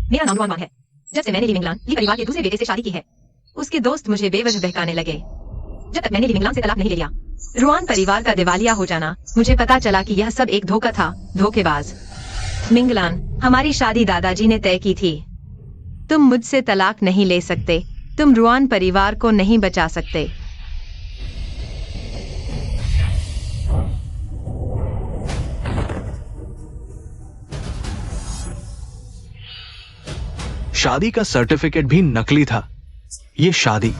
मेरा नाम रुआन वांग है। जब से मैंने ली मिंगलान ली परिवार के दूसरे बेटे से शादी की है, उसके दोस्त मुझे बेवजह बहकाने लगे। जब तक मैंने ली मिंगलान से तलाक नहीं ले लिया, रुआन परिवार का दिवालिया हो जाना, मुझे पता चला कि यह सब एक धोखा था, धोखेबाज। मिंगलान, हमारी शादी दादाजी ने तय की थी। तुम मुझसे तलाक नहीं ले सकते, तुम रुआन परिवार को नहीं बचा सकते। शादी का सर्टिफिकेट भी नकली था। ये शादी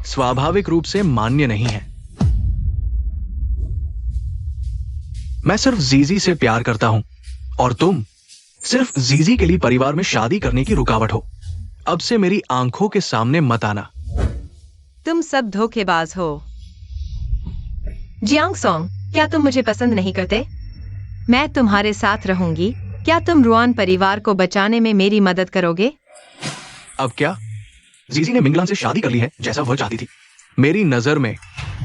स्वाभाविक रूप से मान्य नहीं है। मैं सिर्फ जीजी से प्यार करता हूं और तुम सिर्फ जीजी के लिए परिवार में शादी करने की रुकावट हो। अब से मेरी आंखों के सामने मत आना। तुम सब धोखेबाज हो। जियांग सोंग, क्या तुम मुझे पसंद नहीं करते? मैं तुम्हारे साथ रहूंगी। क्या तुम रुआन परिवार को बचाने में मेरी मदद करोगे? अब क्या? जीजी ने मिंगलान से शादी कर ली है जैसा वह चाहती थी। मेरी नजर में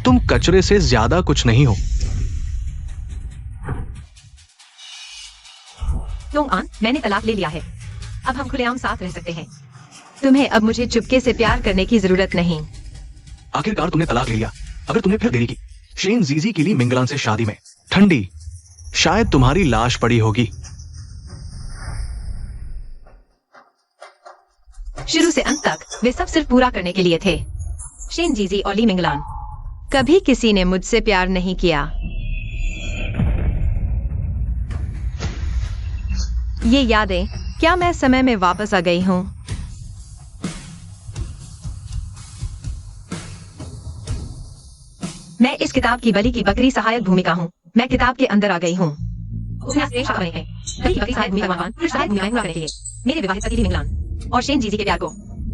तुम कचरे से ज्यादा कुछ नहीं हो। टोंग-आन, मैंने तलाक ले लिया है। अब हम खुलेआम साथ रह सकते हैं। तुम्हें अब मुझे चुपके से प्यार करने की जरूरत नहीं। आखिरकार तुमने तलाक ले लिया। अगर तुमने फिर देरी की, शेन जीजी के लिए मिंगलान से शादी में ठंडी शायद तुम्हारी लाश पड़ी होगी। शुरू से अंत तक वे सब सिर्फ पूरा करने के लिए थे। शेन जीजी और ली मिंगलान। कभी किसी ने मुझसे प्यार नहीं किया। ये यादें, क्या मैं समय में वापस आ गई हूँ? मैं इस किताब की बलि की बकरी सहायक भूमिका हूँ। मैं किताब के अंदर आ गई हूँ। मेरे विवाहित पति ली मिंगलान और शेन जीजी के प्यार को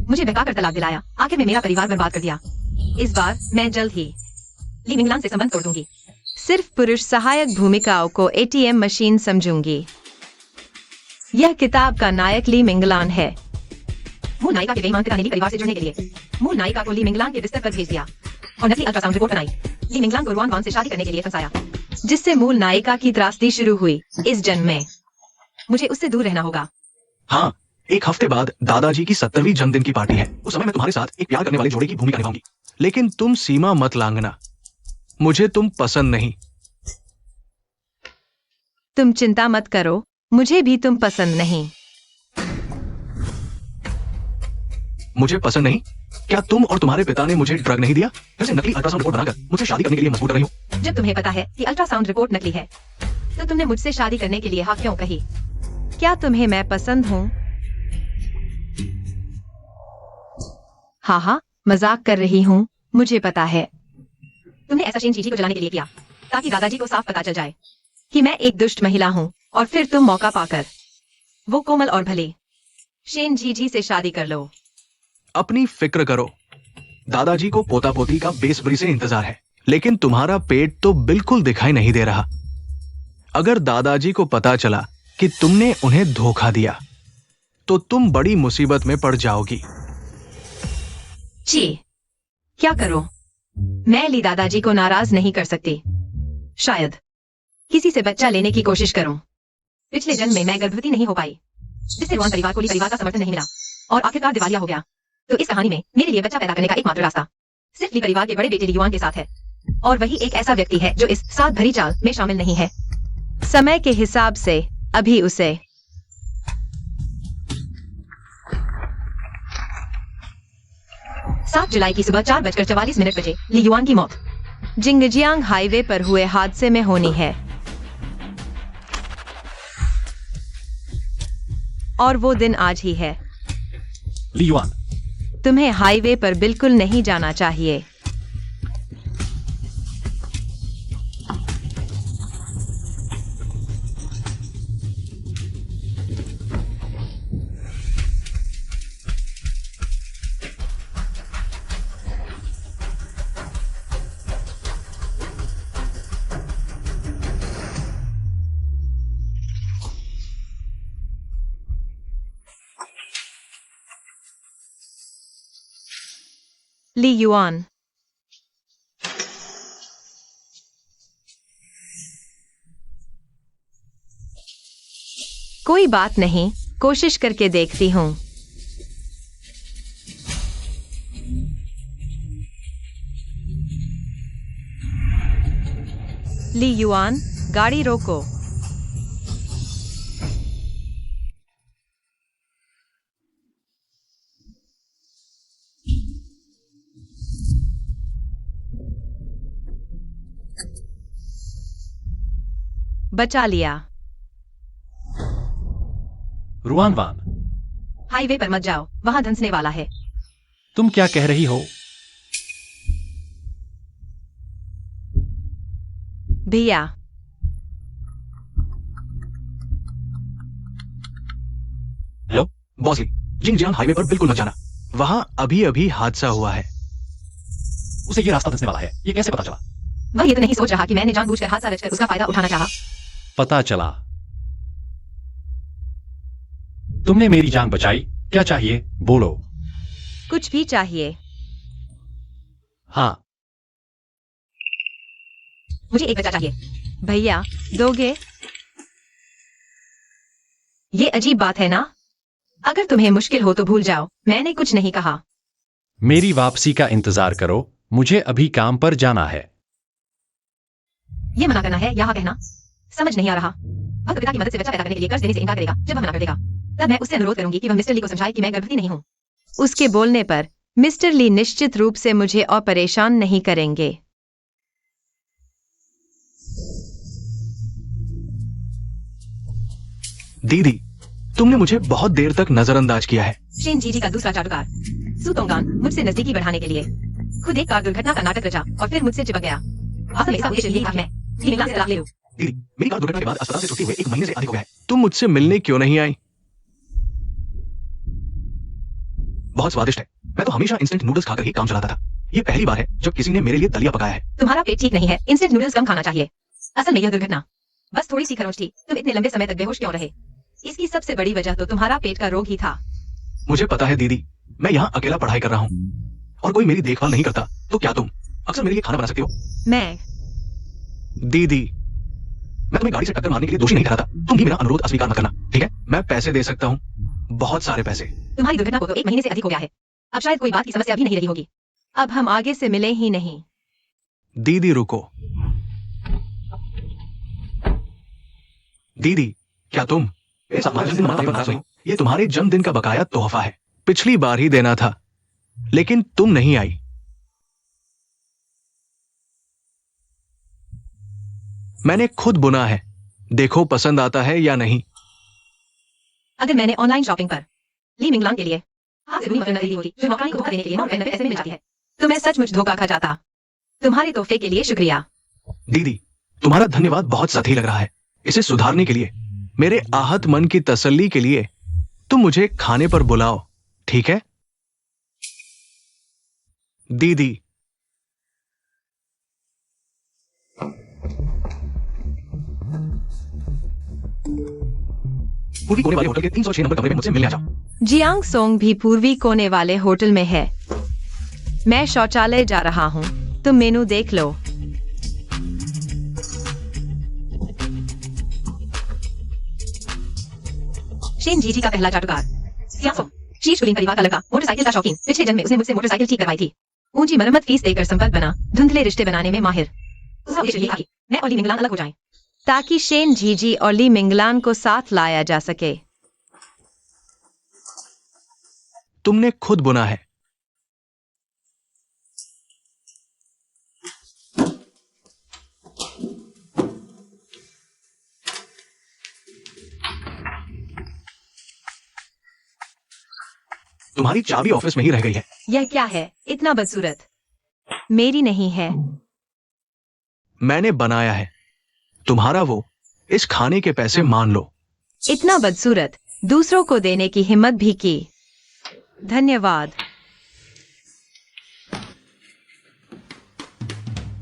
मुझे बहकाकर तलाक दिलाया। आखिर में मेरा परिवार बर्बाद कर दिया। इस बार मैं जल्द ही ली मिंगलान से संबंध तोड़ दूंगी। सिर्फ पुरुष सहायक भूमिकाओं को एटीएम मशीन समझूंगी। यह किताब का नायक ली मिंगलान है। मूल नायिका के बेईमान पिता ने ली परिवार से जुड़ने के लिए मूल नायिका को ली मिंगलान के बिस्तर पर भेज दिया और नकली अल्ट्रासाउंड रिपोर्ट बनाई। ली मिंगलान को रुआन वांग से शादी करने के लिए फंसाया, जिससे मूल नायिका की त्रासदी शुरू हुई। इस जन्म में मुझे उससे दूर रहना होगा। हाँ, एक हफ्ते बाद दादाजी की 70वीं जन्मदिन की पार्टी है। उस समय मैं तुम्हारे साथ एक प्यार करने वाले जोड़े की भूमिका निभाऊंगी। लेकिन तुम सीमा मत लांघना। मुझे तुम पसंद नहीं। तुम चिंता मत करो, मुझे भी तुम पसंद नहीं। मुझे पसंद नहीं? क्या तुम और तुम्हारे पिता ने मुझे ड्रग नहीं दिया? फिर से नकली अल्ट्रासाउंड रिपोर्ट बनाकर मुझसे शादी करने के लिए मजबूर कर रही हो। जब तुम्हें पता है कि अल्ट्रासाउंड रिपोर्ट नकली है, तो तुमने मुझसे शादी करने के लिए हाँ क्यों कही? क्या तुम्हें मैं पसंद हूँ? हाँ, मजाक कर रही हूँ, मुझे पता है। तुमने ऐसा शेन जीजी को जलाने के लिए किया, ताकि दादाजी को साफ पता चल जाए कि मैं एक दुष्ट महिला हूँ, और फिर तुम मौका पाकर वो कोमल और भले शेन जीजी से शादी कर लो। अपनी फिक्र करो। दादाजी को पोता पोती का बेसब्री से इंतजार है, लेकिन तुम्हारा पेट तो बिल्कुल दिखाई नहीं दे रहा। अगर दादाजी को पता चला कि तुमने उन्हें धोखा दिया, तो तुम बड़ी मुसीबत में पड़ जाओगी। जी, क्या करो? मैं ली दादाजी को नाराज नहीं कर सकती। शायद किसी से बच्चा लेने की कोशिश करूं। पिछले जन्म में मैं गर्भवती नहीं हो पाई, जिससे रुआन परिवार को ली परिवार का समर्थन नहीं मिला और आखिरकार दिवालिया हो गया। तो इस कहानी में मेरे लिए बच्चा पैदा करने का एकमात्र रास्ता सिर्फ ली परिवार के बड़े बेटे ली युआन के साथ है, और वही एक ऐसा व्यक्ति है जो इस साथ भरी चाल में शामिल नहीं है। समय के हिसाब से अभी उसे 7 जुलाई की सुबह 4:44 बजे ली युआन की मौत जिंगजियांग हाईवे पर हुए हादसे में होनी है। और वो दिन आज ही है। ली युआन, तुम्हें हाईवे पर बिल्कुल नहीं जाना चाहिए। ली युआन, कोई बात नहीं, कोशिश करके देखती हूँ। ली युआन, गाड़ी रोको। बचा लिया। रुआन वान, हाईवे पर मत जाओ, वहां धंसने वाला है। तुम क्या कह रही हो? भैया, हेलो बॉसली, जिंगजियांग हाईवे पर बिल्कुल मत जाना। वहां अभी अभी हादसा हुआ है। उसे ये रास्ता धंसने वाला है, ये कैसे पता चला? वह ये तो नहीं सोच रहा कि मैंने जानबूझकर हादसा रचकर उसका फायदा उठाना चाहा। पता चला। तुमने मेरी जान बचाई, क्या चाहिए बोलो। कुछ भी चाहिए। हाँ, मुझे एक बच्चा चाहिए। भैया, दोगे? ये अजीब बात है ना? अगर तुम्हें मुश्किल हो तो भूल जाओ, मैंने कुछ नहीं कहा। मेरी वापसी का इंतजार करो, मुझे अभी काम पर जाना है। ये मना करना है, यहाँ कहना समझ नहीं आ रहा। वह कविता की मदद से बच्चा पैदा करने के लिए कर्ज देने से इनकार करेगा। जब वह मना कर देगा, तब मैं उससे अनुरोध करूंगी कि वह मिस्टर ली को समझाए कि मैं गर्भवती नहीं हूँ। उसके बोलने पर मिस्टर ली निश्चित रूप से मुझे और परेशान नहीं करेंगे। दीदी, तुमने मुझे बहुत देर तक नजरअंदाज किया है। शेन जीजी का दूसरा जादूगर सुतोंगान मुझसे नजदीकी बढ़ाने के लिए खुद एक कार दुर्घटना का नाटक रचा और फिर मुझसे चिपक गया। असल में इसका उद्देश्य यही था कि मैं लीविंगलान से तलाक ले लूं। दीदी, मेरी कार दुर्घटना के बाद अस्पताल से छुट्टी हुए 1 महीने से अधिक हो गया है। तुम मुझसे मिलने क्यों नहीं आई? बहुत स्वादिष्ट है। मैं तो हमेशा इंस्टेंट नूडल्स खाकर ही काम चलाता था। ये पहली बार है जब किसी ने मेरे लिए दलिया पकाया है। तुम्हारा पेट ठीक नहीं है, इंस्टेंट नूडल्स कम खाना चाहिए। असल में यह दुर्घटना बस थोड़ी सी खरोंच थी। तुम इतने लंबे समय तक बेहोश क्यों रहे? इसकी सबसे बड़ी वजह तो तुम्हारा पेट का रोग ही था। मुझे पता है दीदी, मैं यहाँ अकेला पढ़ाई कर रहा हूँ और कोई मेरी देखभाल नहीं करता। तो क्या तुम अक्सर मेरे लिए खाना बना सकती हो? मैं दीदी, मैं तुम्हें गाड़ी से टक्कर मारने के लिए दोषी नहीं ठहराता। तुम भी मेरा अनुरोध अस्वीकार मत करना, ठीक है? मैं पैसे दे सकता हूँ, बहुत सारे पैसे। तुम्हारी दुर्घटना को तो 1 महीने से अधिक हो गया है। अब शायद कोई बात की समस्या भी नहीं रही होगी। अब हम आगे से मिले ही नहीं। दीदी रुको। दीदी, क्या तुम मेरे साथ जन्मदिन मनाने पर नाराज हुई? ये तुम्हारे जन्मदिन का बकाया तोहफा है। पिछली बार ही देना था, लेकिन तुम नहीं आई। मैंने खुद बुना है, देखो पसंद आता है या नहीं। अगर मैंने ऑनलाइन शॉपिंग पर ली मिंगलान के लिए हाथ से बुनी मटन खरीदी होती जो नौकरानी को धोखा देने के लिए 9 पैसे में मिल जाती है, तो मैं सचमुच धोखा खा जाता। तुम्हारे तोहफे के लिए शुक्रिया। दीदी, तुम्हारा धन्यवाद बहुत सही लग रहा है। इसे सुधारने के लिए, मेरे आहत मन की तसल्ली के लिए तुम मुझे खाने पर बुलाओ, ठीक है? दीदी, पूर्वी कोने वाले होटल के 306 नंबर कमरे में मुझसे मिलने आ जाओ। जियांग सोंग भी पूर्वी कोने वाले होटल में है। मैं शौचालय जा रहा हूँ, तुम मेनू देख लो। शेन जीजी का पहला जादूगर सियांग शीर्ष कुलीन परिवार का लड़का, मोटरसाइकिल का शौकीन। पिछले जन्म में उसने मुझसे मोटरसाइकिल ठीक करवाई थी। ऊंची मरम्मत फीस देकर संपर्क बना, धुंधले रिश्ते बनाने में माहिर। उसका उद्देश्य यही था कि मैं और ली मिंगलान अलग हो जाएं, ताकि शेन जीजी और ली मिंगलान को साथ लाया जा सके। तुमने खुद बुना है। तुम्हारी चाबी ऑफिस में ही रह गई है। यह क्या है? इतना बदसूरत। मेरी नहीं है। मैंने बनाया है। तुम्हारा वो, इस खाने के पैसे मान लो। इतना बदसूरत, दूसरों को देने की हिम्मत भी की। धन्यवाद।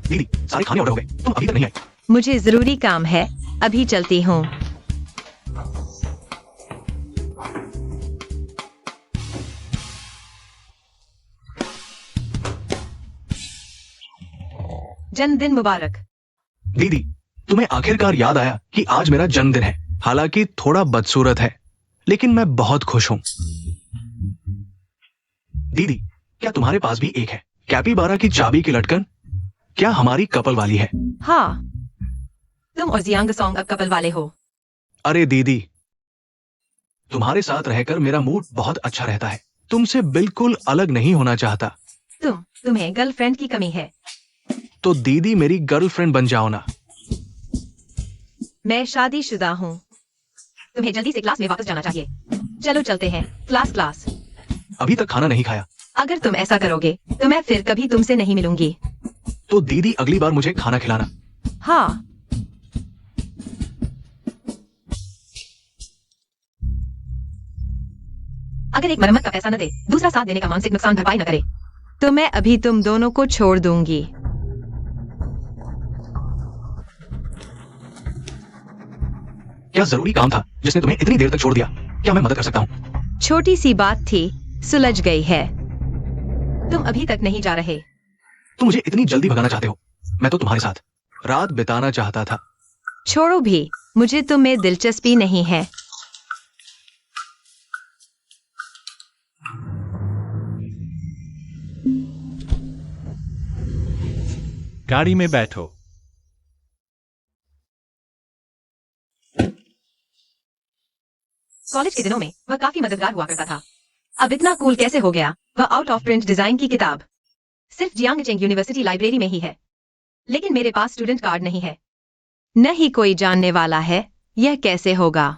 दीदी, सारे खाने ऑर्डर हो गए, तुम अभी तक नहीं आई। मुझे जरूरी काम है, अभी चलती हूँ। जन्मदिन मुबारक। दीदी, तुम्हें आखिरकार याद आया कि आज मेरा जन्मदिन है, हालांकि थोड़ा बदसूरत है। लेकिन मैं बहुत खुश हूं। दीदी, क्या तुम्हारे पास भी एक है? कैपिबारा की चाबी की लटकन क्या हमारी कपल वाली है? हाँ, तुम और जियांग सॉन्ग अब कपल वाले हो। अरे दीदी, तुम्हारे साथ रहकर मेरा मूड बहुत अच्छा रहता है। तुमसे बिल्कुल अलग नहीं होना चाहता। तुम्हें गर्लफ्रेंड की कमी है। तो दीदी मेरी गर्लफ्रेंड बन जाओ ना। मैं शादीशुदा हूँ। तुम्हें जल्दी से क्लास में वापस जाना चाहिए। चलो चलते हैं। क्लास। अभी तक खाना नहीं खाया। अगर तुम ऐसा करोगे तो मैं फिर कभी तुमसे नहीं मिलूंगी। तो दीदी अगली बार मुझे खाना खिलाना। हाँ। अगर एक मरम्मत का पैसा न दे, दूसरा साथ देने का मानसिक नुकसान भरपाई न करे, तो मैं अभी तुम दोनों को छोड़ दूंगी। क्या जरूरी काम था जिसने तुम्हें इतनी देर तक छोड़ दिया? क्या मैं मदद कर सकता हूँ? छोटी सी बात थी, सुलझ गई है। तुम अभी तक नहीं जा रहे। तुम मुझे इतनी जल्दी भगाना चाहते हो? मैं तो तुम्हारे साथ रात बिताना चाहता था। छोड़ो भी, मुझे तुम में दिलचस्पी नहीं है। गाड़ी में बैठो। कॉलेज के दिनों में वह काफी मददगार हुआ करता था। अब इतना कूल कैसे हो गया? वह आउट ऑफ प्रिंट डिजाइन की किताब सिर्फ जियांगचेंग यूनिवर्सिटी लाइब्रेरी में ही है। लेकिन मेरे पास स्टूडेंट कार्ड नहीं है। न ही कोई जानने वाला है। यह कैसे होगा?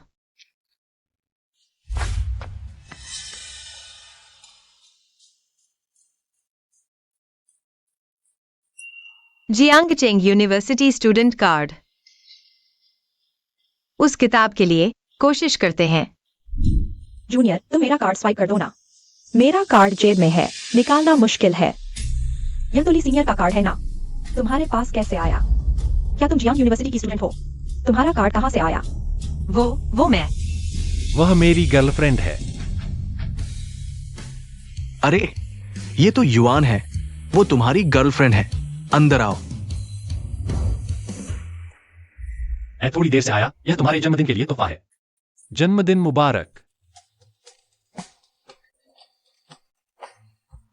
जियांगचेंग यूनिवर्सिटी स्टूडेंट कार्ड। उस किताब के लिए कोशिश करते हैं। जूनियर, तुम मेरा कार्ड स्वाइप कर दो ना। मेरा कार्ड जेब में है, निकालना मुश्किल है। यह तो ली सीनियर का कार्ड है ना? तुम्हारे पास कैसे आया? क्या तुम जियांग यूनिवर्सिटी की स्टूडेंट हो? तुम्हारा कार्ड कहाँ से आया? वो मैं। वह मेरी गर्लफ्रेंड है। अरे ये तो युआन है। वो तुम्हारी गर्लफ्रेंड है। अंदर आओ। मैं थोड़ी देर से आया। यह तुम्हारे जन्मदिन के लिए तोहफा है। जन्मदिन मुबारक।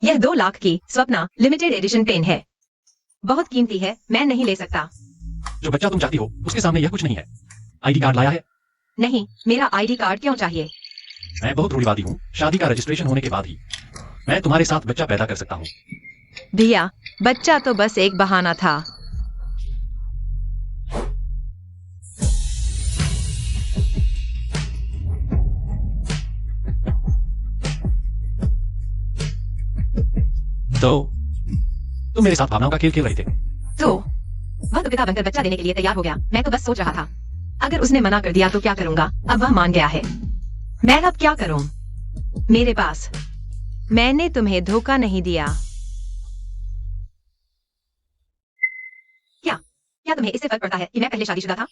यह 2 लाख की स्वप्ना लिमिटेड एडिशन पेन है। बहुत कीमती है, मैं नहीं ले सकता। जो बच्चा तुम चाहती हो उसके सामने यह कुछ नहीं है। आईडी कार्ड लाया है? नहीं, मेरा आईडी कार्ड क्यों चाहिए? मैं बहुत रूढ़िवादी हूँ। शादी का रजिस्ट्रेशन होने के बाद ही मैं तुम्हारे साथ बच्चा पैदा कर सकता हूँ। भैया, बच्चा तो बस एक बहाना था। तो तुम मेरे साथ भावनाओं का खेल खेल रहे थे। तो वह तो पिता बनकर बच्चा देने के लिए तैयार हो गया। मैं तो बस सोच रहा था, अगर उसने मना कर दिया तो क्या करूंगा। अब वह मान गया है। मैं अब क्या करूं? मेरे पास मैंने तुम्हें धोखा नहीं दिया। क्या तुम्हें इससे फर्क पड़ता है कि मैं पहले शादीशुदा था?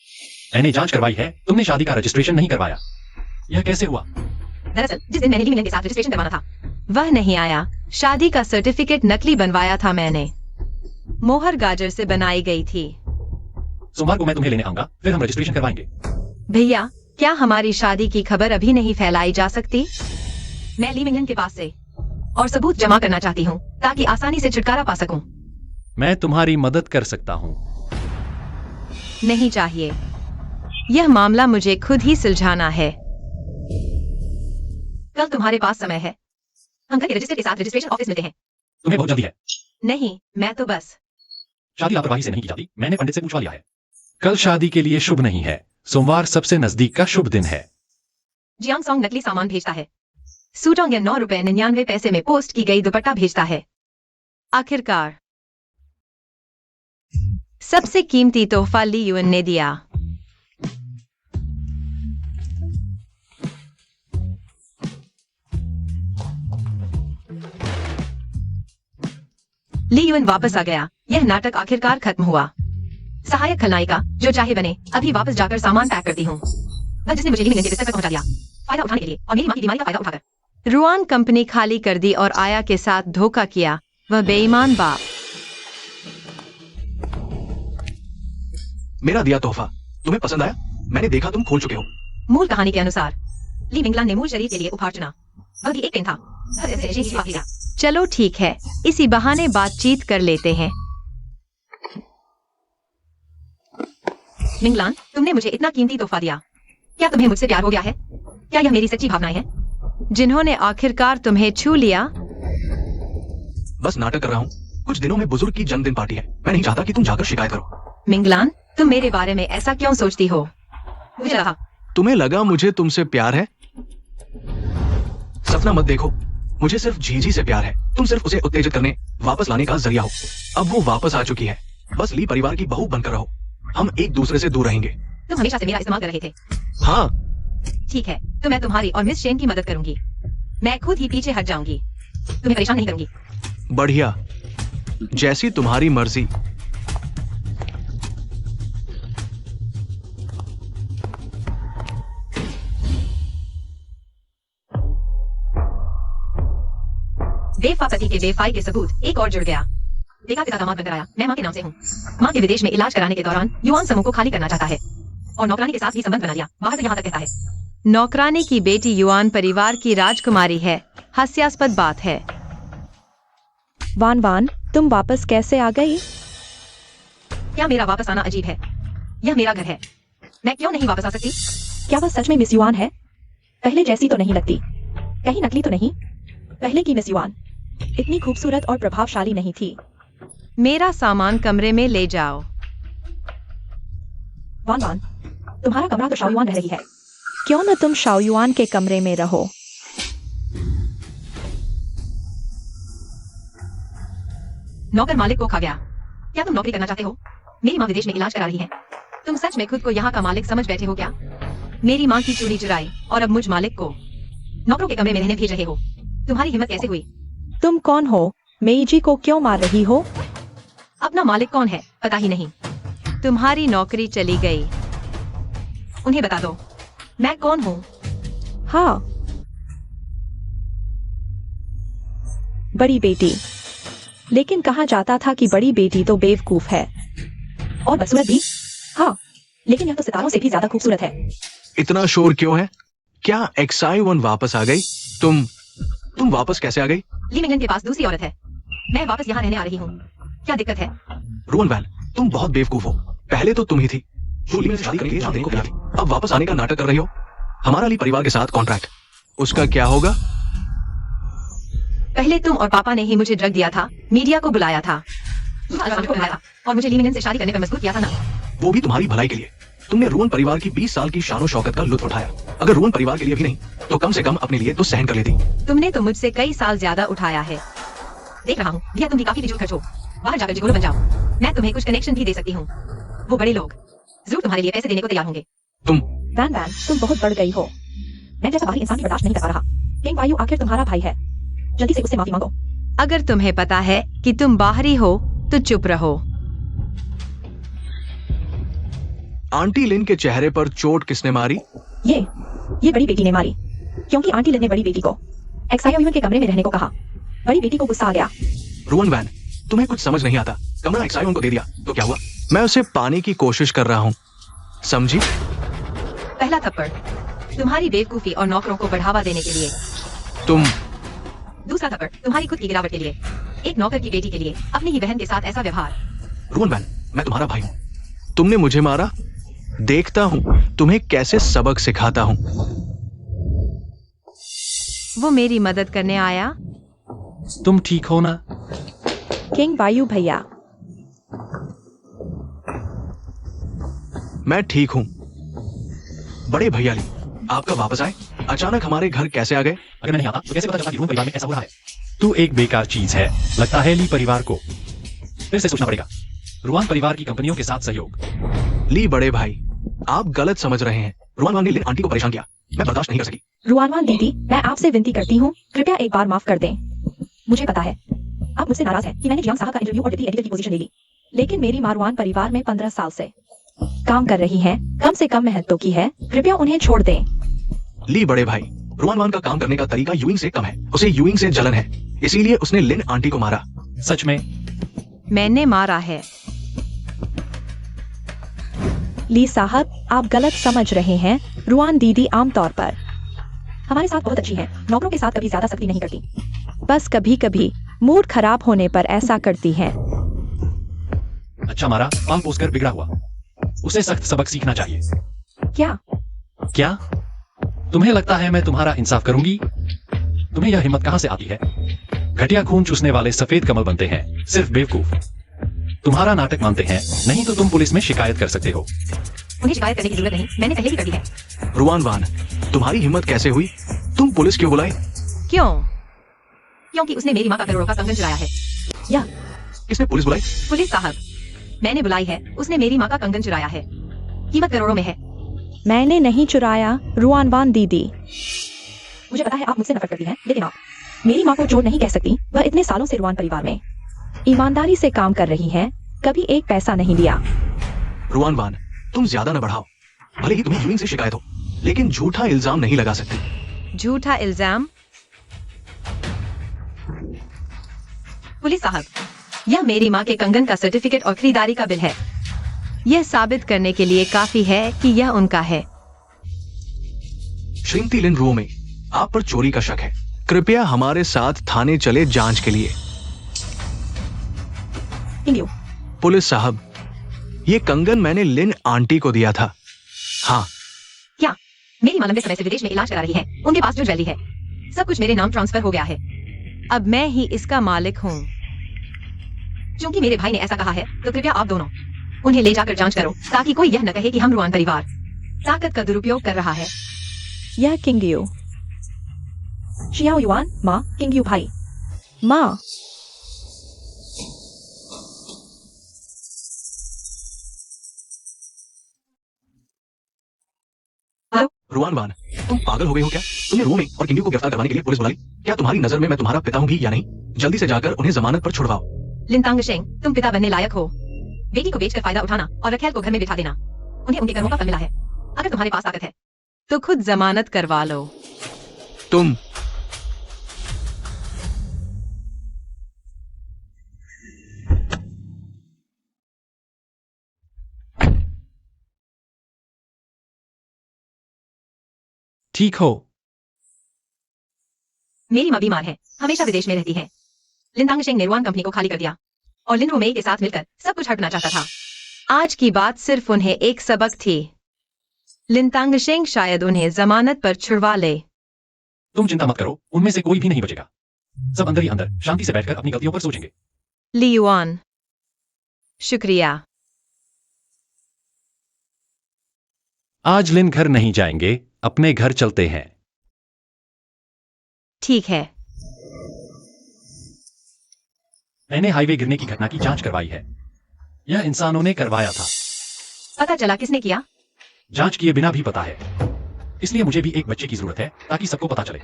मैंने जांच करवाई है। तुमने शादी का रजिस्ट्रेशन नहीं करवाया। यह कैसे हुआ? दरअसल जिस दिन मैंने ली मिलन के साथ रजिस्ट्रेशन करवाना था, वह नहीं आया। शादी का सर्टिफिकेट नकली बनवाया था मैंने। मोहर गाजर से बनाई गई थी। सोमवार को मैं तुम्हें लेने आऊंगा, फिर हम रजिस्ट्रेशन करवाएंगे। भैया, क्या हमारी शादी की खबर अभी नहीं फैलाई जा सकती? मैं ली मिंगन के पास से और सबूत जमा करना चाहती हूँ ताकि आसानी से छुटकारा पा सकूं। मैं तुम्हारी मदद कर सकता हूँ। नहीं चाहिए। यह मामला मुझे खुद ही सुलझाना है। कल तुम्हारे पास समय है? हम घर के रजिस्टर के साथ रजिस्ट्रेशन ऑफिस मिलते हैं। तुम्हें बहुत जल्दी है। नहीं, मैं तो बस। शादी लापरवाही से नहीं की जाती। मैंने पंडित से पूछवा लिया है। कल शादी के लिए शुभ नहीं है। सोमवार सबसे नजदीक का शुभ दिन है। जियांग सॉन्ग नकली सामान भेजता है। सूटोंग या 9.99 में पोस्ट की गई दुपट्टा भेजता है। आखिरकार सबसे कीमती तोहफा ली युन ने दिया। ली युन वापस आ गया। यह नाटक आखिरकार खत्म हुआ। सहायक खलनायिका जो चाहे बने, अभी वापस जाकर सामान पैक करती हूँ। वह जिसने मुझे ली मिलन के बिस्तर पर पहुंचा दिया, फायदा उठाने के लिए और मेरी मां की बीमारी का फायदा उठाकर। रुआन कंपनी खाली कर दी और आया के साथ धोखा किया। वह बेईमान बाप। मेरा दिया तोहफा तुम्हें पसंद आया? मैंने देखा तुम खोल चुके हो। मूल कहानी के अनुसार ली मिंगलान ने मूल शरीर के लिए उपहार चुना। वह भी एक पेन था। काफी था। चलो ठीक है, इसी बहाने बातचीत कर लेते हैं। मिंगलान, तुमने मुझे इतना कीमती तोहफा दिया। क्या तुम्हें मुझसे प्यार हो गया है? क्या यह मेरी सच्ची भावनाएं हैं? जिन्होंने आखिरकार तुम्हें छू लिया। बस नाटक कर रहा हूँ। कुछ दिनों में बुजुर्ग की जन्मदिन पार्टी है। मैं नहीं चाहता कि तुम जाकर शिकायत करो। मिंगलान, तुम मेरे बारे में ऐसा क्यों सोचती हो? मुझे लगा तुम्हें लगा मुझे तुमसे प्यार है? सपना मत देखो। मुझे सिर्फ जीजी से प्यार है। तुम सिर्फ उसे उत्तेजित करने, वापस लाने का जरिया हो। अब वो वापस आ चुकी है। बस ली परिवार की बहू बनकर रहो। हम एक दूसरे से दूर रहेंगे। तुम हमेशा से मेरा इस्तेमाल कर रहे थे। हाँ, ठीक है, तो मैं तुम्हारी और मिस शेन की मदद करूंगी। मैं खुद ही पीछे हट जाऊंगी। तुम्हें परेशान नहीं करूंगी। बढ़िया, जैसी तुम्हारी मर्जी। बेवफापति के बेवफाई के सबूत एक और जुड़ गया। देखा पिता दामाद बनकर आया। मैं माँ के नाम से हूँ। माँ के विदेश में इलाज कराने के दौरान युवान समूह को खाली करना चाहता है और नौकरानी के साथ ही संबंध बना लिया। बाहर से यहाँ तक कहता है। नौकरानी की बेटी युआन परिवार की राजकुमारी है। हास्यास्पद बात है। वान वान, तुम वापस कैसे आ गई? क्या मेरा वापस आना अजीब है? यह मेरा घर है। मैं क्यों नहीं वापस आ सकती? क्या वह सच में मिस युआन है? पहले जैसी तो नहीं लगती। कहीं नकली तो नहीं? पहले की मिस युआन इतनी खूबसूरत और प्रभावशाली नहीं थी। मेरा सामान कमरे में ले जाओ। वान वान, तुम्हारा कमरा तो शाओयुआन रह रही है। क्यों न तुम शाओयुआन के कमरे में रहो? नौकर मालिक को खा गया। क्या तुम नौकरी करना चाहते हो? मेरी माँ विदेश में इलाज करा रही है। तुम सच में खुद को यहाँ का मालिक समझ बैठे हो क्या? मेरी माँ की चूड़ी चुराई और अब मुझ मालिक को नौकरों के कमरे में रहने भेज रहे हो। तुम्हारी हिम्मत कैसे हुई? तुम कौन हो? मेईजी को क्यों मार रही हो? अपना मालिक कौन है पता ही नहीं। तुम्हारी नौकरी चली गई। उन्हें बता दो मैं कौन हूँ। हाँ, बड़ी बेटी। लेकिन कहा जाता था कि बड़ी बेटी तो बेवकूफ है और बदसूरत भी। हाँ, लेकिन यह तो सितारों से भी ज्यादा खूबसूरत है। इतना शोर क्यों है? क्या XI1 वापस आ गई? तुम वापस कैसे आ गई? ली मिंगलन के पास दूसरी औरत है। मैं वापस यहाँ रहने आ रही हूँ। क्या दिक्कत है? रोहन वैन, तुम बहुत बेवकूफ हो। पहले तो तुम ही थी जो ली से शादी करके जाने को थी। अब वापस आने का नाटक कर रही हो। हमारा ली परिवार के साथ कॉन्ट्रैक्ट, उसका क्या होगा? पहले तुम और पापा ने ही मुझे ड्रग दिया था, मीडिया को बुलाया था और मुझे ली मिंगलन से शादी करने पर मजबूर किया था ना। वो भी तुम्हारी भलाई के लिए। तुमने रोहन परिवार की 20 साल की शानो शौकत का लुत्फ उठाया। अगर रोहन परिवार के लिए भी नहीं तो कम से कम अपने लिए तो सहन कर लेती। तुमने तो मुझसे कई साल ज्यादा उठाया है। देख रहा हूँ भैया, तुम भी काफी फिजूल खर्च हो। बाहर जाकर जिगोलो बन जाओ। मैं तुम्हें कुछ कनेक्शन भी दे सकती हूँ। वो बड़े लोग जरूर तुम्हारे लिए पैसे देने को तैयार होंगे। तुम वैन वैन, तुम बहुत बढ़ गई हो। मैं जैसा बाहरी इंसान भी बर्दाश्त नहीं कर पा रहा। किंग वायु आखिर तुम्हारा भाई है। जल्दी से उससे माफी मांगो। अगर तुम्हें पता है कि तुम बाहरी हो तो चुप रहो। आंटी लिन के चेहरे पर चोट किसने मारी? ये बड़ी बेटी ने मारी, क्योंकि आंटी लिन ने बड़ी बेटी को XI1 के कमरे में रहने को कहा। बड़ी बेटी को गुस्सा आ गया। रोहन वैन, तुम्हें कुछ समझ नहीं आता। कमरा XI1 को दे दिया तो क्या हुआ? मैं उसे पाने की कोशिश कर रहा हूँ, समझी? पहला थप्पड़ तुम्हारी बेवकूफी और नौकरों को बढ़ावा देने के लिए। तुम दूसरा थप्पड़ तुम्हारी खुद की गिरावट के लिए। एक नौकर की बेटी के लिए अपनी ही बहन के साथ ऐसा व्यवहार। रोहन वैन, मैं तुम्हारा भाई हूँ। तुमने मुझे मारा। देखता हूँ तुम्हें कैसे सबक सिखाता हूँ। वो मेरी मदद करने आया। तुम ठीक हो ना? किंग वायु भैया, मैं ठीक हूँ। बड़े भैया ली, आपका वापस आए अचानक हमारे घर कैसे आ गए? अगर मैं नहीं आता तो कैसे पता चला कि रोहन परिवार में ऐसा हो रहा है? तू एक बेकार चीज है। लगता है ली परिवार को फिर से सोचना पड़ेगा। रुआन परिवार की कंपनियों के साथ सहयोग। ली बड़े भाई, आप गलत समझ रहे हैं। रुआन वांग ने लिन आंटी को परेशान किया। मैं बर्दाश्त नहीं कर सकी। रुआनवान दीदी, मैं आपसे विनती करती हूँ, कृपया एक बार माफ कर दें। मुझे पता है आप मुझसे नाराज हैं कि मैंने जियांग साहा का इंटरव्यू और डिप्टी एडिटर की पोजीशन ले ली, लेकिन मेरी माँ रुआन परिवार में 15 साल से काम कर रही हैं, कम से कम महत्व की है। कृपया उन्हें छोड़ दें। ली बड़े भाई, रुआन वांग का काम करने का तरीका यूइंग से कम है। उसे यूइंग से जलन है, इसीलिए उसने लिन आंटी को मारा। सच में? मैंने मारा है। ली साहब, आप गलत समझ रहे हैं। रुआन दीदी आमतौर पर हमारे साथ बहुत अच्छी है, नौकरों के साथ कभी ज्यादा सख्ती नहीं करती, बस कभी कभी मूड खराब होने पर ऐसा करती है। अच्छा मारा, पाल पोस कर बिगड़ा हुआ, उसे सख्त सबक सीखना चाहिए। क्या? क्या तुम्हें लगता है मैं तुम्हारा इंसाफ करूंगी? तुम्हें यह हिम्मत कहां से आती है? घटिया खून चूसने वाले सफेद कमल बनते हैं सिर्फ बेवकूफ। तुम्हारा नाटक मानते हैं, नहीं तो तुम पुलिस में शिकायत कर सकते हो। उन्हें शिकायत करने की जरूरत नहीं, मैंने पहले ही कर दी है। रुआन वान, तुम्हारी हिम्मत कैसे हुई? तुम पुलिस क्यों बुलाई? क्यों? क्योंकि उसने मेरी माँ का करोड़ों का कंगन चुराया है। या किसने पुलिस बुलाई? पुलिस साहब, मैंने बुलाई है, उसने मेरी माँ का कंगन चुराया है, कीमत करोड़ों में है। मैंने नहीं चुराया, रुआनवान दीदी। मुझे पता है आप मुझसे नफरत करती हैं, लेकिन आप मेरी माँ को चोर नहीं कह सकती। वह इतने सालों से रुआन परिवार में ईमानदारी से काम कर रही है, कभी एक पैसा नहीं लिया। रुआन वान, तुम ज्यादा न बढ़ाओ। भले ही तुम्हें यूइंग से शिकायत हो, लेकिन झूठा इल्जाम नहीं लगा सकती। झूठा इल्जाम? पुलिस साहब, यह मेरी माँ के कंगन का सर्टिफिकेट और खरीदारी का बिल है। यह साबित करने के लिए काफी है कि यह उनका है। श्रीमती लिन रो में आप पर चोरी का शक है। कृपया हमारे साथ थाने चले जांच के लिए। इंग्यू, पुलिस साहब, ये कंगन मैंने लिन आंटी को दिया था। हाँ, क्या? मेरी माँ लंबे समय से विदेश में इलाज करा रही है, उनके पास जो ज्वेलरी है सब कुछ मेरे नाम ट्रांसफर हो गया है। अब मैं ही इसका मालिक हूँ। क्योंकि मेरे भाई ने ऐसा कहा है, तो कृपया आप दोनों उन्हें ले जाकर जांच करो, ताकि कोई यह न कहे कि हम रुआन परिवार ताकत का दुरुपयोग कर रहा है। यह किंगयू। शियाओ युआन, माँ, किंगयू भाई। माँ, रुआन वान, तुम पागल हो गए हो क्या? तुमने रो में और किंगयू को गिरफ्तार करवाने के लिए पुलिस बुलाई? क्या तुम्हारी नजर में मैं तुम्हारा पिता हूँ भी या नहीं? जल्दी से जाकर उन्हें जमानत पर छुड़वाओ। लिनतांग शेंग, तुम पिता बनने लायक हो। बेटी को बेचकर फायदा उठाना और रखेल को घर में बिठा देना, उन्हें उनके कर्मों का फल मिला है। अगर तुम्हारे पास ताकत है तो खुद जमानत करवा लो। तुम ठीक हो? मेरी माँ बीमार है, हमेशा विदेश में रहती है। लिनतांग शेंग ने रुआन कंपनी को खाली कर दिया और लिन रोमेई के साथ मिलकर सब कुछ हड़पना चाहता था। आज की बात सिर्फ उन्हें एक सबक थी। लिनतांग शेंग शायद उन्हें जमानत पर छुड़वा ले। तुम चिंता मत करो, उनमें से कोई भी नहीं बचेगा। सब अंदर ही अंदर शांति से बैठकर अपनी गलतियों पर सोचेंगे। ली युआन, शुक्रिया। आज लिन घर नहीं जाएंगे, अपने घर चलते हैं। ठीक है। मैंने हाईवे गिरने की घटना की जांच करवाई है। यह इंसानों ने करवाया था। पता चला किसने किया? जांच किए बिना भी पता है। इसलिए मुझे भी एक बच्चे की जरूरत है, ताकि सबको पता चले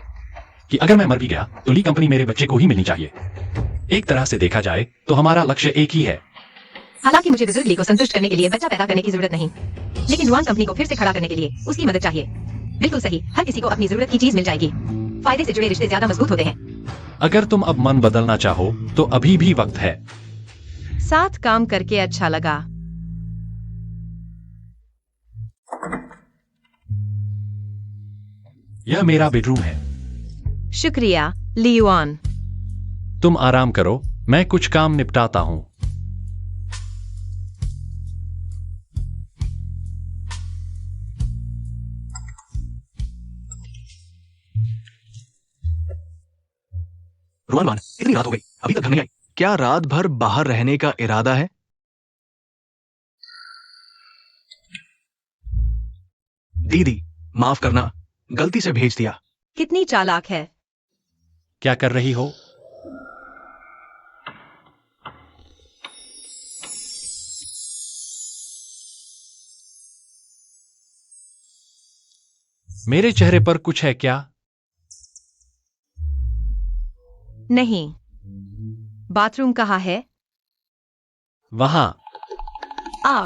कि अगर मैं मर भी गया तो ली कंपनी मेरे बच्चे को ही मिलनी चाहिए। एक तरह से देखा जाए तो हमारा लक्ष्य एक ही है। हालांकि मुझे बुजुर्ग ली को संतुष्ट करने के लिए बच्चा पैदा करने की जरूरत नहीं, लेकिन रुआन कंपनी को फिर से खड़ा करने के लिए उसकी मदद चाहिए। बिल्कुल सही, हर किसी को अपनी जरूरत की चीज मिल जाएगी। फायदे से जुड़े रिश्ते ज्यादा मजबूत होते हैं। अगर तुम अब मन बदलना चाहो तो अभी भी वक्त है। साथ काम करके अच्छा लगा। यह मेरा बेडरूम है। शुक्रिया, ली युआन। तुम आराम करो, मैं कुछ काम निपटाता हूं। रुआन वान, इतनी रात हो गई, अभी तक घर नहीं आई। क्या रात भर बाहर रहने का इरादा है? दीदी, माफ करना, गलती से भेज दिया। कितनी चालाक है। क्या कर रही हो? मेरे चेहरे पर कुछ है क्या? नहीं। बाथरूम कहाँ है? वहां। आ,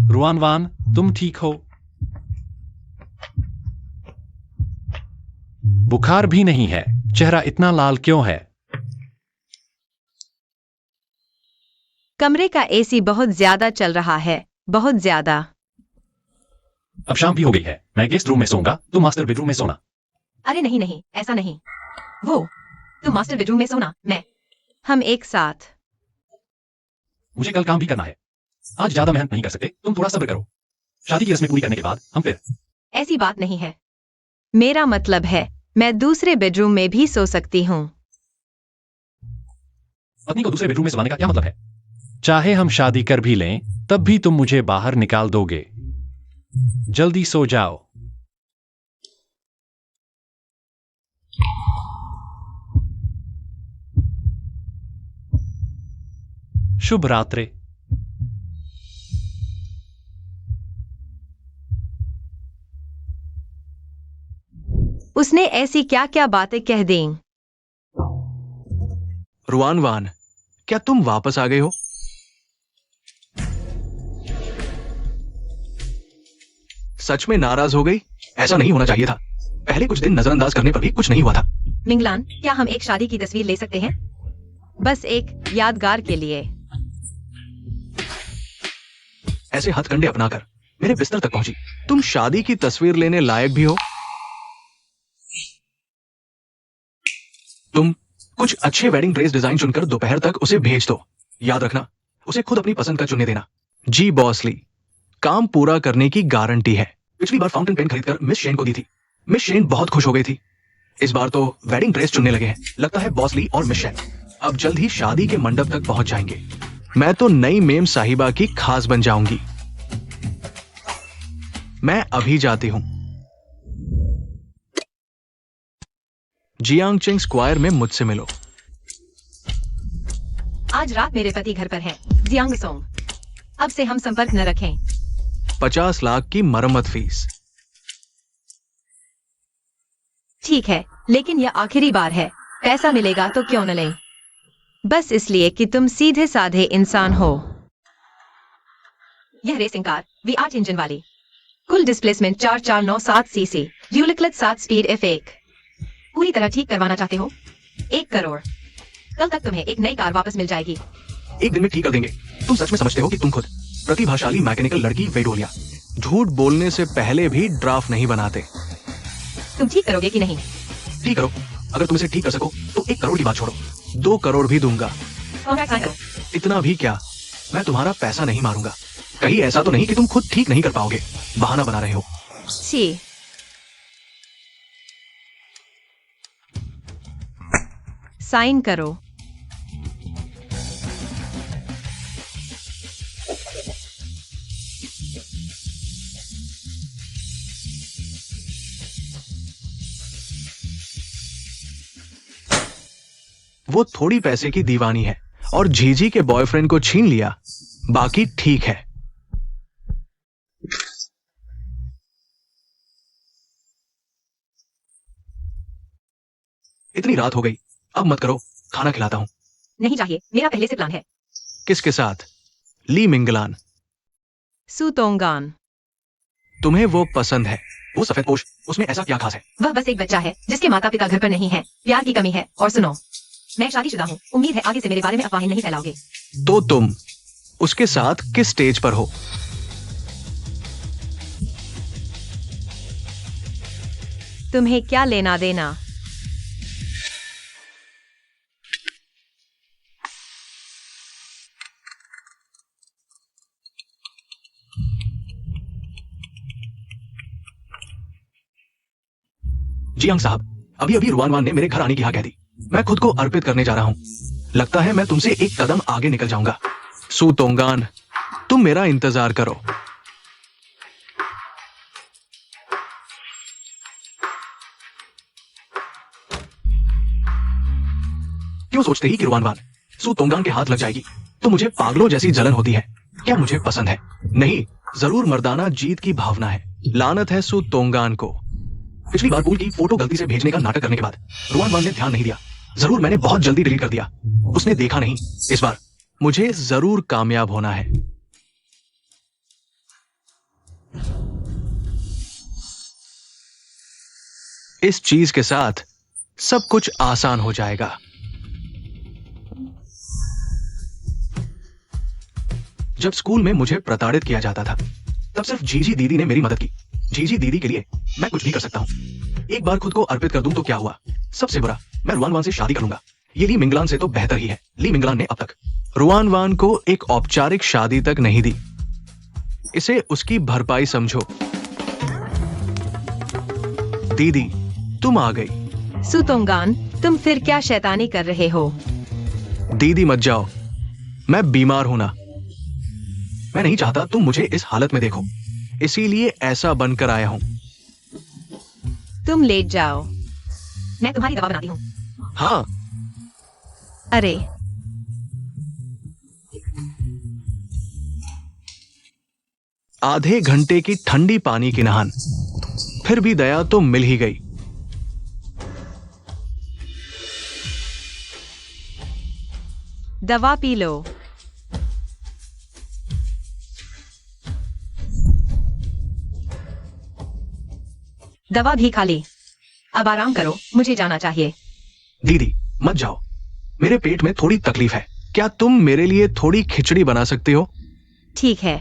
रुआनवान, तुम ठीक हो? बुखार भी नहीं है, चेहरा इतना लाल क्यों है? कमरे का एसी बहुत ज्यादा चल रहा है, बहुत ज्यादा। अब शाम भी हो गई है, मैं गेस्ट रूम में सोऊंगा, तुम मास्टर बेडरूम में सोना। अरे नहीं नहीं, ऐसा नहीं। वो तुम मास्टर बेडरूम में सोना, मैं। हम एक साथ। मुझे कल काम भी करना है, आज ज्यादा मेहनत नहीं कर सकते, तुम थोड़ा सब्र करो। शादी की रस्में पूरी करने के बाद हम फिर। ऐसी बात नहीं है। मेरा मतलब है मैं दूसरे बेडरूम में भी सो सकती हूँ। पत्नी को दूसरे बेडरूम में सुलाने का क्या मतलब है? चाहे हम शादी कर भी लें, तब भी तुम मुझे बाहर निकाल दोगे। जल्दी सो जाओ। शुभ रात्रि। उसने ऐसी क्या क्या बातें कह दी? रुआन वान, क्या तुम वापस आ गए हो? सच में नाराज हो गई? ऐसा नहीं होना चाहिए था। पहले कुछ दिन नजरअंदाज करने पर भी कुछ नहीं हुआ था। मिंगलान, क्या हम एक शादी की तस्वीर ले सकते हैं? बस एक यादगार के लिए। ऐसे हथकंडे अपनाकर मेरे बिस्तर तक पहुंची। तुम शादी की तस्वीर लेने लायक भी हो? तुम कुछ अच्छे वेडिंग ड्रेस डिजाइन चुनकर दोपहर तक उसे भेज दो। याद रखना, उसे खुद अपनी पसंद का चुनने देना। जी बॉसली, काम पूरा करने की गारंटी है। पिछली बार फाउंटेन पेन खरीदकर मिस शेन को दी थी। मिस शेन बहुत खुश हो गई थी। इस बार तो वेडिंग ड्रेस चुनने लगे हैं। लगता है बॉसली और मिस शेन अब जल्द ही शादी के मंडप तक पहुंच जाएंगे। मैं तो नई मेम साहिबा की खास बन जाऊंगी। मैं अभी जाती हूं। जियांगचिंग स्क्वायर में मुझसे मिलो। आज रात मेरे पति घर पर हैं, जियांग सोंग। अब से हम संपर्क न रखें। 50 लाख की मरम्मत फीस। ठीक है, लेकिन यह आखिरी बार है। पैसा मिलेगा तो क्यों न लें? बस इसलिए कि तुम सीधे साधे इंसान हो। यह रेसिंग कार V8 इंजन वाली, कुल डिस्प्लेसमेंट 4497 सीसी, यूलिक्लेट 7 स्पीड F1। पूरी तरह ठीक करवाना चाहते हो? 1 करोड़। कल तक तुम्हें एक नई कार वापस मिल जाएगी। एक दिन में ठीक कर देंगे। तुम सच में समझते हो कि तुम खुद प्रतिभाशाली मैकेनिकल लड़की वेडोलिया झूठ बोलने से पहले भी ड्राफ्ट नहीं बनाते? तुम ठीक करोगे कि नहीं? ठीक करो। अगर तुम इसे ठीक कर सको तो 1 करोड़ की बात छोड़ो, 2 करोड़ भी दूंगा। कॉन्ट्रैक्ट साइन करो। इतना भी क्या, मैं तुम्हारा पैसा नहीं मारूंगा। कहीं ऐसा तो नहीं कि तुम खुद ठीक नहीं कर पाओगे, बहाना बना रहे हो। छी। साइन करो। वो थोड़ी पैसे की दीवानी है और झीझी के बॉयफ्रेंड को छीन लिया, बाकी ठीक है। इतनी रात हो गई, अब मत करो, खाना खिलाता हूं। नहीं चाहिए, मेरा पहले से प्लान है। किसके साथ? ली मिंगलान। सुतोंगान। तुम्हें वो पसंद है? वो सफेद पोश, उसमें ऐसा क्या खास है? वह बस एक बच्चा है जिसके माता पिता घर पर नहीं है। प्यार की कमी है। और सुनो, मैं शादीशुदा हूँ। उम्मीद है आगे से मेरे बारे में अफवाहें नहीं फैलाओगे। तो तुम उसके साथ किस स्टेज पर हो? तुम्हें क्या लेना देना? जियांग साहब, अभी अभी रुआनवान ने मेरे घर आने की हाँ कह दी। मैं खुद को अर्पित करने जा रहा हूं। लगता है मैं तुमसे एक कदम आगे निकल जाऊंगा। सुतोंगान, तुम मेरा इंतजार करो। क्यों सोचते ही कि रुआनवान सुतोंगान के हाथ लग जाएगी तो मुझे पागलों जैसी जलन होती है? क्या मुझे पसंद है? नहीं, जरूर मर्दाना जीत की भावना है। लानत है सुतोंगान को। पिछली बार पूल की फोटो गलती से भेजने का नाटक करने के बाद रुआनवान ने ध्यान नहीं दिया। जरूर मैंने बहुत जल्दी डिलीट कर दिया, उसने देखा नहीं। इस बार मुझे जरूर कामयाब होना है। इस चीज के साथ सब कुछ आसान हो जाएगा। जब स्कूल में मुझे प्रताड़ित किया जाता था तब सिर्फ जीजी दीदी ने मेरी मदद की। जीजी दीदी के लिए मैं कुछ भी कर सकता हूँ। एक बार खुद को अर्पित कर दूं तो क्या हुआ? सबसे बुरा, मैं रुआन वान से शादी करूंगा। ये ली मिंगलान से तो बेहतर ही है। ली मिंगलान ने अब तक रुआन वान को एक औपचारिक शादी तक नहीं दी। इसे उसकी भरपाई समझो। दीदी तुम आ गई। सुतोंगान, तुम फिर क्या शैतानी कर रहे हो? दीदी मत जाओ, मैं बीमार हूं ना। मैं नहीं चाहता तुम मुझे इस हालत में देखो, इसीलिए ऐसा बनकर आया हूं। तुम लेट जाओ। मैं तुम्हारी दवा बनाती हूँ। हाँ, अरे, आधे घंटे की ठंडी पानी की नहान, फिर भी दया तो मिल ही गई। दवा पी लो। दवा भी खा ली। अब आराम करो, मुझे जाना चाहिए। दीदी मत जाओ, मेरे पेट में थोड़ी तकलीफ है। क्या तुम मेरे लिए थोड़ी खिचड़ी बना सकती हो? ठीक है।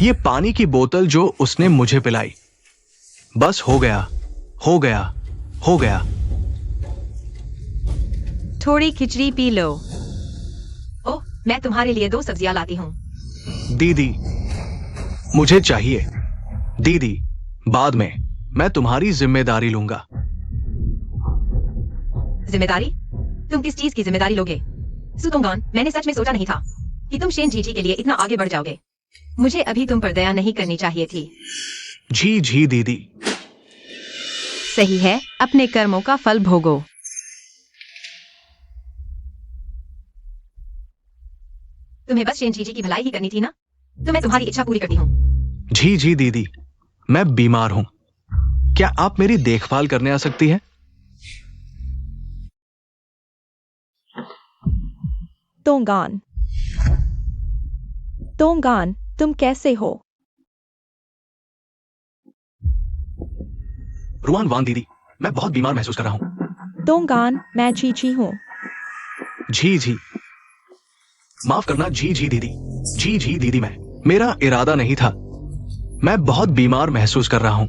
ये पानी की बोतल जो उसने मुझे पिलाई, बस हो गया, हो गया, हो गया। थोड़ी खिचड़ी पी लो। ओह, मैं तुम्हारे लिए 2 सब्जियां लाती हूँ। दीदी मुझे चाहिए। दीदी बाद में, मैं तुम्हारी जिम्मेदारी लूंगा। जिम्मेदारी? तुम किस चीज की जिम्मेदारी लोगे? सुतोंगान, मैंने सच में सोचा नहीं था कि तुम शेन जीजी के लिए इतना आगे बढ़ जाओगे। मुझे अभी तुम पर दया नहीं करनी चाहिए थी। जी जी दीदी। सही है, अपने कर्मों का फल भोगो। तुम्हें बस शेन जीजी की भलाई ही करनी थी ना? तो मैं तुम्हारी इच्छा पूरी करती हूँ। जी जी दीदी, मैं बीमार हूं। क्या आप मेरी देखभाल करने आ सकती हैं? तोंगान, तोंगान, तुम कैसे हो? रुआन वान दीदी, मैं बहुत बीमार महसूस कर रहा हूं। तोंगान, मैं चीची हूँ। जी जी, माफ करना जी जी दीदी। जी जी दीदी, मेरा इरादा नहीं था। मैं बहुत बीमार महसूस कर रहा हूं।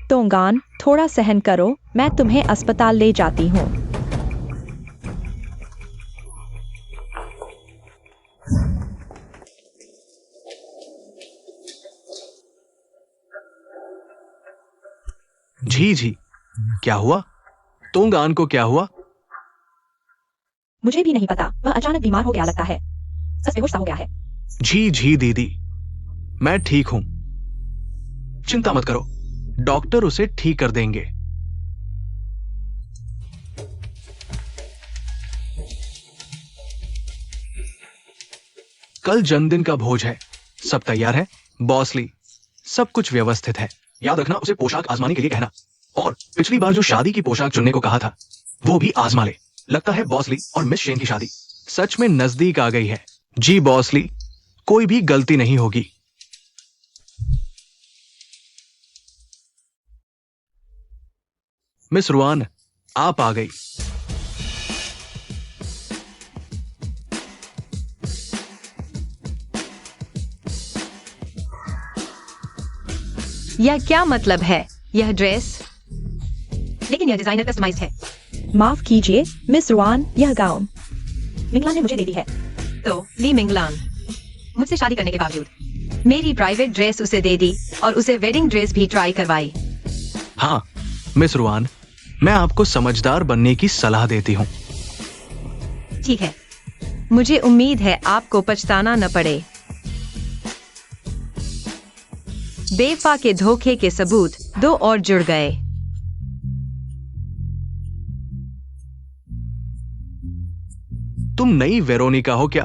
तोंगान, थोड़ा सहन करो, मैं तुम्हें अस्पताल ले जाती हूँ। जी जी, क्या हुआ? तोंगान को क्या हुआ? मुझे भी नहीं पता, वह अचानक बीमार हो गया लगता है। बस बेहोश सा हो गया है। जी जी दीदी, मैं ठीक हूं। चिंता मत करो, डॉक्टर उसे ठीक कर देंगे। कल जन्मदिन का भोज है, सब तैयार है। बॉसली, सब कुछ व्यवस्थित है। याद रखना उसे पोशाक आजमाने के लिए कहना। और पिछली बार जो शादी की पोशाक चुनने को कहा था, वो भी आजमा ले। लगता है बॉसली और मिस शेन की शादी सच में नजदीक आ गई है। जी बॉसली, कोई भी गलती नहीं होगी। मिस रुआन, आप आ गई। यह क्या मतलब है? यह ड्रेस? लेकिन यह डिजाइनर कस्टमाइज्ड है। माफ कीजिए मिस रुआन, यह गाउन मिंगलान ने मुझे दे दी है। तो ली मिंगलान मुझसे शादी करने के बावजूद मेरी प्राइवेट ड्रेस उसे दे दी और उसे वेडिंग ड्रेस भी ट्राई करवाई। हाँ मिस रुआन, मैं आपको समझदार बनने की सलाह देती हूँ। ठीक है। मुझे उम्मीद है आपको पछताना न पड़े। बेवफा के धोखे के सबूत 2 और जुड़ गए। तुम नई वेरोनिका हो क्या?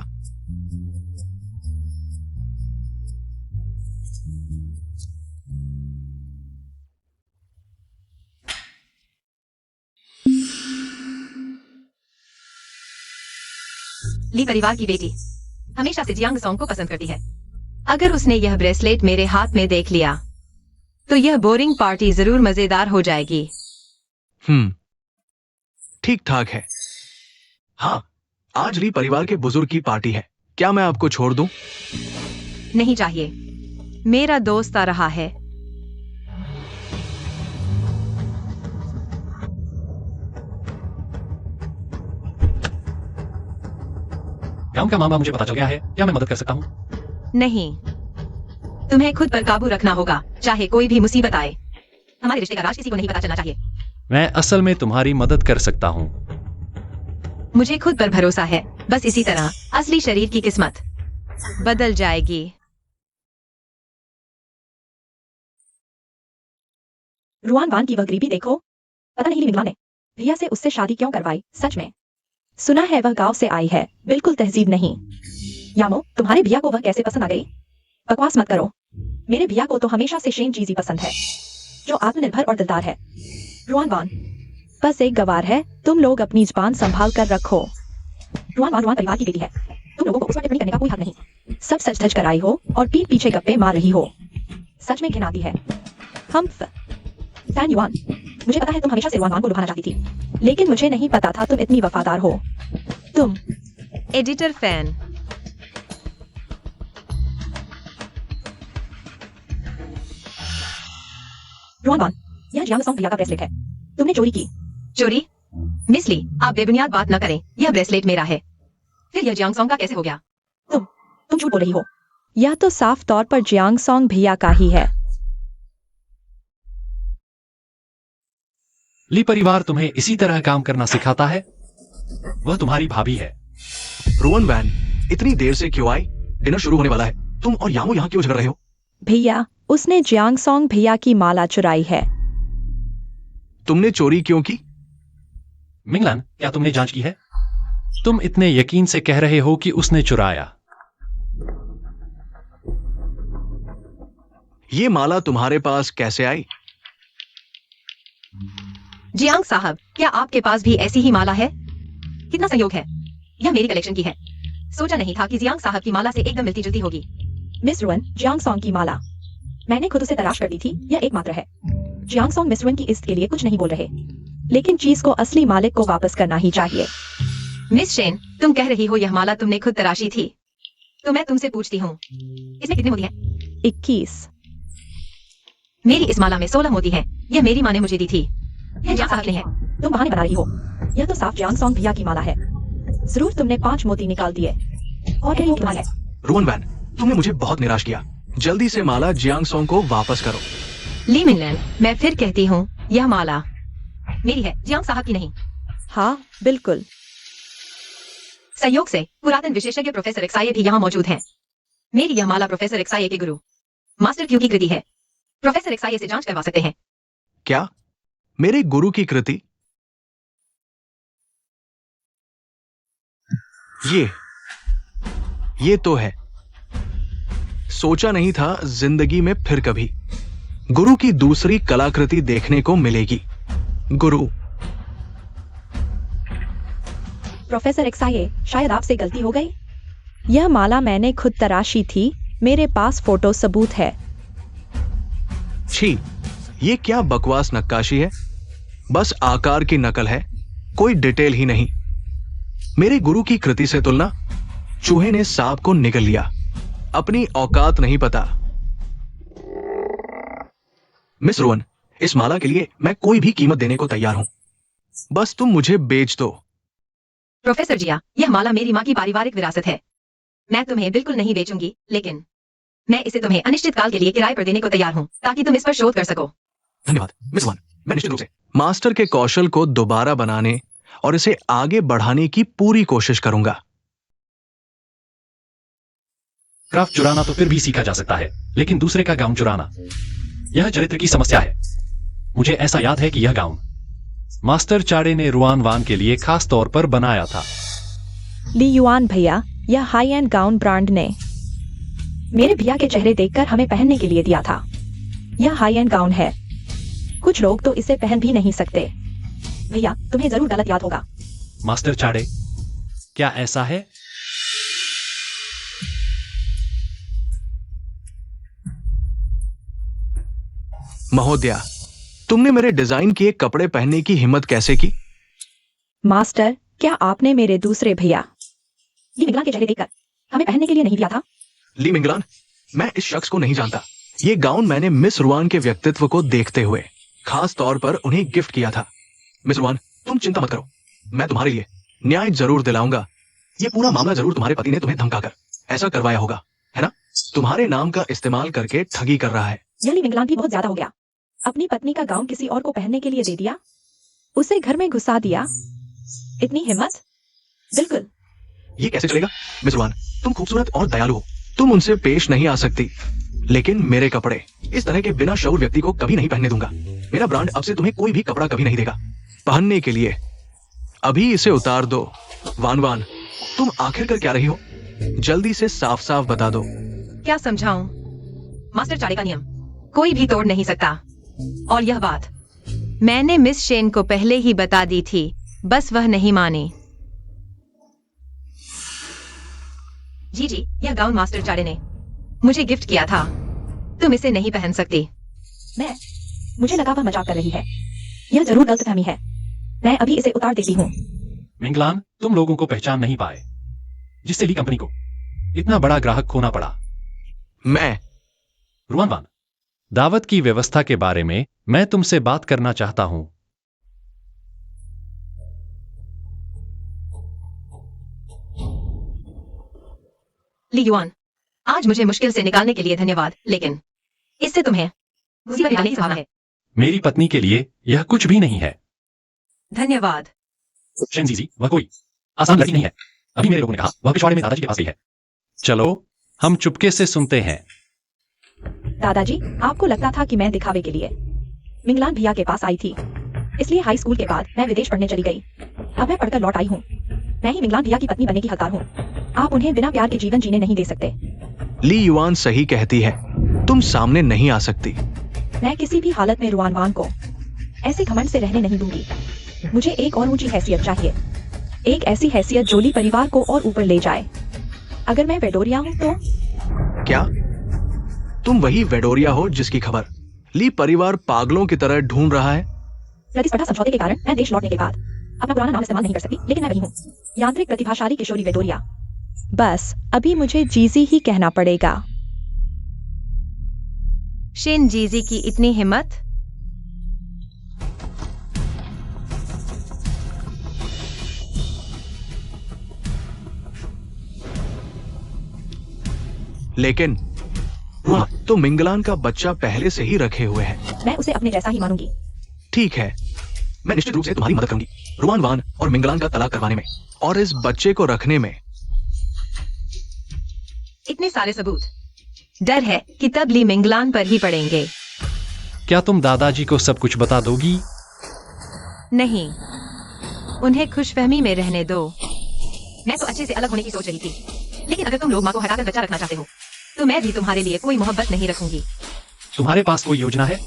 ली परिवार की बेटी हमेशा से जियांग सॉन्ग को पसंद करती है। अगर उसने यह ब्रेसलेट मेरे हाथ में देख लिया तो यह बोरिंग पार्टी जरूर मजेदार हो जाएगी। ठीक ठाक है। हाँ, आज ली परिवार के बुजुर्ग की पार्टी है। क्या मैं आपको छोड़ दूं? नहीं चाहिए, मेरा दोस्त आ रहा है। गांव का मामला मुझे पता चल गया है, क्या मैं मदद कर सकता हूँ? नहीं, तुम्हें खुद पर काबू रखना होगा, चाहे कोई भी मुसीबत आए। हमारे रिश्ते का राज किसी को नहीं पता चलना चाहिए। मैं असल में तुम्हारी मदद कर सकता हूँ। मुझे खुद पर भरोसा है, बस इसी तरह असली शरीर की किस्मत बदल जाएगी। रुआन वान की वह गरीबी देखो। पता नहीं लिमिंगलान ने भैया से उससे शादी क्यों करवाई। सच में सुना है वह गांव से आई है, बिल्कुल तहजीब नहीं। यामो, तुम्हारे भैया को वह कैसे पसंद आ गई? बकवास मत करो। मेरे भैया को तो हमेशा से शेन चीजी पसंद है, जो आत्मनिर्भर और दिलदार है। रुआन वान बस एक गवार है, तुम लोग अपनी जुबान संभाल कर रखो। रुआन वान परिवार की बेटी है, तुम लोगों को उस पर टिप्पणी करने का कोई हक नहीं। सब सच धज कर आई हो और पीठ पीछे गप्पे मार रही हो। सच में घिन आती है। हम फैन युआन, मुझे पता है तुम हमेशा से रुआन वान को लुभाना चाहती थी, लेकिन मुझे नहीं पता था तुम इतनी वफादार हो। तुम एडिटर फैन। रुआन वान, यह जियांगसोंग भैया का ब्रेसलेट है, तुमने चोरी की। चोरी? मिस ली, आप बेबुनियाद बात न करें। यह ब्रेसलेट मेरा है, फिर यह जियांगसोंग का कैसे हो गया? तुम झूठ बोल रही हो। यह तो साफ तौर पर जियांगसोंग भैया का ही है। ली परिवार तुम्हें इसी तरह काम करना सिखाता है। वह तुम्हारी भाभी है। रुआन वैन, इतनी देर से क्यों आई? डिनर शुरू होने वाला है। तुम और यामो यहाँ क्यों झगड़ रहे हो? भैया, उसने जियांगसोंग भैया की माला चुराई है। तुमने चोरी क्यों की? मिंगलान, क्या तुमने जांच की है? तुम इतने यकीन से कह रहे हो कि उसने चुराया। ये माला तुम्हारे पास कैसे आई? जियांग साहब, क्या आपके पास भी ऐसी ही माला है? कितना संयोग है, यह मेरी कलेक्शन की है। सोचा नहीं था कि जियांग साहब की माला से एकदम मिलती जुलती होगी। मिस रुअन, जियांगसोंग की माला मैंने खुद उसे तलाश कर दी थी, यह एकमात्र है। जियांगसोंग मिस रुअन की इज्जत के लिए कुछ नहीं बोल रहे, लेकिन चीज को असली मालिक को वापस करना ही चाहिए। मिस शेन, तुम कह रही हो यह माला तुमने खुद तराशी थी, तो मैं तुमसे पूछती हूँ, इसमें कितने मोती हैं? 21। मेरी इस माला में 16 मोती हैं। यह मेरी माँ ने मुझे दी थी। यह जियांग साहब ने है। तुम बहाने बना रही हो, यह तो साफ जियांगसोंग भैया की माला है। जरूर तुमने 5 मोती निकाल दिए। और क्या ये है? रुआन वैन, तुमने मुझे बहुत निराश किया। जल्दी से माला जियांगसोंग को वापस करो। ली मिनलैन, मैं फिर कहती हूँ, यह माला मेरी है, जियांग साहब की नहीं। हाँ, बिल्कुल। संयोग से पुरातन विशेषज्ञ प्रोफेसर एक्साये भी यहाँ मौजूद हैं। मेरी यह माला प्रोफेसर एक्साये के गुरु मास्टर क्यू की कृति है। प्रोफेसर एक्साये से जांच करवा सकते हैं। क्या? मेरे गुरु की कृति? ये तो है। सोचा नहीं था जिंदगी में फिर कभी गुरु की दूसरी कलाकृति देखने को मिलेगी। गुरु। प्रोफेसर एक्साये, शायद आपसे गलती हो गई। यह माला मैंने खुद तराशी थी, मेरे पास फोटो सबूत है। छी, ये क्या बकवास नक्काशी है? बस आकार की नकल है, कोई डिटेल ही नहीं। मेरे गुरु की कृति से तुलना? चूहे ने सांप को निगल लिया। अपनी औकात नहीं पता। मिस रुअन, इस माला के लिए मैं कोई भी कीमत देने को तैयार हूं, बस तुम मुझे बेच दो। प्रोफेसर जिया, यह माला मेरी माँ की पारिवारिक विरासत है। मैं तुम्हें बिल्कुल नहीं बेचूंगी, लेकिन मैं इसे तुम्हें अनिश्चित काल के लिए किराए पर देने को तैयार हूँ, ताकि तुम इस पर शोध कर सको। धन्यवाद मिस वन, मैं निश्चित रूप से मास्टर के कौशल को दोबारा बनाने और इसे आगे बढ़ाने की पूरी कोशिश करूंगा। क्राफ्ट चुराना तो फिर भी सीखा जा सकता है, लेकिन दूसरे का गाउन चुराना, यह चरित्र की समस्या है। मुझे ऐसा याद है कि यह गाउन मास्टर चाड़े ने रुआन वान के लिए खास तौर पर बनाया था। ली युआन भैया, यह हाई एंड गाउन ब्रांड ने मेरे भैया के चेहरे देखकर हमें पहनने के लिए दिया था। यह हाई एंड गाउन है, कुछ लोग तो इसे पहन भी नहीं सकते। भैया, तुम्हें जरूर गलत याद होगा। मास्टर चाड़े, क्या ऐसा है? महोदया, तुमने मेरे डिजाइन किए कपड़े पहनने की हिम्मत कैसे की? मास्टर, क्या आपने मेरे दूसरे भैया ली मिंगलान के चेहरे देखकर हमें पहनने के लिए नहीं दिया था? ली मिंगलान, मैं इस शख्स को नहीं जानता। ये गाउन मैंने मिस रुआन के व्यक्तित्व को देखते हुए खास तौर पर उन्हें गिफ्ट किया था। मिस रुआन, तुम चिंता मत करो, मैं तुम्हारे लिए न्याय जरूर दिलाऊंगा। ये पूरा मामला जरूर तुम्हारे पति ने तुम्हें धमकाकर ऐसा करवाया होगा, है ना? तुम्हारे नाम का इस्तेमाल करके ठगी कर रहा है। यह ली मिंगलान भी बहुत ज्यादा हो गया। अपनी पत्नी का गाउन किसी और को पहनने के लिए दे दिया, उसे घर में घुसा दिया। इतनी हिम्मत? बिल्कुल। ये कैसे चलेगा? मिस रुआन, तुम खूबसूरत और दयालु हो, तुम उनसे पेश नहीं आ सकती, लेकिन मेरे कपड़े इस तरह के बिना शऊर व्यक्ति को कभी नहीं पहनने दूंगा। मेरा ब्रांड अब से तुम्हें कोई भी कपड़ा कभी नहीं देगा पहनने के लिए। अभी इसे उतार दो। वान वान, तुम आखिर कर क्या रही हो? जल्दी से साफ साफ बता दो। क्या समझाऊं? मास्टर चाड़े का नियम कोई भी तोड़ नहीं सकता। और यह बात मैंने मिस शेन को पहले ही बता दी थी, बस वह नहीं माने। जी, यह गाउन मास्टर चाड़े ने मुझे गिफ्ट किया था। तुम इसे नहीं पहन सकती। मुझे लगा वह मजाक कर रही है। यह जरूर गलतफहमी है। मैं अभी इसे उतार देती हूँ। मिंगलान, तुम लोगों को पहचान नहीं पाए, जिससे ली कंपनी को इतना बड़ा ग्राहक खोना पड़ा। मैं रुआन वान, दावत की व्यवस्था के बारे में मैं तुमसे बात करना चाहता हूं। ली युआन, आज मुझे मुश्किल से निकालने के लिए धन्यवाद, लेकिन इससे तुम्हें मुसीबत डालने की संभावना है। मेरी पत्नी के लिए यह कुछ भी नहीं है। धन्यवाद। शेनजीजी, वह कोई आसान लड़की नहीं है। अभी मेरे लोगों ने कहा वह पिछवाड़े में दादाजी के पास गई है। चलो हम चुपके से सुनते हैं। दादाजी, आपको लगता था कि मैं दिखावे के लिए मिंगलान भैया के पास आई थी, इसलिए हाई स्कूल के बाद मैं विदेश पढ़ने चली गई। अब मैं पढ़कर लौट आई हूँ। मैं ही मिंगलान भैया की पत्नी बनने की हकदार हूँ। आप उन्हें बिना प्यार के जीवन जीने नहीं दे सकते। ली युआन सही कहती है, तुम सामने नहीं आ सकती। मैं किसी भी हालत में रुआन वान को ऐसे घमंड से रहने नहीं दूंगी। मुझे एक और ऊंची हैसियत चाहिए, एक ऐसी हैसियत जो ली परिवार को और ऊपर ले जाए। अगर मैं वेडोरिया हूँ तो क्या तुम वही वेडोरिया हो जिसकी खबर ली परिवार पागलों की तरह ढूंढ रहा है? प्रतिस्पर्धा समझौते के कारण मैं देश लौटने के बाद अपना पुराना नाम इस्तेमाल नहीं कर सकती, लेकिन मैं वही हूँ, यांत्रिक प्रतिभाशाली किशोरी वेडोरिया। बस अभी मुझे जीजी ही कहना पड़ेगा। शेन जीजी की इतनी हिम्मत? लेकिन तो मिंगलान का बच्चा पहले से ही रखे हुए है। मैं उसे अपने जैसा ही मानूंगी। ठीक है, मैं निश्चित रूप से तुम्हारी मदद करूंगी रुआन वान और मिंगलान का तलाक करवाने में और इस बच्चे को रखने में। इतने सारे सबूत। डर है कि तब ली मिंगलान पर ही पड़ेंगे। क्या तुम दादाजी को सब कुछ बता दोगी? नहीं, उन्हें खुशफहमी में रहने दो। मैं तो अच्छे से अलग होने की सोच रही थी, लेकिन अगर तुम लोग माँ को हटाकर बच्चा रखना चाहते हो तो मैं भी तुम्हारे लिए कोई मोहब्बत नहीं रखूंगी। तुम्हारे पास कोई योजना है?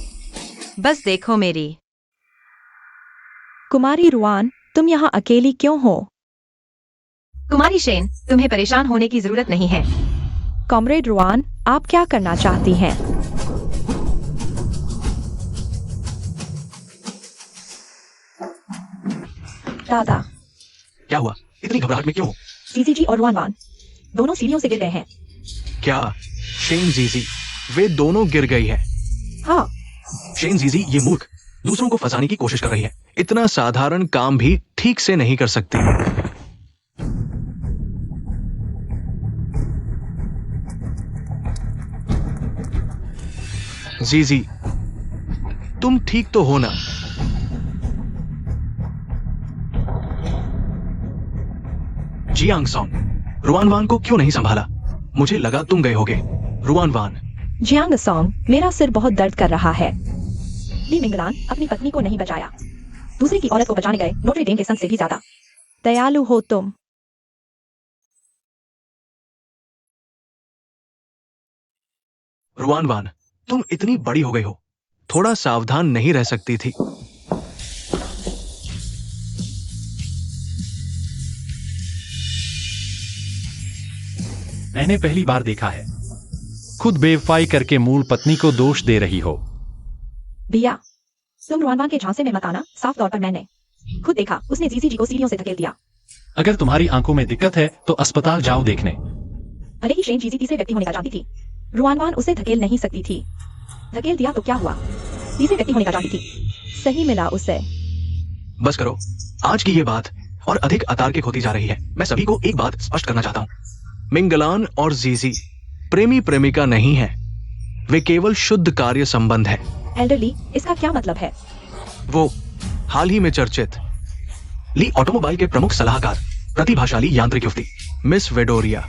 बस देखो मेरी। कुमारी रुआन, तुम यहाँ अकेली क्यों हो? कुमारी शेन, तुम्हें परेशान होने की जरूरत नहीं है। कॉमरेड रुआन, आप क्या करना चाहती हैं? दादा, क्या हुआ? इतनी घबराहट में क्यों हो? जीजी जी और रुआन वान दोनों सीढ़ियों से गिर गए हैं। क्या शेन जीजी वे दोनों गिर गई है? हाँ, शेन जीजी ये मूर्ख दूसरों को फंसाने की कोशिश कर रही है। इतना साधारण काम भी ठीक से नहीं कर सकती। जीजी, तुम ठीक तो हो ना? जियांग सॉन्ग, रुआन वान को क्यों नहीं संभाला? मुझे लगा तुम गए होगे। रुआन वान। जियांग सॉन्ग, मेरा सिर बहुत दर्द कर रहा है। ली मिंगलान अपनी पत्नी को नहीं बचाया, दूसरे की औरत को बचाने गए नोट्रे डेम के संत से भी ज्यादा दयालु हो तुम। रुआन वान, तुम इतनी बड़ी हो गई हो, थोड़ा सावधान नहीं रह सकती थी? मैंने पहली बार देखा है, खुद बेवफाई करके मूल पत्नी को दोष दे रही हो। भैया, तुम रुआनवान के झांसे में मत आना, साफ तौर पर मैंने खुद देखा, उसने जीजी जी को सीढ़ियों से धकेल दिया। अगर तुम्हारी आंखों में दिक्कत है तो अस्पताल जाओ देखने। भले ही शेन जीजी तीसरे व्यक्ति होने का जानती थी, रुआनवान उसे धकेल नहीं सकती थी। धकेल दिया तो क्या हुआ, तीसरे व्यक्ति होने का जानती थी, सही मिला उसे। बस करो, आज की ये बात और अधिक अतार्किक होती जा रही है। मैं सभी को एक बात स्पष्ट करना चाहता हूँ, मिंगलान और जीजी प्रेमी प्रेमिका नहीं है, वे केवल शुद्ध कार्य संबंध है। एल्डरली, इसका क्या मतलब है? वो हाल ही में चर्चित ली ऑटोमोबाइल के प्रमुख सलाहकार, प्रतिभाशाली यांत्रिक युवती मिस वेडोरिया,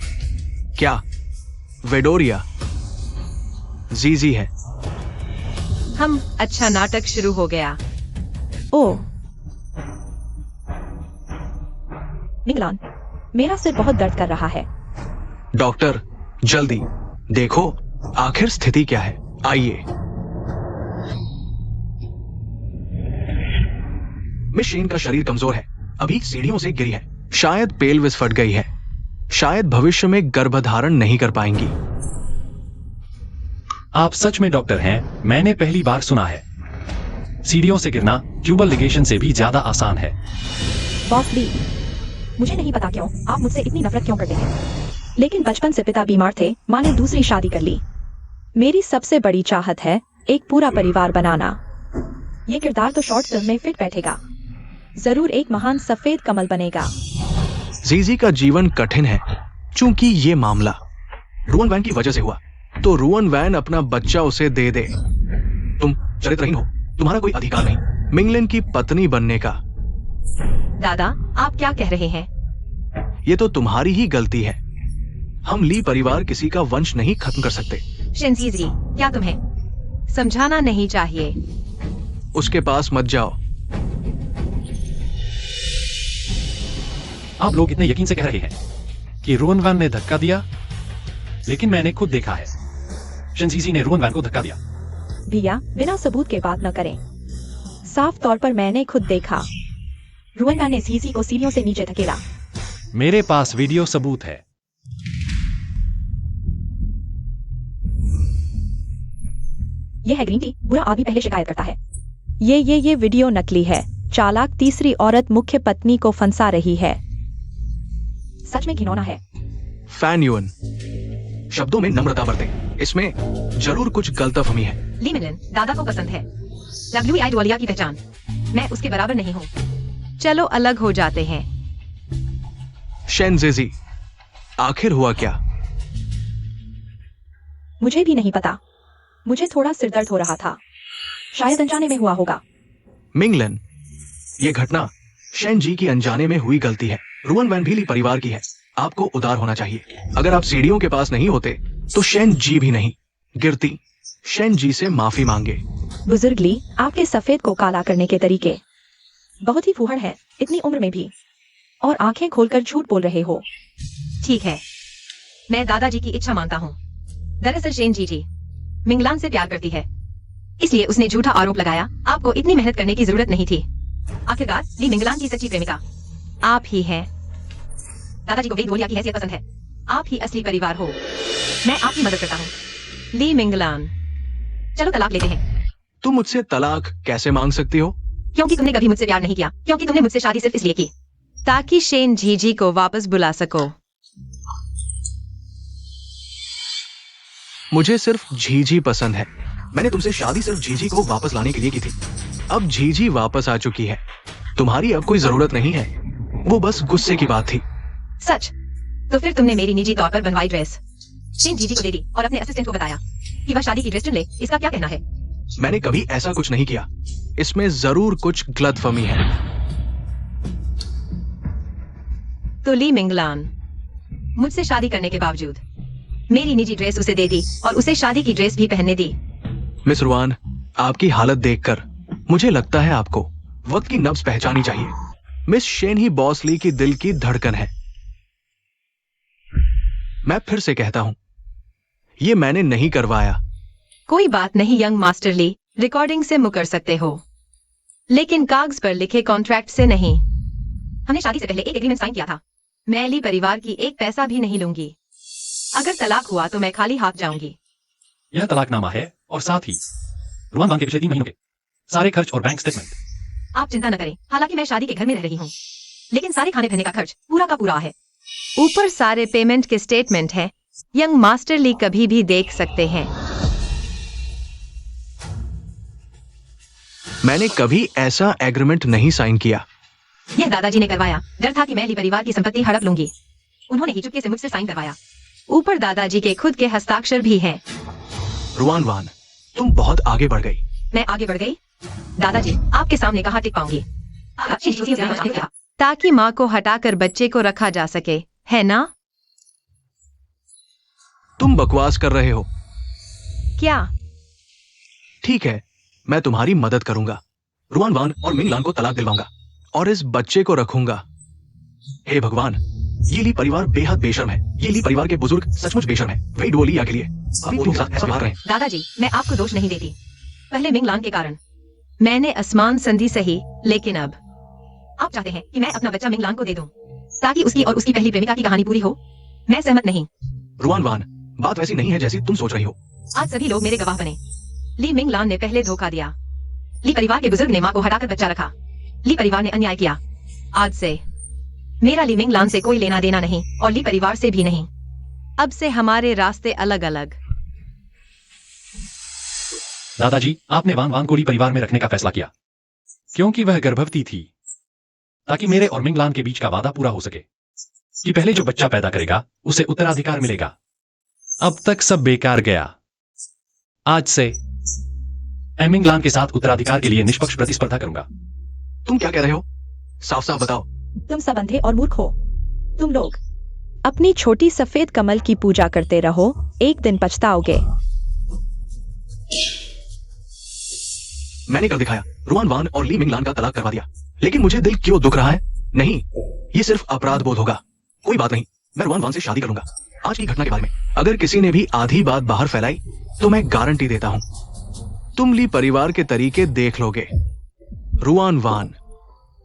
क्या वेडोरिया जीजी है। हम अच्छा नाटक शुरू हो गया। ओह मिंगलान, मेरा सिर बहुत दर्द कर रहा है। डॉक्टर जल्दी देखो आखिर स्थिति क्या है। आइए। मिस शेन का शरीर कमजोर है, अभी सीढ़ियों से गिरी है, शायद पेल्विस फट गई है, शायद भविष्य में गर्भधारण नहीं कर पाएंगी। आप सच में डॉक्टर हैं? मैंने पहली बार सुना है। सीढ़ियों से गिरना ट्यूबल लिगेशन से भी ज्यादा आसान है। बॉस ली, मुझे नहीं पता क्यों आप मुझसे इतनी नफरत क्यों करते हैं, लेकिन बचपन से पिता बीमार थे, माँ ने दूसरी शादी कर ली। मेरी सबसे बड़ी चाहत है एक पूरा परिवार बनाना। ये किरदार तो शॉर्ट फिल्म में फिट बैठेगा, जरूर एक महान सफेद कमल बनेगा। जीजी का जीवन कठिन है, चूंकि ये मामला रुअन वैन की वजह से हुआ, तो रुअन वैन अपना बच्चा उसे दे दे। तुम चरित्रहीन हो, तुम्हारा कोई अधिकार नहीं मिंगलन की पत्नी बनने का। दादा, आप क्या कह रहे हैं? ये तो तुम्हारी ही गलती है। हम ली परिवार किसी का वंश नहीं खत्म कर सकते। शिनजीजी, क्या तुम्हें समझाना नहीं चाहिए? उसके पास मत जाओ। आप लोग इतने यकीन से कह रहे हैं कि रोहन वैन ने धक्का दिया, लेकिन मैंने खुद देखा है शिनजीजी ने रोहन वैन को धक्का दिया। भैया, बिना सबूत के बात न करें। साफ तौर पर मैंने खुद देखा, रुअन वैन ने जीजी को सीढ़ियों से नीचे धकेला। मेरे पास वीडियो सबूत है। यह है ग्रीन टी, बुरा आदमी पहले शिकायत करता है। ये वीडियो नकली है। चालाक तीसरी औरत मुख्य पत्नी को फंसा रही है। सच में घिनौना है। फैन युन, शब्दों में नम्रता बरतें, इसमें जरूर कुछ गलतफहमी है। ली मिंगलन दादा को पसंद है। WI डोलिया की पहचान, मैं उसके बराबर नहीं हूँ। चलो अलग हो जाते हैं। शेनजेजी, आखिर हुआ क्या? मुझे भी नहीं पता, मुझे थोड़ा सिरदर्द हो रहा था, शायद अनजाने में हुआ होगा। मिंगलन, ये घटना शेन जी की अनजाने में हुई गलती है। रुअन वैन भी ली परिवार की है, आपको उदार होना चाहिए। अगर आप सीढ़ियों के पास नहीं होते तो शेन जी भी नहीं गिरती। शेन जी से माफी मांगे। बुजुर्ग ली, आपके सफेद को काला करने के तरीके बहुत ही फूहड़ है, इतनी उम्र में भी, और आंखें खोलकर झूठ बोल रहे हो। ठीक है, मैं दादाजी की इच्छा मानता हूँ। दरअसल शेन जी मिंगलान से प्यार करती है, इसलिए उसने झूठा आरोप लगाया। आपको इतनी मेहनत करने की जरूरत नहीं थी। आखिरकार ली मिंगलान की सच्ची प्रेमिका आप ही हैं। दादाजी को वेद डोलिया की हैसियत पसंद है। आप ही असली परिवार हो। मैं आपकी मदद करता हूँ, ली मिंगलान। चलो तलाक लेते हैं। तुम मुझसे तलाक कैसे मांग सकती हो? क्योंकि तुमने कभी मुझसे प्यार नहीं किया, क्योंकि तुमने मुझसे शादी सिर्फ इसलिए की ताकि शेन जी को वापस बुला सको। मुझे सिर्फ झीझी पसंद है। मैंने तुमसे शादी सिर्फ झीझी को वापस लाने के लिए की थी। अब झीझी वापस आ चुकी है, तुम्हारी अब कोई जरूरत नहीं है। वो बस गुस्से की बात थी। सच? तो फिर तुमने मेरी निजी तौर पर बनवाई ड्रेस शेन जी को दे दी और अपने असिस्टेंट को बताया कि वह शादी की ड्रेस चुन ले। इसका क्या कहना है? मैंने कभी ऐसा कुछ नहीं किया। इसमें जरूर कुछ गलतफहमी है। तो ली मिंगलान मुझसे शादी करने के बावजूद मेरी निजी ड्रेस उसे दे दी और उसे शादी की ड्रेस भी पहनने दी। मिस रुआन, आपकी हालत देखकर मुझे लगता है आपको वक्त की नब्ज पहचानी चाहिए। मिस शेन ही बॉस ली की दिल की धड़कन है। मैं फिर से कहता हूं, ये मैंने नहीं करवाया। कोई बात नहीं यंग मास्टर ली, रिकॉर्डिंग से मुकर सकते हो, लेकिन कागज पर लिखे कॉन्ट्रैक्ट से नहीं। हमने शादी से पहले एक एग्रीमेंट साइन किया था। मैं ली परिवार की एक पैसा भी नहीं लूंगी। अगर तलाक हुआ तो मैं खाली हाथ जाऊंगी। यह तलाकनामा है और साथ ही रुआन वान के पिछले 3 महीनों के सारे खर्च और बैंक स्टेटमेंट। आप चिंता न करें, हालांकि मैं शादी के घर में रह रही हूँ, लेकिन सारे खाने पीने का खर्च पूरा का पूरा है। ऊपर सारे पेमेंट के स्टेटमेंट हैं। यंग मास्टर ली कभी भी देख सकते हैं। मैंने कभी ऐसा एग्रीमेंट नहीं साइन किया। यह दादाजी ने करवाया। डर था कि मैं ली परिवार की संपत्ति हड़प लूंगी। उन्होंने ही चुपके से मुझसे साइन करवाया। ऊपर दादाजी के खुद के हस्ताक्षर भी हैं। रुआन वान, तुम बहुत आगे बढ़ गई। मैं आगे बढ़ गई? दादाजी, आपके सामने कहाँ टिक पाऊंगी? ताकि माँ को हटाकर बच्चे को रखा जा सके, है ना? तुम बकवास कर रहे हो। क्या? ठीक है, मैं तुम्हारी मदद करूंगा। रुआन वान और मिंग लान को तलाक दिलवाऊंगा और इस बच्चे को रखूंगा। हे भगवान, ये ली परिवार बेहद बेशर्म है। ये ली परिवार के बुजुर्ग सचमुच बेशर्म है। वही डुओलिया के लिए अभी उनके साथ ऐसा व्यवहार करें। दादाजी, मैं आपको दोष नहीं देती, पहले मिंग लान के कारण। मैंने आसमान संधि सही, लेकिन अब आप चाहते हैं कि मैं अपना बच्चा मिंग लान को दे दूं ताकि उसकी और उसकी पहली प्रेमिका की कहानी पूरी हो। मैं सहमत नहीं। रुआन वान, बात वैसी नहीं है जैसी तुम सोच रही हो। आज सभी लोग मेरे गवाह बने। ली मिंग लान ने पहले धोखा दिया। ली परिवार के बुजुर्ग ने माँ को हटाकर बच्चा रखा। ली परिवार ने अन्याय किया। आज से मेरा ली मिंग लान से कोई लेना देना नहीं और ली परिवार से भी नहीं। अब से हमारे रास्ते अलग अलग। दादाजी, आपने वान वान को ली परिवार में रखने का फैसला किया क्योंकि वह गर्भवती थी, ताकि मेरे और मिंग लान के बीच का वादा पूरा हो सके कि पहले जो बच्चा पैदा करेगा उसे उत्तराधिकार मिलेगा। अब तक सब बेकार गया। आज से मैं मिंग लान के साथ उत्तराधिकार के लिए निष्पक्ष प्रतिस्पर्धा करूंगा। तुम क्या कह रहे हो? साफ साफ बताओ। तुम सब अंधे और मूर्ख हो। तुम लोग अपनी छोटी सफेद कमल की पूजा करते रहो, एक दिन पछताओगे। मैंने कर दिखाया। रुआन वान और ली मिंग लान का तलाक करवा दिया, लेकिन मुझे दिल क्यों दुख रहा है? नहीं, ये सिर्फ अपराध बोध होगा। कोई बात नहीं, मैं रुआन वान से शादी करूंगा। आज की घटना के बारे में अगर किसी ने भी आधी बात बाहर फैलाई तो मैं गारंटी देता हूं, तुम ली परिवार के तरीके देख लोगे। रुआन वान,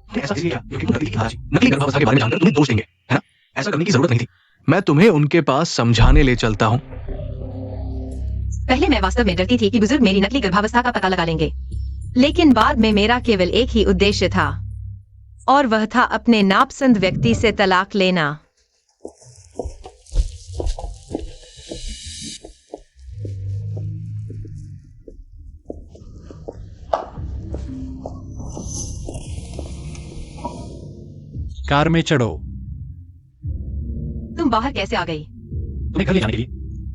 ऐसा इसलिए किया क्योंकि नकली गर्भावस्था के बारे में जानकर तुम्हें दोष देंगे, है ना? ऐसा करने की जरूरत नहीं थी। मैं तुम्हें उनके पास समझाने ले चलता हूं। पहले मैं वास्तव में डरती थी कि बुजुर्ग मेरी नकली गर्भावस्था का पता लगा लेंगे, लेकिन बाद में मेरा केवल एक ही उद्देश्य था, और वह था अपने नापसंद व्यक्ति से तलाक लेना। कार में चढ़ो। तुम बाहर कैसे आ गई? तुम्हें घर ले जाने के लिए।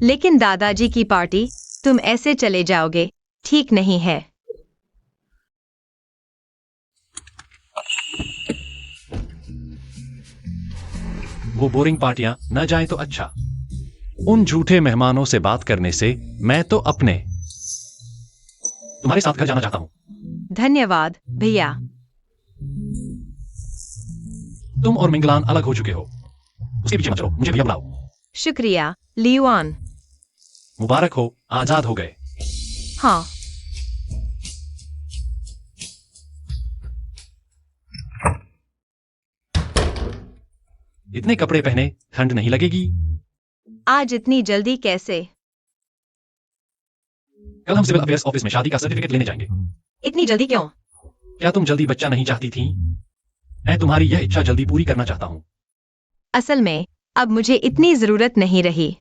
लेकिन दादाजी की पार्टी, तुम ऐसे चले जाओगे, ठीक नहीं है। वो बोरिंग पार्टियां न जाएं तो अच्छा। उन झूठे मेहमानों से बात करने से मैं तो अपने तुम्हारे साथ घर जाना चाहता हूं। धन्यवाद भैया। तुम और मिंग लान अलग हो चुके हो। उसके पीछे मत चलो, मुझे भैया बुलाओ। शुक्रिया लियुआन। मुबारक हो, आजाद हो गए। हाँ, इतने कपड़े पहने ठंड नहीं लगेगी? आज इतनी जल्दी कैसे? कल हम सिविल अफेयर्स ऑफिस में शादी का सर्टिफिकेट लेने जाएंगे। इतनी जल्दी क्यों? क्या तुम जल्दी बच्चा नहीं चाहती थी? मैं तुम्हारी यह इच्छा जल्दी पूरी करना चाहता हूं। असल में अब मुझे इतनी जरूरत नहीं रही।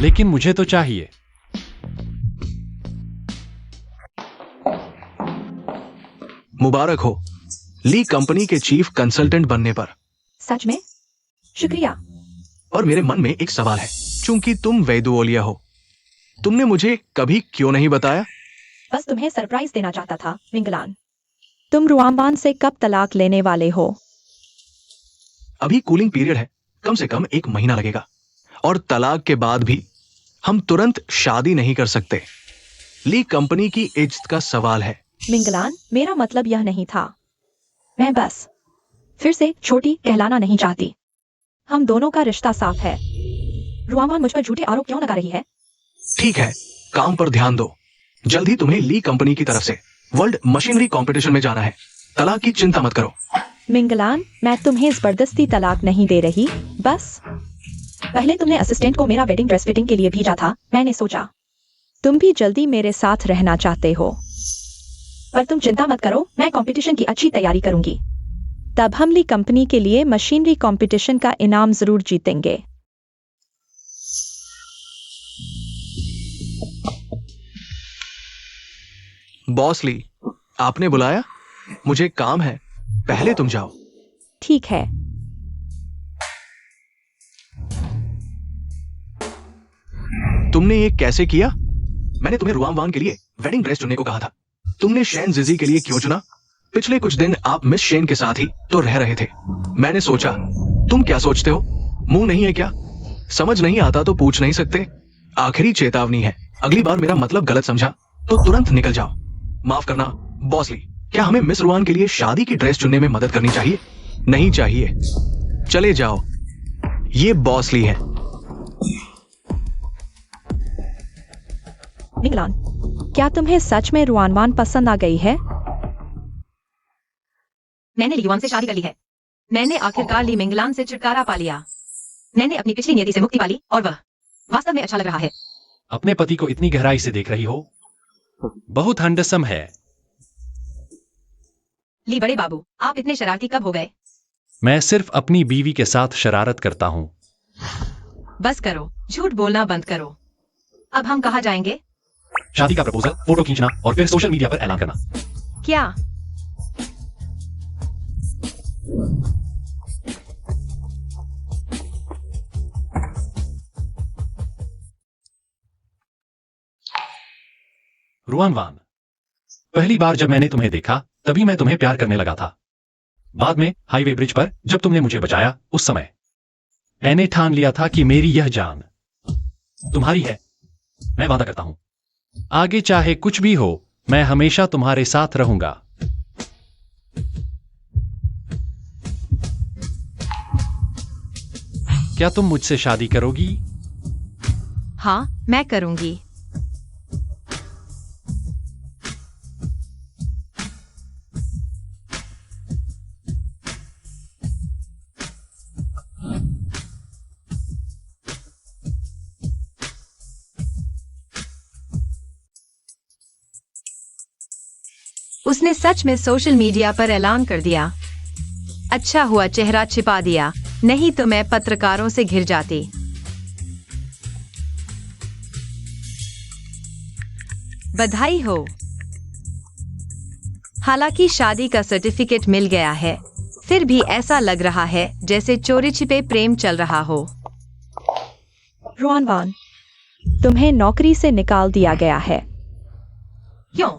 लेकिन मुझे तो चाहिए। मुबारक हो ली कंपनी के चीफ कंसल्टेंट बनने पर। सच में? शुक्रिया। और मेरे मन में एक सवाल है, चूंकि तुम वैदुओलिया हो, तुमने मुझे कभी क्यों नहीं बताया? बस तुम्हें सरप्राइज देना चाहता था मिंगलान। तुम रुआम्बान से कब तलाक लेने वाले हो? अभी कूलिंग पीरियड है, कम से कम 1 महीना लगेगा, और तलाक के बाद भी हम तुरंत शादी नहीं कर सकते। ली कंपनी की इज्जत का सवाल है। मिंगलान, मेरा मतलब यह नहीं था। मैं बस फिर से छोटी कहलाना नहीं चाहती। हम दोनों का रिश्ता साफ है। रुआम्बान मुझ पर झूठे आरोप क्यों लगा रही है? ठीक है, काम पर ध्यान दो। जल्द ही तुम्हें ली कंपनी की तरफ से वर्ल्ड मशीनरी कंपटीशन में जाना है। तलाक की चिंता मत करो। मिंगलान, मैं तुम्हें जबरदस्ती तलाक नहीं दे रही। बस पहले तुमने असिस्टेंट को मेरा वेडिंग ड्रेस फिटिंग के लिए भेजा था। मैंने सोचा तुम भी जल्दी मेरे साथ रहना चाहते हो। पर तुम चिंता मत करो, मैं कंपटीशन की अच्छी तैयारी करूंगी। तब हम ली कंपनी के लिए मशीनरी कंपटीशन का इनाम जरूर जीतेंगे। बॉस ली, आपने बुलाया? मुझे काम है, पहले तुम जाओ। ठीक है। तुमने ये कैसे किया? मैंने तुम्हें रुआम वान के लिए वेडिंग ड्रेस चुनने को कहा था। तुमने शेन जिजी के लिए क्यों चुना? पिछले कुछ दिन आप मिस शेन के साथ ही तो रह रहे थे। मैंने सोचा, तुम क्या सोचते हो? मुंह नहीं है क्या? समझ नहीं आता तो पूछ नहीं सकते? आखिरी चेतावनी है, अगली बार मेरा मतलब गलत समझा तो तुरंत निकल जाओ। माफ करना बॉस ली, क्या हमें मिस रुआन के लिए शादी की ड्रेस चुनने में मदद करनी चाहिए? नहीं चाहिए, चले जाओ। ये बॉस ली है। मिंगलान, क्या तुम्हें सच में रुआनवान पसंद आ गई है? मैंने ली युआन से शादी कर ली है। मैंने आखिरकार ली मिंगलान से छुटकारा पा लिया। मैंने अपनी पिछली नियति से मुक्ति पा ली और वह वास्तव में अच्छा लग रहा है। अपने पति को इतनी गहराई से देख रही हो, बहुत हैंडसम है। ली बड़े बाबू, आप इतने शरारती कब हो गए? मैं सिर्फ अपनी बीवी के साथ शरारत करता हूं। बस करो, झूठ बोलना बंद करो। अब हम कहाँ जाएंगे? शादी का प्रपोजल, फोटो खींचना और फिर सोशल मीडिया पर ऐलान करना। क्या? रुआन वान, पहली बार जब मैंने तुम्हें देखा तभी मैं तुम्हें प्यार करने लगा था। बाद में हाईवे ब्रिज पर जब तुमने मुझे बचाया, उस समय मैंने ठान लिया था कि मेरी यह जान तुम्हारी है। मैं वादा करता हूं, आगे चाहे कुछ भी हो, मैं हमेशा तुम्हारे साथ रहूंगा। क्या तुम मुझसे शादी करोगी? हाँ, मैं करूंगी। उसने सच में सोशल मीडिया पर ऐलान कर दिया। अच्छा हुआ चेहरा छिपा दिया, नहीं तो मैं पत्रकारों से घिर जाती। बधाई हो। हालांकि शादी का सर्टिफिकेट मिल गया है, फिर भी ऐसा लग रहा है जैसे चोरी छिपे प्रेम चल रहा हो। रुआनवान, तुम्हें नौकरी से निकाल दिया गया है। क्यों?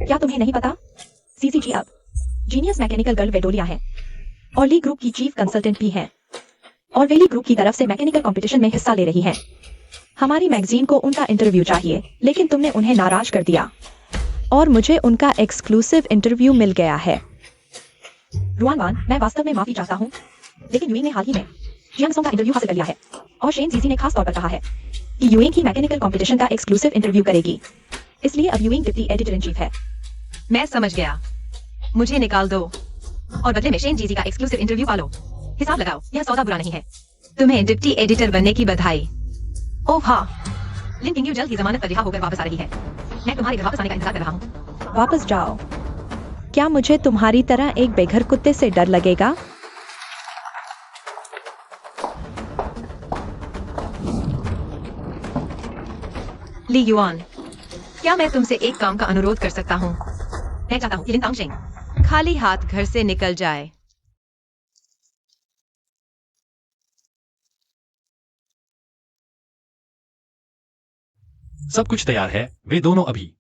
क्या तुम्हें नहीं पता? सीसीजी अब जीनियस मैकेनिकल गर्ल वेडोलिया है और ली ग्रुप की चीफ कंसल्टेंट भी है, और वे ली ग्रुप की तरफ से मैकेनिकल कंपटीशन में हिस्सा ले रही हैं। हमारी मैगजीन को उनका इंटरव्यू चाहिए, लेकिन तुमने उन्हें नाराज कर दिया और मुझे उनका एक्सक्लूसिव इंटरव्यू मिल गया है। रुआनवान, मैं वास्तव में माफी चाहता हूँ, लेकिन यूइंग ने हाल ही में जियांग का इंटरव्यू हासिल कर लिया है और शेन जीजी ने खास तौर पर कहा है कि यूइंग ही मैकेनिकल कंपटीशन का एक्सक्लूसिव इंटरव्यू करेगी। इसलिए अब यूइंग डिप्टी एडिटर इन चीफ है। मैं समझ गया, मुझे निकाल दो और बदले में शेन जीजी का एक्सक्लूसिव इंटरव्यू पालो। हिसाब लगाओ, यह सौदा बुरा नहीं है। तुम्हें डिप्टी एडिटर बनने की बधाई। ओह हाँ, लिन किंग यू जल्द ही जमानत पर रिहा होकर वापस आ रही है। मैं तुम्हारे घर वापस आने का इंतजार कर रहा हूँ। वापस जाओ। क्या मुझे तुम्हारी तरह एक बेघर कुत्ते से डर लगेगा? ली युआन, क्या मैं तुमसे एक काम का अनुरोध कर सकता हूँ? मैं चाहता हूँ कि लिन तांगशेंग खाली हाथ घर से निकल जाए। सब कुछ तैयार है। वे दोनों अभी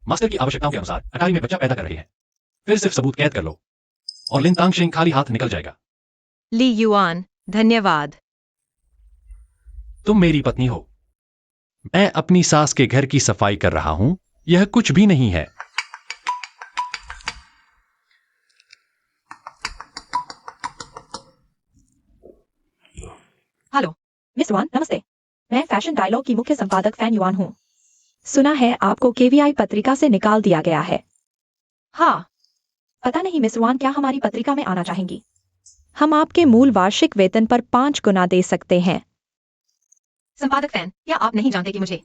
मास्टर की आवश्यकताओं के अनुसार अटारी में बच्चा पैदा कर रहे हैं। फिर सिर्फ सबूत कैद कर लो और लिन तांगशेंग खाली हाथ निकल जाएगा। ली युआन, धन्यवाद। तुम मेरी पत्नी हो। मैं अपनी सास के घर की सफाई कर रहा हूं, यह कुछ भी नहीं है। हेलो मिस युआन, नमस्ते। मैं फैशन डायलॉग की मुख्य संपादक फैन युआन हूँ। सुना है आपको केवीआई पत्रिका से निकाल दिया गया है। हाँ, पता नहीं मिस युआन, क्या हमारी पत्रिका में आना चाहेंगी? हम आपके मूल वार्षिक वेतन पर 5 गुना दे सकते हैं। संपादक फैन, क्या आप नहीं जानते कि मुझे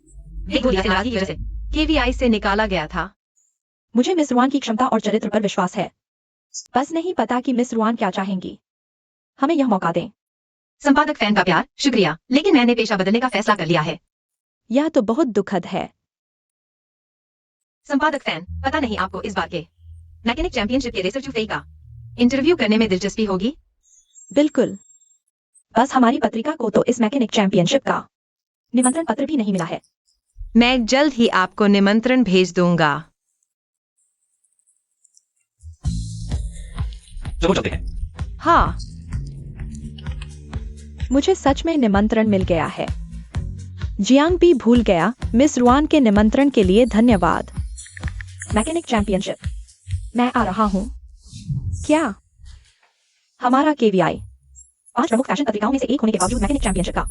वेगोलिया से नाराजगी की वजह से केवीआई से निकाला गया था? मुझे मिस रुआन की क्षमता और चरित्र पर विश्वास है, बस नहीं पता कि मिस रुआन क्या चाहेंगी। हमें यह मौका दें। संपादक फैन का प्यार, शुक्रिया, लेकिन मैंने पेशा बदलने का फैसला कर लिया है। यह तो बहुत दुखद है। संपादक फैन, पता नहीं आपको इस बार के मैकेनिक चैंपियनशिप के रेसर चुफेई का इंटरव्यू करने में दिलचस्पी होगी? बिल्कुल, बस हमारी पत्रिका को तो इस मैकेनिक चैंपियनशिप का निमंत्रण पत्र भी नहीं मिला है। मैं जल्द ही आपको निमंत्रण भेज दूंगा। चलो चलते हैं। हाँ, मुझे सच में निमंत्रण मिल गया है। जियांग भी भूल गया। मिस रुआन के निमंत्रण के लिए धन्यवाद। मैकेनिक चैंपियनशिप, मैं आ रहा हूं। क्या हमारा केवीआई 5 प्रमुख फैशन पत्रिकाओं में से एक होने के बावजूद मैकेनिक चैंपियनशिप का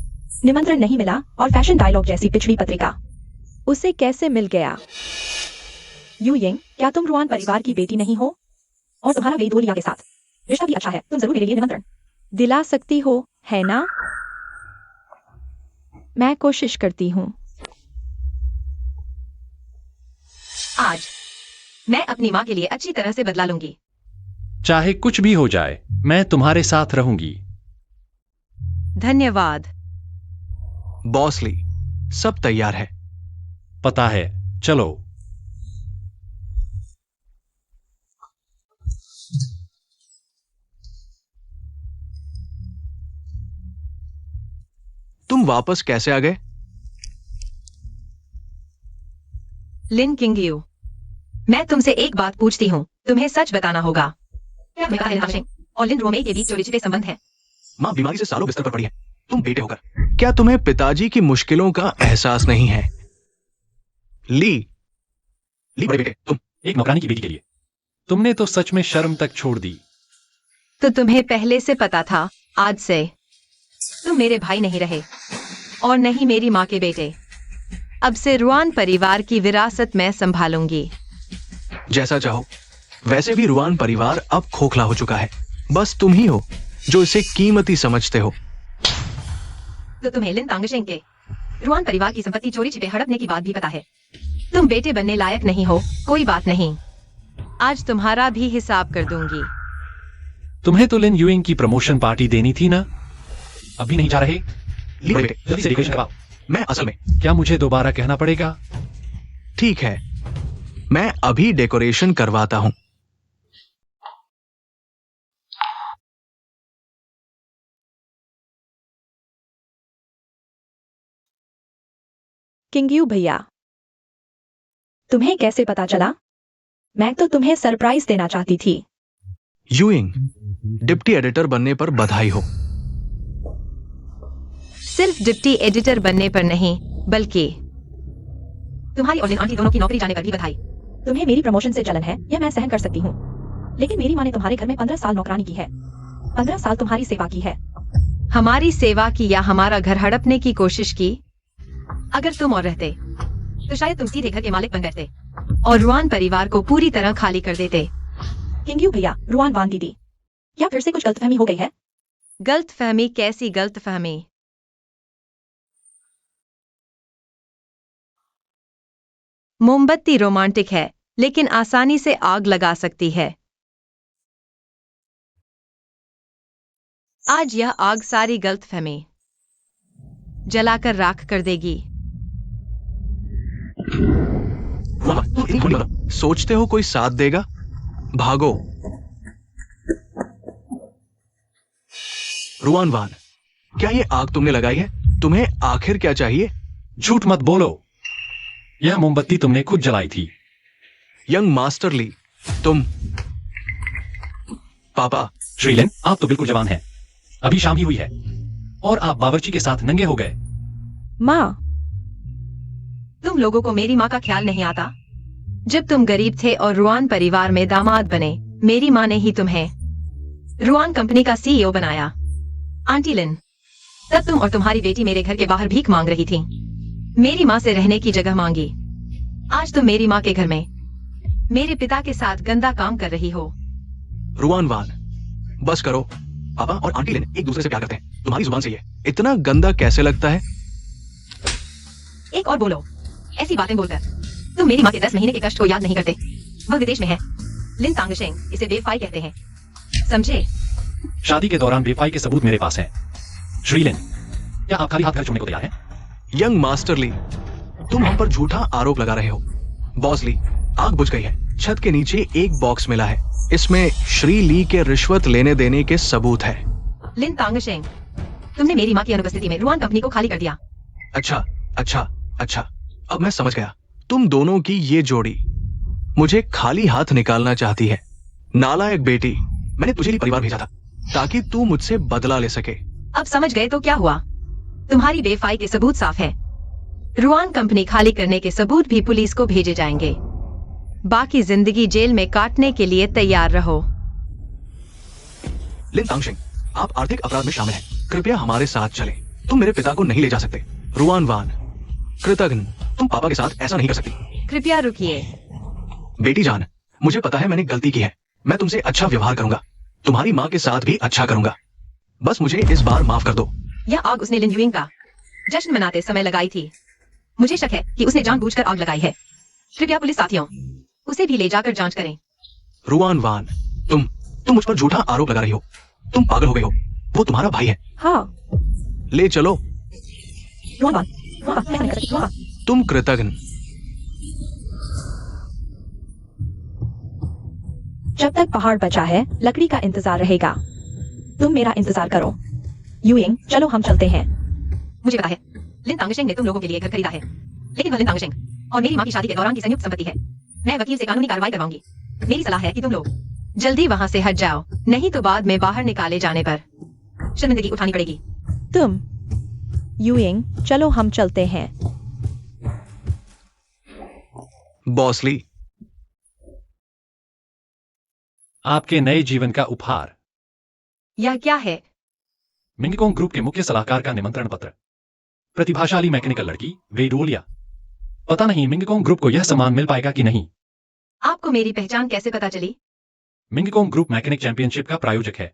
निमंत्रण नहीं मिला, और फैशन डायलॉग जैसी पिछड़ी पत्रिका उसे कैसे मिल गया? यू यिंग, क्या तुम रुआन परिवार की बेटी नहीं हो? और तुम्हारा वेई दुलिया के साथ रिश्ता भी अच्छा है, तुम जरूर मेरे लिए निमंत्रण दिला सकती हो, है ना? मैं कोशिश करती हूँ। आज मैं अपनी माँ के लिए अच्छी तरह से बदला लूंगी। चाहे कुछ भी हो जाए, मैं तुम्हारे साथ रहूंगी। धन्यवाद। बॉस ली, सब तैयार है। पता है, चलो। तुम वापस कैसे आ गए? लिन किंगयू, मैं तुमसे एक बात पूछती हूँ, तुम्हें सच बताना होगा। क्या मेगा लिन हाशिंग और लिन रोमे के बीच चोरी छिपे संबंध है? माँ बीमारी से सालों बिस्तर पर पड़ी है, तुम बेटे होकर क्या तुम्हें पिताजी की मुश्किलों का एहसास नहीं है? ली बड़े बेटे, तुम एक नौकरानी की बेटी के लिए तुमने तो सच में शर्म तक छोड़ दी। तो तुम्हें पहले से पता था? आज से तुम मेरे भाई नहीं रहे। और नहीं मेरी माँ के बेटे। अब से रुआन परिवार की विरासत मैं संभालूंगी। जैसा चाहो। वैसे भी रुआन परिवार अब खोखला हो चुका है, बस तुम ही हो जो इसे कीमती समझते हो। तो तुम्हें लिन तांगशेंग के रुआन परिवार की संपत्ति चोरी छिपे हड़पने की बात भी पता है। तुम बेटे बनने लायक नहीं हो, कोई बात नहीं, आज तुम्हारा भी हिसाब कर दूंगी। तुम्हें तो लिन यूइंग की प्रमोशन पार्टी देनी थी ना? अभी नहीं जा रहे? ली बड़े बेटे, जल्दी से डेकोरेशन करवाओ। मैं असल में क्या मुझे दोबारा कहना पड़ेगा? ठीक है, मैं अभी डेकोरेशन करवाता हूं। किंगयू भैया, तुम्हें कैसे पता चला? मैं तो तुम्हें सरप्राइज देना चाहती थी। यूइंग, डिप्टी एडिटर बनने पर बधाई हो। सिर्फ डिप्टी एडिटर बनने पर नहीं, बल्कि तुम्हारी और लिन आंटी दोनों की नौकरी जाने पर भी बधाई। तुम्हें मेरी प्रमोशन से जलन है, यह मैं सहन कर सकती हूँ, लेकिन मेरी माँ ने तुम्हारे घर में 15 साल नौकरानी की है, 15 साल तुम्हारी सेवा की है। हमारी सेवा की या हमारा घर हड़पने की कोशिश की? अगर तुम और रहते तो शायद तुम सीधे घर के मालिक बन बैठते और रुआन परिवार को पूरी तरह खाली कर देते। किंगयू भैया, रुआन वान दीदी, क्या फिर से कुछ गलतफहमी हो गई है? गलतफहमी? कैसी गलतफहमी? मोमबत्ती रोमांटिक है, लेकिन आसानी से आग लगा सकती है। आज यह आग सारी गलतफहमी जलाकर राख कर देगी। सोचते हो कोई साथ देगा? भागो। रुआन वान, क्या ये आग तुमने लगाई है? तुम्हें आखिर क्या चाहिए? झूठ मत बोलो, यह मोमबत्ती तुमने खुद जलाई थी। यंग मास्टर ली, तुम। पापा। श्रीलिन, आप तो बिल्कुल जवान हैं। अभी शाम ही हुई है और आप बावर्ची के साथ नंगे हो गए। माँ, तुम लोगों को मेरी माँ का ख्याल नहीं आता? जब तुम गरीब थे और रुआन परिवार में दामाद बने, मेरी माँ ने ही तुम्हें रुआन कंपनी का सीईओ बनाया। आंटी लिन, तब तुम और तुम्हारी बेटी मेरे घर के बाहर भीख मांग रही थी, मेरी माँ से रहने की जगह मांगी। आज तुम मेरी माँ के घर में मेरे पिता के साथ गंदा काम कर रही हो। रुआन वान, बस करो। पापा और आंटी लिन एक दूसरे से प्यार करते हैं, तुम्हारी जुबान से ये इतना गंदा कैसे लगता है? एक और बोलो, ऐसी बातें बोलकर तुम मेरी माँ के 10 महीने के कष्ट को याद नहीं करते। वह विदेश में है। लिन तांगशेंग इसे बेवफाई कहते हैं, समझे? शादी के दौरान बेवफाई के सबूत मेरे पास हैं। श्रीलिन, क्या आप खाली हाथ घर छोड़ने को तैयार हैं? यंग मास्टर ली, तुम हम पर झूठा आरोप लगा रहे हो। बॉस ली, आग बुझ गई है। छत के नीचे एक बॉक्स मिला है, इसमें श्री ली के रिश्वत लेने देने के सबूत है। लिन तांगशेंग, तुमने मेरी माँ की अनुपस्थिति में रुआन कंपनी को खाली कर दिया। अच्छा अच्छा अच्छा, अब मैं समझ गया। तुम दोनों की ये जोड़ी मुझे खाली हाथ निकालना चाहती है। नालायक बेटी, मैंने तुझे लिए परिवार भेजा था ताकि तू मुझसे बदला ले सके। अब समझ गए तो क्या हुआ? तुम्हारी बेवफाई के सबूत साफ है। रुआन कंपनी खाली करने के सबूत भी पुलिस को भेजे जाएंगे। बाकी जिंदगी जेल में काटने के लिए तैयार रहो। लिन तांगशेंग, आप आर्थिक अपराध में शामिल हैं। कृपया हमारे साथ चलें। तुम मेरे पिता को नहीं ले जा सकते। रुआन वान, कृतघ्न, तुम पापा के साथ ऐसा नहीं कर सकती। कृपया रुकिए। बेटी जान, मुझे पता है मैंने गलती की है। मैं तुमसे अच्छा व्यवहार करूंगा, तुम्हारी माँ के साथ भी अच्छा करूंगा। बस मुझे इस बार माफ कर दो। यह आग उसने लिन युइंग का जश्न मनाते समय लगाई थी। मुझे शक है कि उसने जानबूझकर आग लगाई है। कृपया पुलिस साथियों, उसे भी ले जाकर जांच करें। रुआन वान, तुम मुझ पर झूठा आरोप लगा रही हो। तुम पागल हो गई हो। वो तुम्हारा भाई है। हाँ, ले चलो। रुआन, मैं नहीं कर सकती। रुआन, तुम कृतघ्न। जब तक पहाड़ बचा है लकड़ी का इंतजार रहेगा। तुम मेरा इंतजार करो। युइंग, चलो हम चलते हैं। मुझे पता है लिन तांगशेंग ने तुम लोगों के लिए घर खरीदा है, लेकिन वह लिन तांगशेंग और मेरी माँ की शादी के दौरान की संयुक्त संपत्ति है। मैं वकील से कानूनी कार्रवाई करवाऊंगी। मेरी सलाह है कि तुम लोग जल्दी वहां से हट जाओ, नहीं तो बाद में बाहर निकाले जाने पर शर्मिंदगी उठानी पड़ेगी। तुम युइंग, चलो हम चलते हैं। बॉसली, आपके नए जीवन का उपहार, यह क्या है? मिंगकोंग ग्रुप के मुख्य सलाहकार का निमंत्रण पत्र। प्रतिभाशाली मैकेनिकल लड़की वेडोलिया। पता नहीं मिंगकोंग ग्रुप को यह सम्मान मिल पाएगा कि नहीं। आपको मेरी पहचान कैसे पता चली? मिंगकोंग ग्रुप मैकेनिक चैंपियनशिप का प्रायोजक है।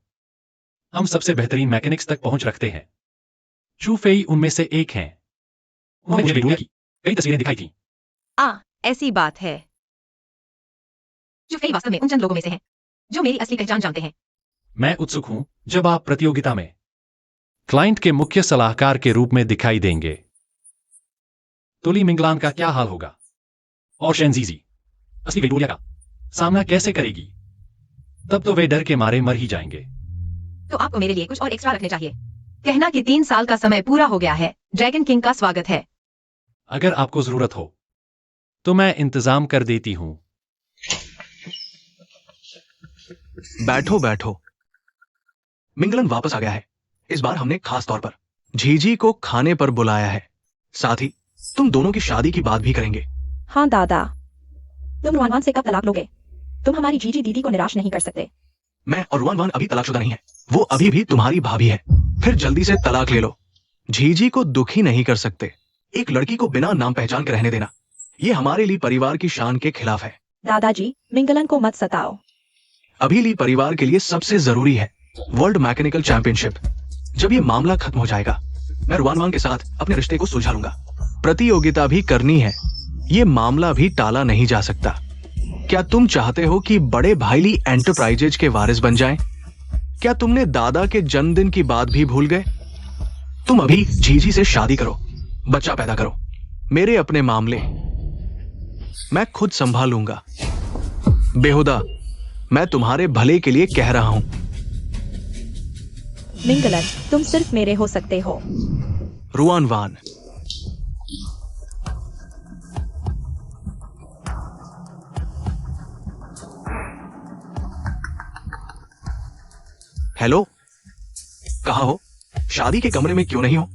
हम सबसे बेहतरीन मैकेनिक्स तक पहुंच रखते हैं। चू फेई उनमें से एक हैं। उन्होंने मुझे वेडोलिया की कई तस्वीरें दिखाई थी। ऐसी बात है। जो फेई वास्तव में उन चंद लोगों में से हैं जो मेरी असली पहचान जानते हैं। मैं उत्सुक हूं जब आप प्रतियोगिता में क्लाइंट के मुख्य सलाहकार के रूप में दिखाई देंगे। तुली मिंगलान का क्या हाल होगा? और शेनजीजी असली वेडोलिया का सामना कैसे करेगी? तब तो वे डर के मारे मर ही जाएंगे। तो आपको मेरे लिए कुछ और एक्स्ट्रा रखने चाहिए। कहना कि 3 साल का समय पूरा हो गया है। ड्रैगन किंग का स्वागत है। अगर आपको जरूरत हो तो मैं इंतजाम कर देती हूं। बैठो बैठो। मिंगलन वापस आ गया है। इस बार हमने खास तौर पर झीझी को खाने पर बुलाया है। साथ ही तुम दोनों की शादी की बात भी करेंगे। हाँ दादा, तुम रुआन से कब तलाक लोगे? तुम हमारी जीजी दीदी को निराश नहीं कर सकते। मैं और रुआन अभी तलाकशुदा नहीं है। वो अभी भी तुम्हारी भाभी है। फिर जल्दी से तलाक ले लो। झीझी को दुखी नहीं कर सकते। एक लड़की को बिना नाम पहचान के रहने देना, ये हमारे लिए परिवार की शान के खिलाफ है। दादाजी, मिंगलन को मत सताओ। अभी ली परिवार के लिए सबसे जरूरी है वर्ल्ड मैकेनिकल चैंपियनशिप। जब ये मामला खत्म हो जाएगा, मैं रुआन के साथ अपने रिश्ते को सुलझा लूंगा। प्रतियोगिता भी करनी है, ये मामला भी टाला नहीं जा सकता। क्या तुम चाहते हो कि बड़े भाई ली एंटरप्राइजेज के वारिस बन जाएं? क्या तुमने दादा के जन्मदिन की बात भी भूल गए? तुम अभी झीझी से शादी करो, बच्चा पैदा करो। मेरे अपने मामले मैं खुद संभालूंगा। बेहुदा, मैं तुम्हारे भले के लिए कह रहा हूं। मिंगलन, तुम सिर्फ मेरे हो सकते हो। रुआन वान, हेलो, कहाँ हो? शादी के कमरे में क्यों नहीं हो?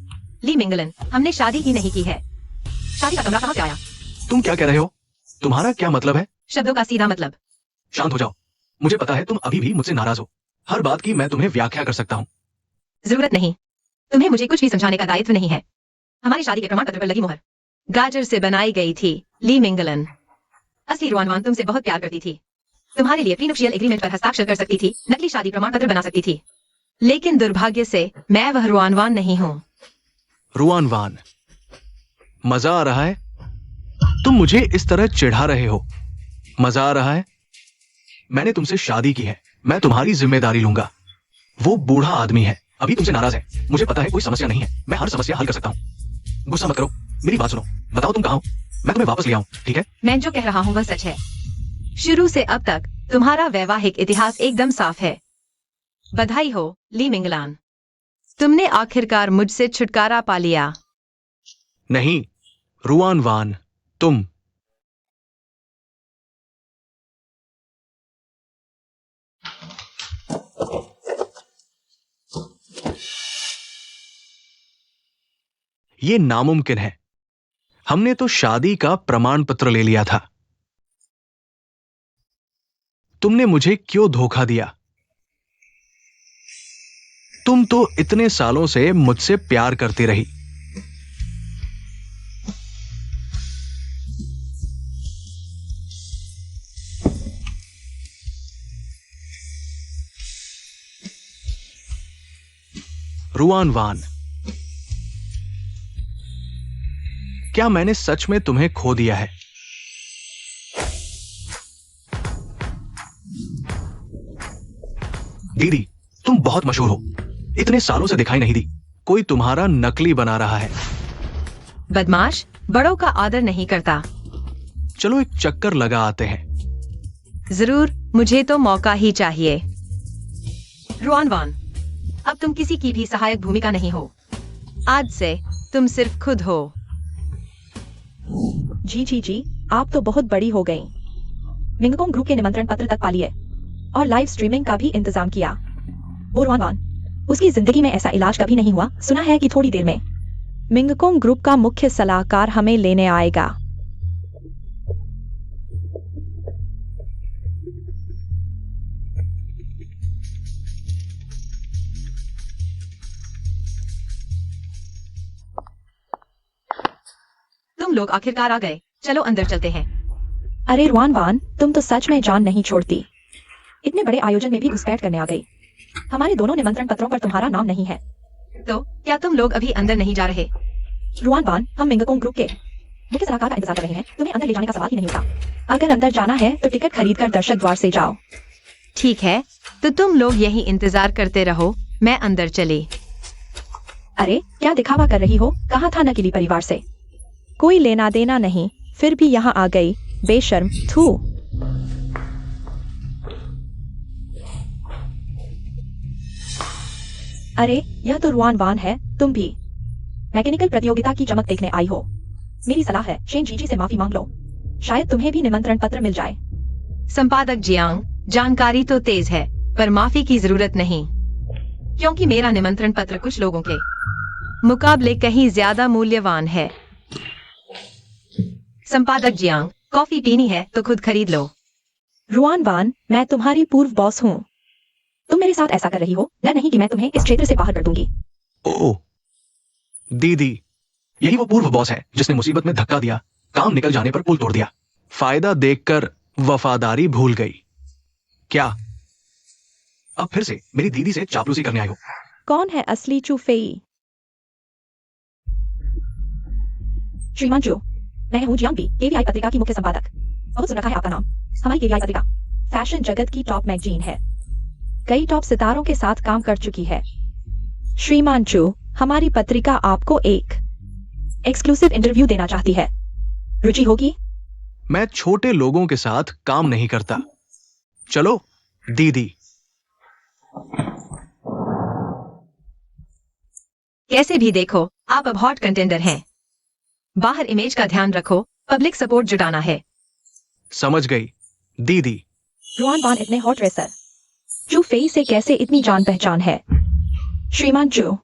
ली मिंगलन, हमने शादी ही नहीं की है। शादी का कमरा कहाँ से आया? तुम क्या कह रहे हो? तुम्हारा क्या मतलब है? शब्दों का सीधा मतलब। शांत हो जाओ। मुझे पता है तुम अभी भी मुझसे नाराज हो। हर बात की मैं तुम्हें व्याख्या कर सकता हूँ। जरूरत नहीं, तुम्हें मुझे कुछ भी समझाने का दायित्व नहीं है। हमारी शादी के प्रमाण पत्र पर लगी मोहर गाजर से बनाई गई थी। ली मिंगलन, असली रुआन तुमसे बहुत प्यार करती थी। तुम्हारे लिए प्रीनuptial एग्रीमेंट पर हस्ताक्षर कर सकती थी, नकली शादी प्रमाण पत्र बना सकती थी। लेकिन दुर्भाग्य से मैं वह रुआनवान नहीं हूँ। रुआन वान, मजा आ रहा है? तुम मुझे इस तरह चिढ़ा रहे हो। मजा आ रहा है? मैंने तुमसे शादी की है, मैं तुम्हारी जिम्मेदारी लूंगा। वो बूढ़ा आदमी है, अभी तुमसे नाराज है। मुझे पता है कोई समस्या नहीं है, मैं हर समस्या हल कर सकता हूँ। गुस्सा मत करो, मेरी बात सुनो। बताओ तुम कहाँ हो, मैं तुम्हें वापस ले आऊं, ठीक है? मैं जो कह रहा हूँ वह सच है। शुरू से अब तक तुम्हारा वैवाहिक इतिहास एकदम साफ है। बधाई हो ली मिंगलान, तुमने आखिरकार मुझसे छुटकारा पा लिया। नहीं, रुआन वान, तुम। ये नामुमकिन है। हमने तो शादी का प्रमाण पत्र ले लिया था। तुमने मुझे क्यों धोखा दिया? तुम तो इतने सालों से मुझसे प्यार करती रही। रुआन वान, क्या मैंने सच में तुम्हें खो दिया है? दीदी, तुम बहुत मशहूर हो, इतने सालों से दिखाई नहीं दी। कोई तुम्हारा नकली बना रहा है। बदमाश बड़ों का आदर नहीं करता। चलो एक चक्कर लगा आते हैं। जरूर, मुझे तो मौका ही चाहिए। रुआन वान, अब तुम किसी की भी सहायक भूमिका नहीं हो। आज से तुम सिर्फ खुद हो। जी, आप तो बहुत बड़ी हो गई। मिंगकोंग ग्रुप के निमंत्रण पत्र तक पा लिए और लाइव स्ट्रीमिंग का भी इंतजाम किया। वो रुआन वान, उसकी जिंदगी में ऐसा इलाज कभी नहीं हुआ। सुना है कि थोड़ी देर में मिंगकोंग ग्रुप का मुख्य सलाहकार हमें लेने आएगा। तुम लोग आखिरकार आ गए, चलो अंदर चलते हैं। अरे रुआन वान, तुम तो सच में जान नहीं छोड़ती। इतने बड़े आयोजन में भी घुसपैठ करने आ गई। हमारे दोनों निमंत्रण पत्रों पर तुम्हारा नाम नहीं है। तो क्या तुम लोग अभी अंदर नहीं जा रहे? रुआन वान, हम मिंगकोंग ग्रुप के मुख्य सलाहकार का इंतजार कर रहे हैं। तुम्हें अंदर ले जाने का सवाल ही नहीं उठा। अगर अंदर जाना है तो टिकट खरीद कर दर्शक द्वार से जाओ। ठीक है, तो तुम लोग यही इंतजार करते रहो, मैं अंदर चली। अरे क्या दिखावा कर रही हो? कहाँ था नकली परिवार से? कोई लेना देना नहीं, फिर भी यहाँ आ गई, बेशर्म। थू। अरे यह तो रुआन वान है, तुम भी मैकेनिकल प्रतियोगिता की चमक देखने आई हो। मेरी सलाह है शेन जीजी से माफी मांग लो, शायद तुम्हें भी निमंत्रण पत्र मिल जाए। संपादक जियांग, जानकारी तो तेज है पर माफी की जरूरत नहीं, क्योंकि मेरा निमंत्रण पत्र कुछ लोगों के मुकाबले कहीं ज्यादा मूल्यवान है। संपादक जियांग, कॉफी पीनी है तो खुद खरीद लो। रुआन वान, मैं तुम्हारी पूर्व बॉस हूँ। तुम मेरे साथ ऐसा कर रही हो, डर नहीं कि मैं तुम्हें इस क्षेत्र से बाहर कर दूंगी। ओह दीदी, यही वो पूर्व बॉस है जिसने मुसीबत में धक्का दिया, काम निकल जाने पर पुल तोड़ दिया, फायदा देखकर वफादारी भूल गई। क्या अब फिर से मेरी दीदी से चापलूसी करने आई हो? कौन है असली चूफेई? श्रीमान चू, मैं हूँ जियांग बी, केवीआई पत्रिका की मुख्य संपादक। बहुत सुन रखा है आपका नाम। हमारी केवीआई पत्रिका फैशन जगत की टॉप मैगजीन है, कई टॉप सितारों के साथ काम कर चुकी है। श्रीमान चू, हमारी पत्रिका आपको एक एक्सक्लूसिव इंटरव्यू देना चाहती है, रुचि होगी? मैं छोटे लोगों के साथ काम नहीं करता। चलो दीदी। कैसे भी देखो, आप अब हॉट कंटेंडर हैं। बाहर इमेज का ध्यान रखो, पब्लिक सपोर्ट जुटाना है। समझ गई दीदी। रुआन वान इतने हॉट रेसर, चू फेई से कैसे इतनी जान पहचान है? श्रीमान चू,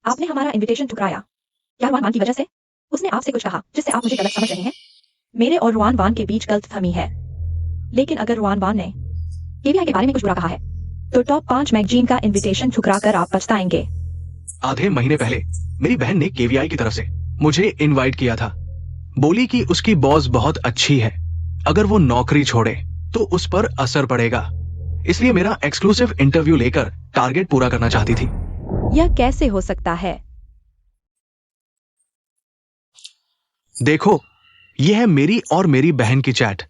आपने हमारा इनविटेशन ठुकराया। क्या रुआन वान की वजह से? उसने आपसे कुछ कहा जिससे आप मुझे गलत समझ रहे हैं? मेरे और रुआन वान के बीच गलतफहमी है, लेकिन अगर रुआन वान ने केवीआई के बारे में कुछ बुरा कहा है तो टॉप 5 मैगजीन का इनविटेशन ठुकरा कर आप पछताएंगे। आधे महीने पहले मेरी बहन ने केवीआई की तरफ से मुझे इनवाइट किया था। बोली कि उसकी बॉस बहुत अच्छी है, अगर वो नौकरी छोड़े तो उस पर असर पड़ेगा, इसलिए मेरा एक्सक्लूसिव इंटरव्यू लेकर टारगेट पूरा करना चाहती थी। यह कैसे हो सकता है? देखो, यह है मेरी और मेरी बहन की चैट।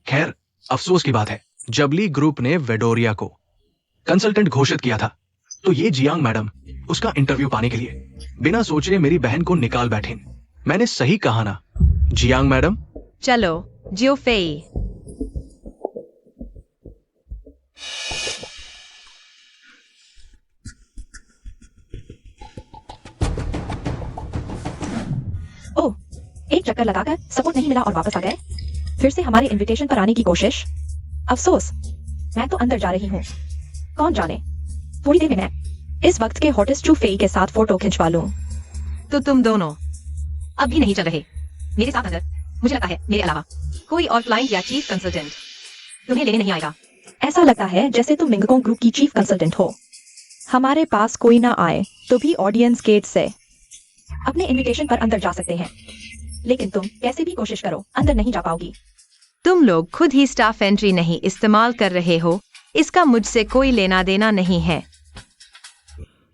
खैर, अफसोस की बात है, जबली ग्रुप ने वेडोरिया को कंसल्टेंट घोषित किया था, तो ये जियांग मैडम उसका इंटरव्यू पाने के लिए बिना सोचे मेरी बहन को निकाल बैठे। मैंने सही कहा ना जियांग मैडम? चलो जियो फेई। ओह, एक चक्कर लगाकर सपोर्ट नहीं मिला और वापस आ गए। फिर से हमारे इनविटेशन पर आने की कोशिश। अफसोस, मैं तो अंदर जा रही हूँ। कौन जाने, थोड़ी देर में मैं इस वक्त के हॉटेस्ट चू फेई के साथ फोटो खिंचवा लूं। तो तुम दोनों अब भी नहीं चल रहे मेरे साथ अंदर? मुझे लगता है मेरे अलावा कोई और क्लाइंट या चीफ कंसल्टेंट तुम्हें लेने नहीं आएगा। ऐसा लगता है जैसे तुम मिंगकोंग ग्रुप की चीफ कंसल्टेंट हो। हमारे पास कोई ना आए तो भी ऑडियंस गेट से अपने इनविटेशन पर अंदर जा सकते हैं, लेकिन तुम कैसे भी कोशिश करो अंदर नहीं जा पाओगी। तुम लोग खुद ही स्टाफ एंट्री नहीं इस्तेमाल कर रहे हो, इसका मुझसे कोई लेना देना नहीं है।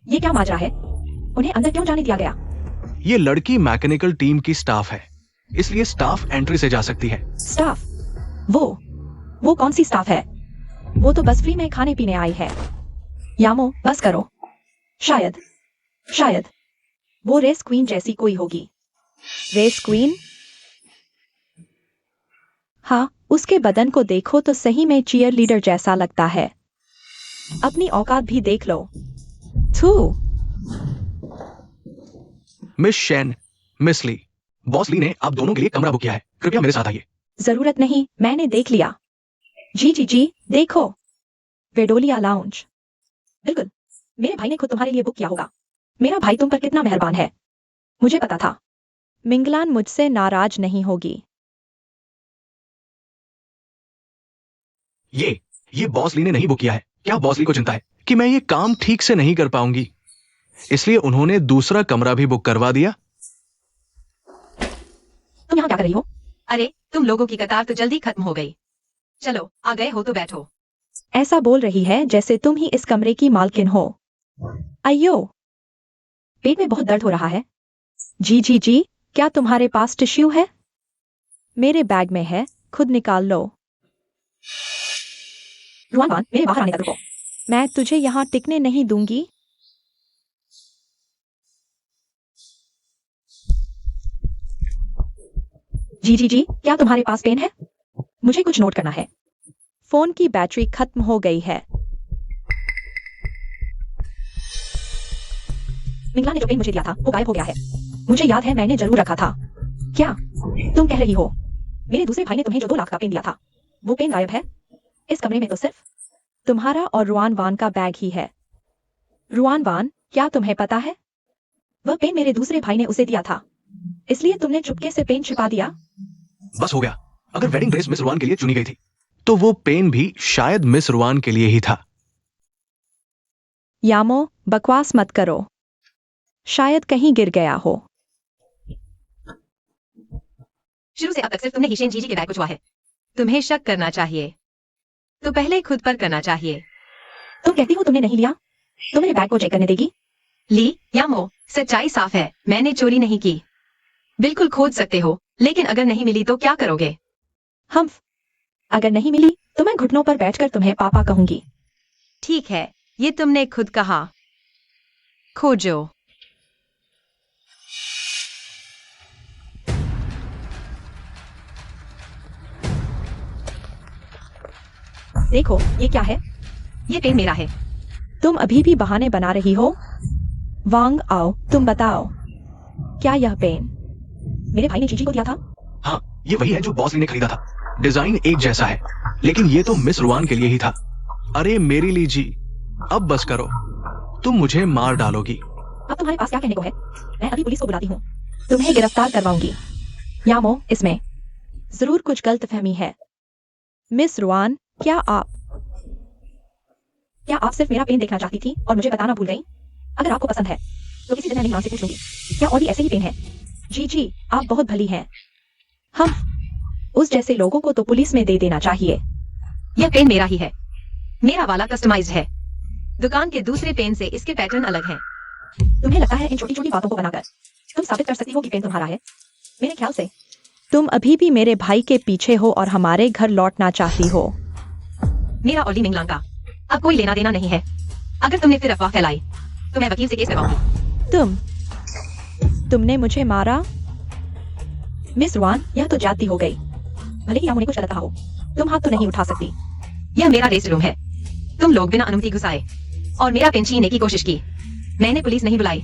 ये क्या माजरा है? उन्हें अंदर क्यों जाने दिया गया? ये लड़की मैकेनिकल टीम की स्टाफ है, इसलिए स्टाफ एंट्री से जा सकती है। स्टाफ? वो कौन सी स्टाफ है? वो तो बस फ्री में खाने पीने आई है। यामो, बस करो। शायद वो रेस क्वीन जैसी कोई होगी। Race queen? हाँ, उसके बदन को देखो तो सही में चीयर लीडर जैसा लगता है। अपनी औकात भी देख लो। थू। मिस शेन, मिस ली, बॉस ली ने आप दोनों के लिए कमरा बुक किया है, कृपया मेरे साथ आइए। जरूरत नहीं, मैंने देख लिया। जी, देखो, वेडोलिया लाउंज। बिल्कुल, मेरे भाई ने खुद तुम्हारे लिए बुक किया होगा। मेरा भाई तुम पर कितना मेहरबान है, मुझे पता था। मिंगलान मुझसे नाराज नहीं होगी। ये बॉस ली ने नहीं बुक किया है। क्या बॉस ली को चिंता है कि मैं ये काम ठीक से नहीं कर पाऊंगी, इसलिए उन्होंने दूसरा कमरा भी बुक करवा दिया। तुम यहाँ क्या कर रही हो? अरे तुम लोगों की कतार तो जल्दी खत्म हो गई। चलो आ गए हो तो बैठो। ऐसा बोल रही है जैसे तुम ही इस कमरे की मालकिन हो। अयो, पेट में बहुत दर्द हो रहा है। जी, क्या तुम्हारे पास टिश्यू है? मेरे बैग में है, खुद निकाल लो। रुआन, मेरे बाहर आने तक रुको। मैं तुझे यहाँ टिकने नहीं दूंगी। जी, क्या तुम्हारे पास पेन है? मुझे कुछ नोट करना है। फोन की बैटरी खत्म हो गई है। मिंगला ने जो पेन मुझे दिया था वो गायब हो गया है। मुझे याद है मैंने जरूर रखा था। क्या तुम कह रही हो मेरे दूसरे भाई ने तुम्हें जो 2 लाख का पेन दिया था वो पेन गायब है? इस कमरे में तो सिर्फ तुम्हारा और रुआन वान का बैग ही है। रुआन वान, क्या तुम्हें पता है वह पेन मेरे दूसरे भाई ने उसे दिया था, इसलिए तुमने चुपके से पेन छिपा दिया। बस हो गया। अगर वेडिंग ड्रेस मिस रुआन के लिए चुनी गई थी तो वो पेन भी शायद मिस रुआन के लिए ही था। यामो, बकवास मत करो, शायद कहीं गिर गया हो। शुरू से अब तक सिर्फ तुमने हिशेन जीजी के बैग को छुआ है। तुम्हें शक करना चाहिए तो पहले खुद पर करना चाहिए। तुम कहती हो तुमने नहीं लिया, तुम मेरे बैग को चेक करने देगी? ली या मो, सच्चाई साफ है, मैंने चोरी नहीं की। बिल्कुल खोज सकते हो, लेकिन अगर नहीं मिली तो क्या करोगे? हम्फ, अगर नहीं मिली तो मैं घुटनों पर बैठकर तुम्हें पापा कहूंगी। ठीक है, ये तुमने खुद कहा। खोजो। देखो, ये क्या है? ये पेन मेरा है। तुम अभी भी बहाने बना रही हो? वांग आओ, तुम बताओ, क्या यह पेन मेरे भाई ने जीजी को दिया था? हाँ, ये वही है जो बॉस ली ने खरीदा था। डिजाइन एक जैसा है, लेकिन ये तो मिस रुआन के लिए ही था। अरे मेरी ली जी, अब बस करो, तुम मुझे मार डालोगी। अब तुम्हारे पास क्या कहने को है? मैं अभी पुलिस को बुलाती हूँ, तुम्हें गिरफ्तार करवाऊंगी। यामो, इसमें जरूर कुछ गलतफहमी है। मिस रुआन, क्या आप सिर्फ मेरा पेन देखना चाहती थी और मुझे बताना भूल गई? अगर आपको पसंद है तो किसी दिन मैं यहाँ से पूछ लूंगी, क्या और भी ऐसे ही पेन है? जी, आप बहुत भली हैं। हम उस जैसे लोगों को तो पुलिस में दे देना चाहिए। यह पेन मेरा ही है, मेरा वाला कस्टमाइज्ड है। दुकान के दूसरे पेन से इसके पैटर्न अलग हैं। तुम्हें लगता है इन छोटी छोटी बातों को बनाकर तुम साबित कर सकती हो कि पेन तुम्हारा है? मेरे ख्याल से तुम अभी भी मेरे भाई के पीछे हो और हमारे घर लौटना चाहती हो। मेरा और ली मिंगलांग का अब कोई लेना देना नहीं है। अगर तुमने फिर अफवाह फैलाई तो मैं वकील से केस करवाऊंगी। तुमने मुझे मारा? मिस रुआन, यह तो जाती हो गई। भले ही उन्हें कुछ गलत कहा हो, तुम हाथ तो नहीं उठा सकती। यह मेरा रेस्ट रूम है। तुम लोग बिना अनुमति घुसाए और मेरा पेन छीनने की कोशिश की। मैंने पुलिस नहीं बुलाई,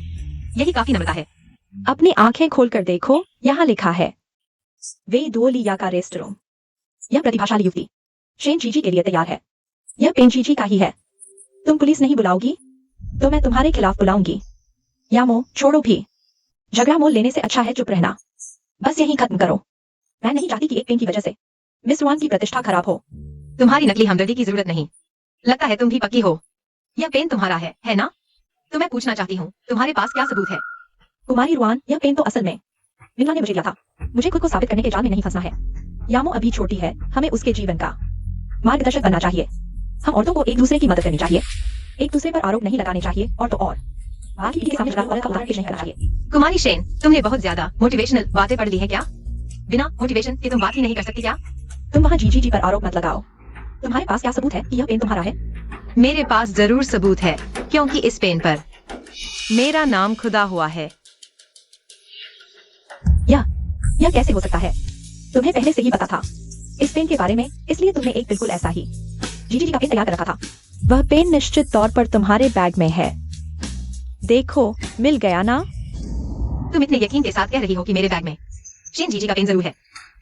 यही काफी नम्रता है। अपनी आंखें खोलकर देखो, यहाँ लिखा है वे दो लिया का रेस्ट रूम। यह प्रतिभाशाली युवती शेन जीजी के लिए तैयार है। यह पेन जीजी का ही है। तुम पुलिस नहीं बुलाओगी तो मैं तुम्हारे खिलाफ बुलाऊंगी। यामो, छोड़ो भी। झगड़ा मोल लेने से अच्छा है चुप रहना। बस यही खत्म करो। मैं नहीं चाहती कि एक पेन की वजह से मिस रुआन की प्रतिष्ठा खराब हो। तुम्हारी नकली हमदर्दी की जरूरत नहीं। लगता है तुम भी पक्की हो। यह पेन तुम्हारा है ना? तो मैं पूछना चाहती हूँ, तुम्हारे पास क्या सबूत है? कुमारी रुआन, यह पेन तो असल में मिंगला ने मुझे दिया था। मुझे खुद को साबित करने के जाल में नहीं फंसना है। यामो अभी छोटी है, हमें उसके जीवन का मार्गदर्शक बनना चाहिए। हम औरतों को एक दूसरे की मदद करनी चाहिए, एक दूसरे पर आरोप नहीं लगाने चाहिए, और तो और बाकी के सामने झगड़ा का पेश नहीं करना चाहिए। कुमारी शेन, तुमने बहुत ज्यादा मोटिवेशनल बातें पढ़ ली है क्या? बिना मोटिवेशन के तुम बात ही नहीं कर सकती क्या? तुम वहाँ जीजी जी पर आरोप मत लगाओ। तुम्हारे पास क्या सबूत है कि यह पेन तुम्हारा है? मेरे पास जरूर सबूत है, क्योंकि इस पेन पर मेरा नाम खुदा हुआ है। यह कैसे हो सकता है? तुम्हें पहले से ही पता था इस पेन के बारे में, इसलिए तुमने एक बिल्कुल ऐसा ही जीजी जी का पेन तैयार कर रखा था। वह पेन निश्चित तौर पर तुम्हारे बैग में है। देखो, मिल गया ना? तुम इतने यकीन के साथ कह रही हो कि मेरे बैग में शेन जीजी का पेन जरूर है।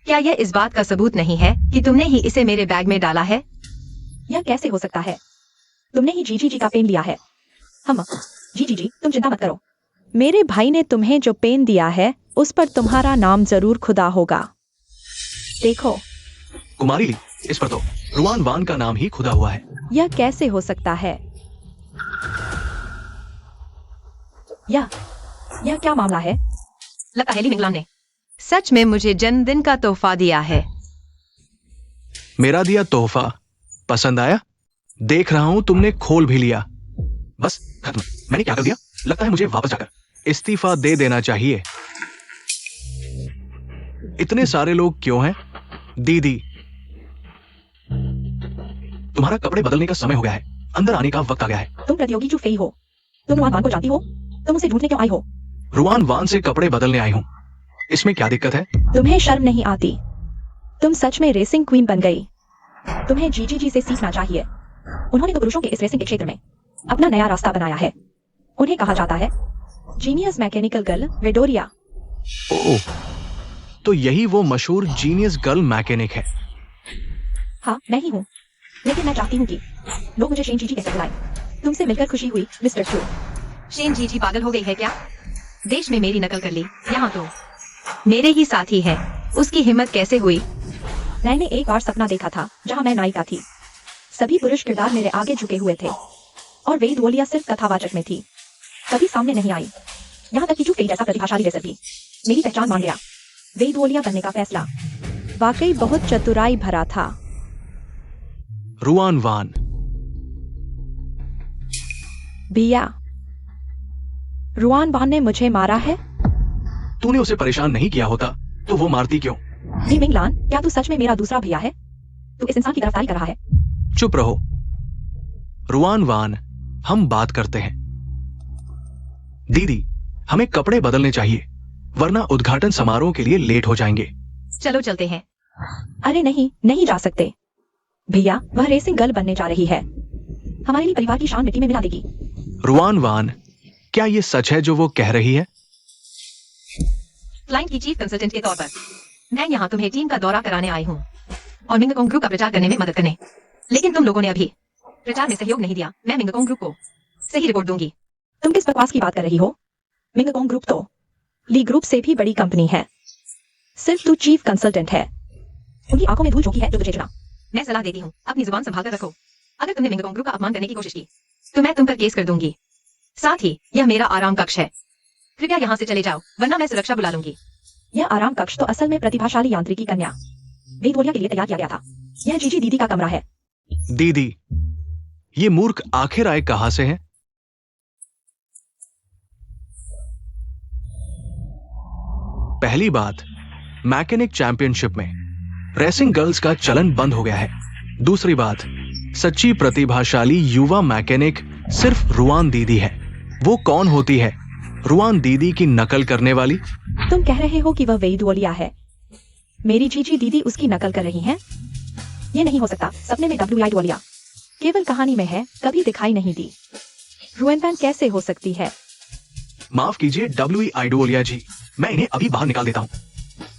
क्या यह इस बात का सबूत नहीं है कि तुमने ही इसे मेरे बैग में डाला है? यह कैसे हो सकता है? तुमने ही जीजी जी का पेन लिया है। हम जीजी जी, तुम चिंता मत करो। मेरे भाई ने तुम्हें जो पेन दिया है उस पर तुम्हारा नाम जरूर खुदा होगा। देखो। कुमारी ली, इस पर तो रुआन वान का नाम ही खुदा हुआ है। यह कैसे हो सकता है? यह क्या मामला है? लगता है ली मिंगलांग ने सच में मुझे जन्मदिन का तोहफा दिया है। मेरा दिया तोहफा पसंद आया? देख रहा हूं तुमने खोल भी लिया। बस खत्म। मैंने क्या कर दिया? लगता है मुझे वापस जाकर इस्तीफा दे देना चाहिए। इतने सारे लोग क्यों हैं? दीदी, तुम्हारा कपड़े बदलने का समय हो गया है। अंदर आने का वक्त आ गया है। तुम प्रतियोगी चुफेई हो। तुम रुआन वान को जानती हो? तुम उसे ढूंढने क्यों आई हो? रुआन वान से कपड़े बदलने आई हूं। इसमें क्या दिक्कत है? तुम्हें शर्म नहीं आती? तुम सच में रेसिंग क्वीन बन गई। तुम्हें जीजी जी से सीखना चाहिए। उन्होंने तो पुरुषों के इस रेसिंग के क्षेत्र में अपना नया रास्ता बनाया है। उन्हें कहा जाता है जीनियस मैकेनिकल गर्ल वेडोरिया। ओह, तो यही वो मशहूर जीनियस गर्ल मैकेनिक है। हाँ, मैं ही हूँ। लेकिन मैं चाहती हूँ कि लोग मुझे शेन जीजी कैसे बुलाएं। तुमसे मिलकर खुशी हुई मिस्टर चू। शेन जीजी पागल हो गई है क्या? देश में मेरी नकल कर ली, यहाँ तो मेरे ही साथी है। उसकी हिम्मत कैसे हुई? मैंने एक बार सपना देखा था जहाँ मैं नायिका थी। सभी पुरुष किरदार मेरे आगे झुके हुए थे और वेद वोलिया सिर्फ कथावाचक में थी, कभी सामने नहीं आई। यहाँ तक कि चू जैसा प्रतिभाशाली रेसर भी मेरी पहचान मान गया। वेद वोलिया बनने का फैसला वाकई बहुत चतुराई भरा था। रुआन वान, भैया, रुआन वान ने मुझे मारा है। तूने उसे परेशान नहीं किया होता तो वो मारती क्यों? ली मिंगलान, क्या तू सच में मेरा दूसरा भैया है? तू इस इंसान की गिरफ्तारी कर रहा है। चुप रहो रुआन वान, हम बात करते हैं। दीदी, हमें कपड़े बदलने चाहिए वरना उद्घाटन समारोह के लिए लेट हो जाएंगे। चलो चलते हैं। अरे नहीं, नहीं जा सकते भैया। वह रेसिंग गर्ल बनने जा रही है। हमारे लिए परिवार की शान मिट्टी में मिला देगी। रुआन वान, क्या ये सच है जो वो कह रही है? क्लाइंट की चीफ कंसल्टेंट के तौर पर मैं यहाँ तुम्हें टीम का दौरा कराने आई हूँ और मिंगकोंग ग्रुप का प्रचार करने में मदद करने। लेकिन तुम लोगों ने अभी प्रचार में सहयोग नहीं दिया। मैं मिंगकोंग ग्रुप को सही रिपोर्ट दूंगी। तुम किस बकवास की बात कर रही हो? मिंगकोंग ग्रुप तो ली ग्रुप से भी बड़ी कंपनी है। सिर्फ तू चीफ कंसल्टेंट है। उनकी आंखों में धूल झोंकी है जो तुझे चुना। मैं सलाह देती हूँ, अपनी जुबान संभाल कर रखो। अगर तुमने मिंगकोंग ग्रुप का अपमान करने की कोशिश की तो मैं तुम पर केस कर दूंगी। साथ ही यह मेरा आराम कक्ष है। कृपया यहाँ से चले जाओ वरना मैं सुरक्षा बुला लूंगी। यह आराम कक्ष तो असल में प्रतिभाशाली यांत्रिकी कन्या वेद वोलिया के लिए तैयार किया गया था। यह जीजी दीदी का कमरा है। दीदी, ये मूर्ख आखिर आए कहां से हैं? पहली बात, मैकेनिक चैंपियनशिप में रेसिंग गर्ल्स का चलन बंद हो गया है। दूसरी बात, सच्ची प्रतिभाशाली युवा मैकेनिक सिर्फ रुआन दीदी है। वो कौन होती है? रुआन दीदी की नकल करने वाली? तुम कह रहे हो कि वह वेई डुओलिया है? मेरी जीजी दीदी उसकी नकल कर रही हैं? ये नहीं हो सकता। सपने में WI डुओलिया केवल कहानी में है, कभी दिखाई नहीं दी। रुएन वैन कैसे हो सकती है? माफ कीजिए WI आइडोलिया जी, मैं इन्हें अभी बाहर निकाल देता हूँ।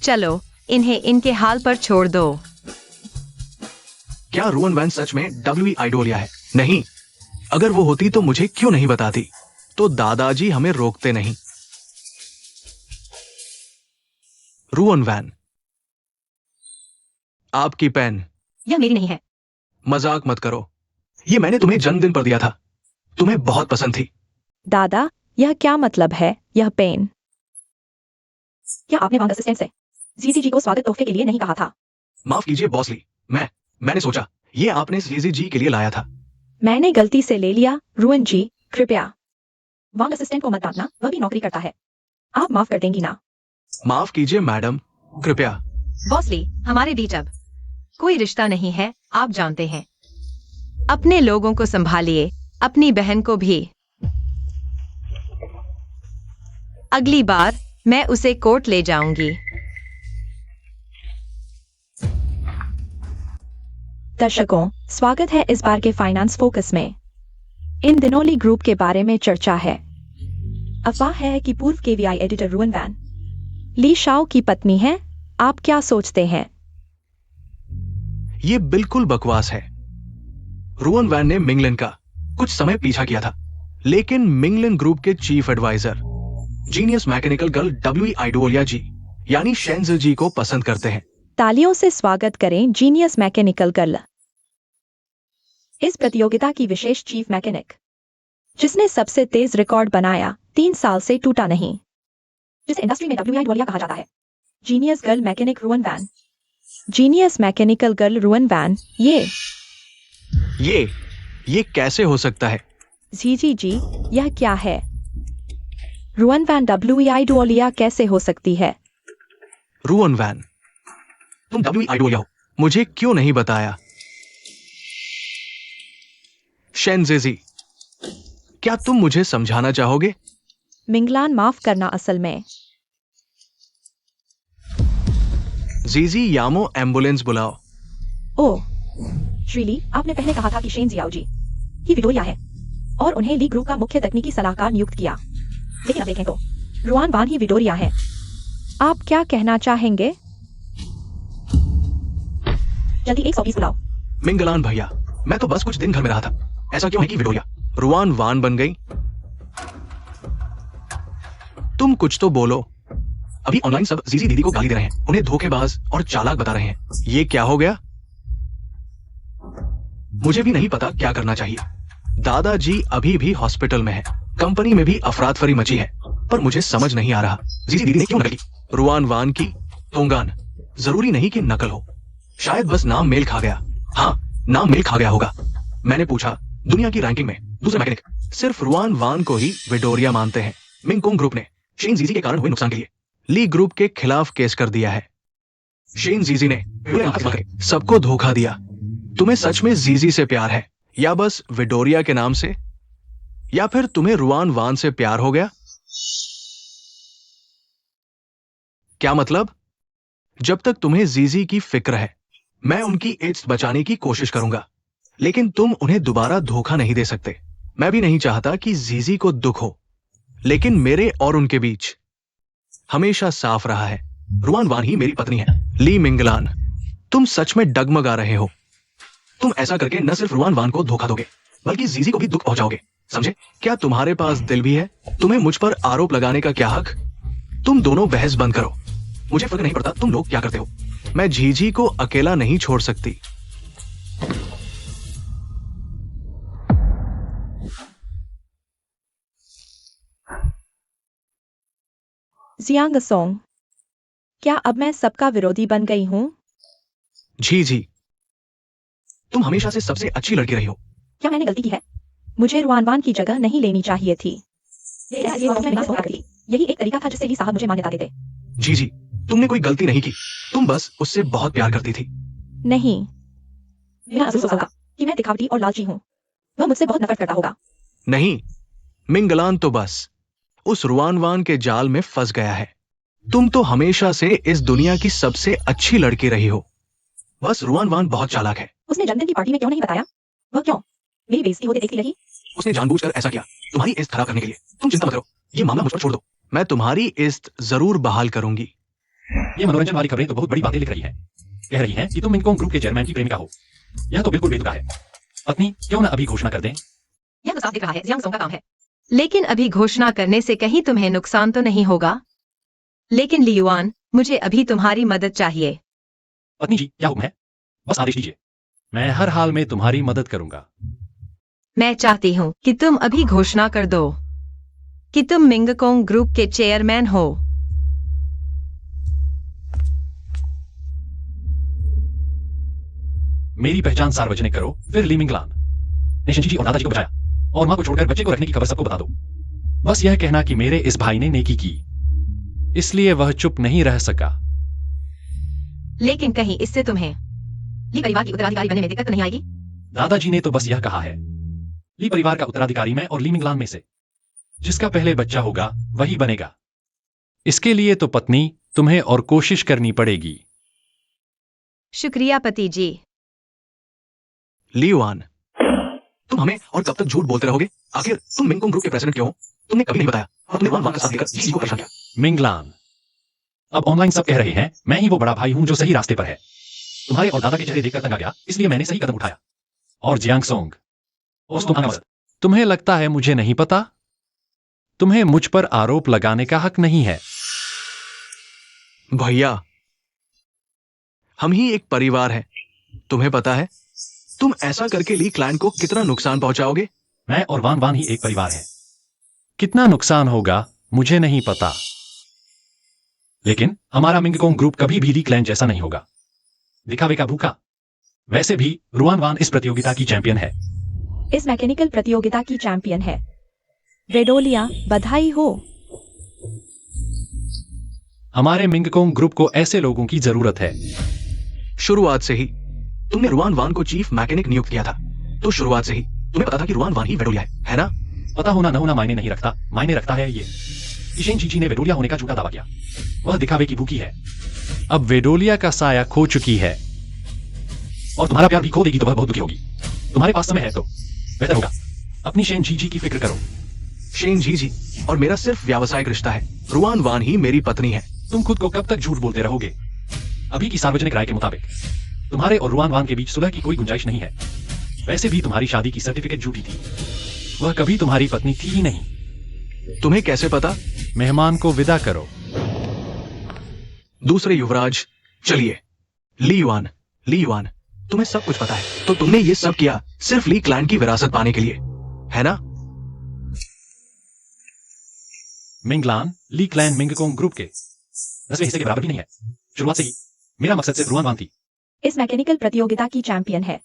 चलो इन्हें इनके हाल पर छोड़ दो। क्या रुआन वैन सच में WI आइडोलिया है? नहीं, अगर वो होती तो मुझे क्यों नहीं बताती? तो दादाजी हमें रोकते नहीं। रुआन वैन, आपकी पेन। यह मेरी नहीं है। मजाक मत करो, ये मैंने तुम्हें जन्मदिन पर दिया था, तुम्हें बहुत पसंद थी। दादा, यह क्या मतलब है, यह पेन? क्या आपने वांग असिस्टेंट से जीजी जी को स्वागत तोहफे के लिए नहीं कहा था? माफ कीजिए बॉसली, मैंने सोचा ये आपने जीजी जी के लिए लाया था। मैंने गलती से ले लिया। रुएन जी, कृपया वांग असिस्टेंट को मत डांटना, वह भी नौकरी करता है। आप माफ कर देंगी ना? माफ कीजिए मैडम, कृपया। बॉसली, हमारे बीच अब कोई रिश्ता नहीं है, आप जानते हैं। अपने लोगों को संभालिए, अपनी बहन को भी। अगली बार मैं उसे कोर्ट ले जाऊंगी। दर्शकों, स्वागत है इस बार के फाइनेंस फोकस में। इन दिनों ली ग्रुप के बारे में चर्चा है। अफवाह है कि पूर्व KVI एडिटर रुएन वैन ली शाओ की पत्नी है। आप क्या सोचते हैं? ये बिल्कुल बकवास है। रुआन वैन ने मिंगलिन का कुछ समय पीछा किया था, लेकिन मिंगलिन ग्रुप के chief adviser genius mechanical girl WI आइडोलिया जी यानी शेंजी जी को पसंद करते हैं। तालियों से स्वागत करें जीनियस मैकेनिकल गर्ल, इस प्रतियोगिता की विशेष चीफ मैकेनिक, जिसने सबसे तेज रिकॉर्ड बनाया, 3 साल से टूटा नहीं, जिसे इंडस्ट्री में WI डुओलिया कहा जाता है। जीनियस गर्ल मैकेनिक रुएन वैन। जीनियस मैकेनिकल गर्ल रुएन वैन। ये कैसे हो सकता है? जीजी जी, यह क्या है? रुएन वैन WI डुओलिया कैसे हो सकती है? रुआन वैन, तुम WI आइडोलिया हो, मुझे क्यों नहीं बताया? शेंजी जी, क्या तुम मुझे समझाना चाहोगे? मिंगलान, माफ करना, असल में जीजी यामो, एम्बुलेंस बुलाओ। ओह श्रीली, आपने पहले कहा था कि शेन जियाओ जी ही विडोरिया है और उन्हें ली ग्रुप का मुख्य तकनीकी सलाहकार नियुक्त किया, लेकिन अब देखें तो रुआन वान ही विडोरिया है। आप क्या कहना चाहेंगे? जल्दी 120 बुलाओ। मिंगलान भैया, मैं तो बस कुछ दिन घर में रहा था, ऐसा क्यों है कि विडोरिया रुआन वान बन गई? तुम कुछ तो बोलो। अभी ऑनलाइन सब जीजी दीदी को गाली दे रहे हैं, उन्हें धोखेबाज और चालाक बता रहे हैं। ये क्या हो गया? मुझे भी नहीं पता क्या करना चाहिए। दादाजी अभी भी हॉस्पिटल में है, कंपनी में भी अफरातफरी मची है, पर मुझे समझ नहीं आ रहा जीजी दीदी ने क्यों नकल की। रुआन वान की तोंगान, जरूरी नहीं कि नकल हो, शायद बस नाम मेल खा गया। हाँ, नाम मेल खा गया होगा। मैंने पूछा, दुनिया की रैंकिंग में दूसरे मैकेनिक सिर्फ रुआन वान को ही विडोरिया मानते हैं। मिंगकुंग ग्रुप ने शेन जीजी के कारण हुए नुकसान के लिए ली ग्रुप के खिलाफ केस कर दिया है। शेन जीजी ने सबको धोखा दिया। तुम्हें सच में जीजी से प्यार है या बस विडोरिया के नाम से, या फिर तुम्हें रुआन वान से प्यार हो गया? क्या मतलब? जब तक तुम्हें जीजी की फिक्र है, मैं उनकी इज्जत बचाने की कोशिश करूंगा, लेकिन तुम उन्हें दोबारा धोखा नहीं दे सकते। मैं भी नहीं चाहता कि जीजी को दुख हो, लेकिन मेरे और उनके बीच हमेशा साफ रहा है, रुआन वान ही मेरी पत्नी है। ली मिंगलान, तुम सच में डगमगा रहे हो। तुम ऐसा करके न सिर्फ रुआन वान को धोखा दोगे, बल्कि जीजी को भी दुख पहुंचाओगे, समझे? क्या तुम्हारे पास दिल भी है? तुम्हें मुझ पर आरोप लगाने का क्या हक? तुम दोनों बहस बंद करो, मुझे फर्क नहीं पड़ता तुम लोग क्या करते हो। मैं जीजी को अकेला नहीं छोड़ सकती। जियांगसोंग, क्या अब मैं सबका विरोधी बन गई हूँ? जी, तुम हमेशा से सबसे अच्छी लड़की रही हो। क्या मैंने गलती की है? मुझे रुआनवान की जगह नहीं लेनी चाहिए थी। यही एक तरीका था जिससे ली साहब मुझे मान्यता देते। जी, तुमने कोई गलती नहीं की, तुम बस उससे बहुत प्यार करती थी। नहीं, मेरा अफसोस होगा कि मैं दिखावटी और लालची हूँ। वह मुझसे बहुत नफरत करता होगा। नहीं, मिंगलान तो बस उस रुआनवान के जाल में फंस गया है। तुम तो हमेशा से इस दुनिया की सबसे अच्छी लड़की रही हो। बस रुआनवान बहुत चालाक है। उसने जन्मदिन की पार्टी में क्यों नहीं बताया? वह क्यों मेरी बेइज्जती होते देखती रही? उसने जानबूझकर ऐसा किया, तुम्हारी इज्जत खराब करने के लिए। तुम चिंता मत करो, ये मामला मुझ पर छोड़ दो। मैं तुम्हारी इज्जत जरूर बहाल करूंगी। ये मनोरंजन वाली खबरें तो बहुत बड़ी बातें लिख रही हैं। कह रही हैं कि तुम मिंगकोंग ग्रुप के चेयरमैन की प्रेमिका हो। यह तो बिल्कुल बेतुका है। पत्नी, क्यों ना अभी घोषणा कर दें? यह तो साफ दिख रहा है जियांग सोंग का काम है। लेकिन अभी घोषणा करने से कहीं तुम्हें नुकसान तो नहीं होगा। लेकिन लियुआन, मुझे अभी तुम्हारी मदद चाहिए। पत्नी जी, क्या हुक्म है? बस आदेश दीजिए। मैं हर हाल में तुम्हारी मदद करूंगा। मैं चाहती हूँ कि तुम अभी घोषणा कर दो कि तुम मिंगकोंग ग्रुप के चेयरमैन हो। मेरी पहचान सार्वजनिक करो, फिर ली मिंगलान ने शिनजी जी और दादाजी को बचाया और मां को छोड़कर बच्चे को रखने की खबर सबको बता दो। बस यह कहना कि मेरे इस भाई ने नेकी की, इसलिए वह चुप नहीं रह सका। लेकिन कहीं इससे तुम्हें ली परिवार की उत्तराधिकारी बनने में दिक्कत तो नहीं आएगी? दादाजी ने तो बस यह कहा है, ली परिवार का उत्तराधिकारी मैं और ली मिंगलान में से जिसका पहले बच्चा होगा वही बनेगा। इसके लिए तो पत्नी तुम्हें और कोशिश करनी पड़ेगी। शुक्रिया पति जी। लियुआन, तुम हमें और कब तक झूठ बोलते रहोगे? आखिर तुम मिंगकोंग ग्रुप के प्रेसिडेंट क्यों हो? तुमने कभी नहीं बताया और तुमने रुआनवान का साथ देकर जी को परेशान किया। मिंगलान, अब ऑनलाइन सब कह रहे हैं मैं ही वो बड़ा भाई हूं जो सही रास्ते पर है। तुम्हारे और दादा के चेहरे देखकर तंग आ गया, इसलिए मैंने सही कदम उठाया। और जियांग सोंग, उस तुम्हारा मदद। तुम्हें लगता है मुझे नहीं पता? तुम्हें मुझ पर आरोप लगाने का हक नहीं है। भैया, हम ही एक परिवार हैं। तुम्हें पता है तुम ऐसा करके ली क्लाइंट को कितना नुकसान पहुंचाओगे? मैं और वान वान ही एक परिवार है। कितना नुकसान होगा मुझे नहीं पता, लेकिन हमारा मिंगकोंग ग्रुप कभी भी ली क्लैन जैसा नहीं होगा, दिखावे का भूखा। वैसे भी रुआन वान इस प्रतियोगिता की चैंपियन है। इस मैकेनिकल प्रतियोगिता की चैंपियन है। वेडोलिया, बधाई हो। हमारे मिंगकोंग ग्रुप को ऐसे लोगों की जरूरत है। शुरुआत से ही तुमने रुआन वान को चीफ मैकेनिक नियुक्त किया था, तो शुरुआत से ही तुम्हें पता था कि रुआन वान ही वेडोलिया है ना? पता होना न होना मायने नहीं रखता, मायने रखता है ये कि शेन जीजी ने वेडोलिया होने का झूठा दावा किया। वह दिखावे की भूखी है। अब वेडोलिया का साया खो चुकी है और तुम्हारा प्यार भी खो देगी तो वह बहुत दुखी होगी। तुम्हारे पास समय है तो बेहतर होगा अपनी शेन जीजी की फिक्र करो। शेन जी और मेरा सिर्फ व्यावसायिक रिश्ता है। रुआन वान ही मेरी पत्नी है। तुम खुद को कब तक झूठ बोलते रहोगे? अभी की सार्वजनिक राय के मुताबिक तुम्हारे और रुआन वान के बीच सुलह की कोई गुंजाइश नहीं है। वैसे भी तुम्हारी शादी की सर्टिफिकेट झूठी थी, वह कभी तुम्हारी पत्नी थी ही नहीं। तुम्हें कैसे पता? मेहमान को विदा करो। दूसरे युवराज, चलिए। ली युआन, तुम्हें सब कुछ पता है, तो तुमने ये सब किया सिर्फ ली क्लैन की विरासत पाने के लिए, है ना? मिंगलान, ली क्लैन मिंगकोंग ग्रुप के 10वें हिस्से के बराबर भी नहीं है। शुरुआत से ही मेरा मकसद सिर्फ रुआन वान थी। इस मैकेनिकल प्रतियोगिता की चैंपियन है।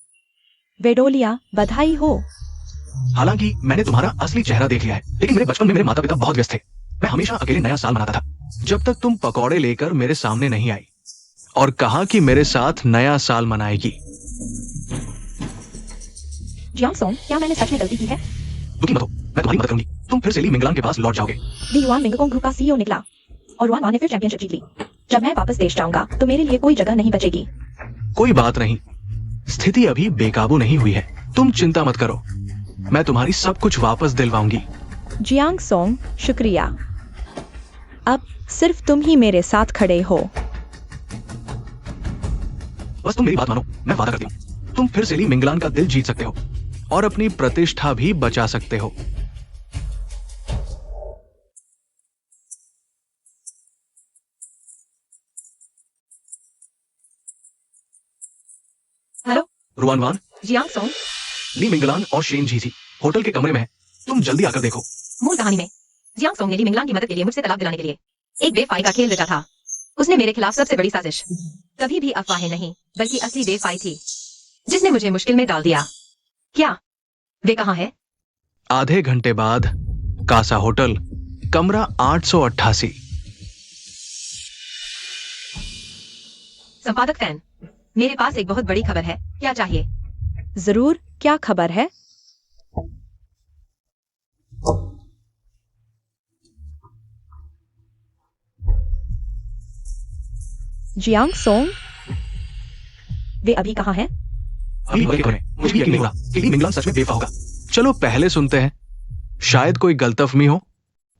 वेडोलिया, बधाई हो। हालांकि मैंने तुम्हारा असली चेहरा देख लिया है, लेकिन मेरे बचपन में मेरे माता पिता बहुत व्यस्त थे। मैं हमेशा अकेले नया साल मनाता था, जब तक तुम पकौड़े लेकर मेरे सामने नहीं आई और कहा कि मेरे साथ नया साल मनाएगी। जियांग सोंग, क्या मैंने सच में गलती की है? दुखी मत हो, मैं तुम्हारी मदद करूंगी। तुम फिर से ली मिंगलान के पास लौट जाओगे। ली युआन मिंगकोंग ग्रुप का सीईओ निकला और रुआन वान ने फिर चैंपियनशिप जीत ली। जब मैं वापस देश जाऊंगा तो मेरे लिए कोई जगह नहीं बचेगी। कोई बात नहीं, स्थिति अभी बेकाबू नहीं हुई है। तुम चिंता मत करो, मैं तुम्हारी सब कुछ वापस दिलवाऊंगी। जियांग सोंग, शुक्रिया। अब सिर्फ तुम ही मेरे साथ खड़े हो। बस तुम मेरी बात मानो, मैं वादा करती हूँ तुम फिर से ली मिंगलान का दिल जीत सकते हो और अपनी प्रतिष्ठा भी बचा सकते हो। हेलो, रुआन वान, जियांग सोंग। ली मिंगलान और शेन जी होटल के कमरे में है। तुम जल्दी आकर देखो। मूल कहानी में जियांग सोंग ने ली मिंगलान की मदद के लिए मुझसे तलाक दिलाने के लिए एक बेवफाई का खेल रचा था। उसने मेरे खिलाफ सबसे बड़ी साजिश, कभी भी अफवाहें नहीं बल्कि असली बेवफाई थी, जिसने मुझे मुश्किल में डाल दिया। क्या वे कहाँ है? आधे घंटे बाद, कासा होटल, कमरा 888। संपादक फैन, मेरे पास एक बहुत बड़ी खबर है, क्या चाहिए? जरूर, क्या खबर है? जियांग सोंग, वे अभी कहाँ हैं? अभी बगल के कमरे में। मुझे भी यकीन नहीं हो रहा कि ली मिंगलान सच में बेवफा होगा। चलो पहले सुनते हैं, शायद कोई गलतफहमी हो।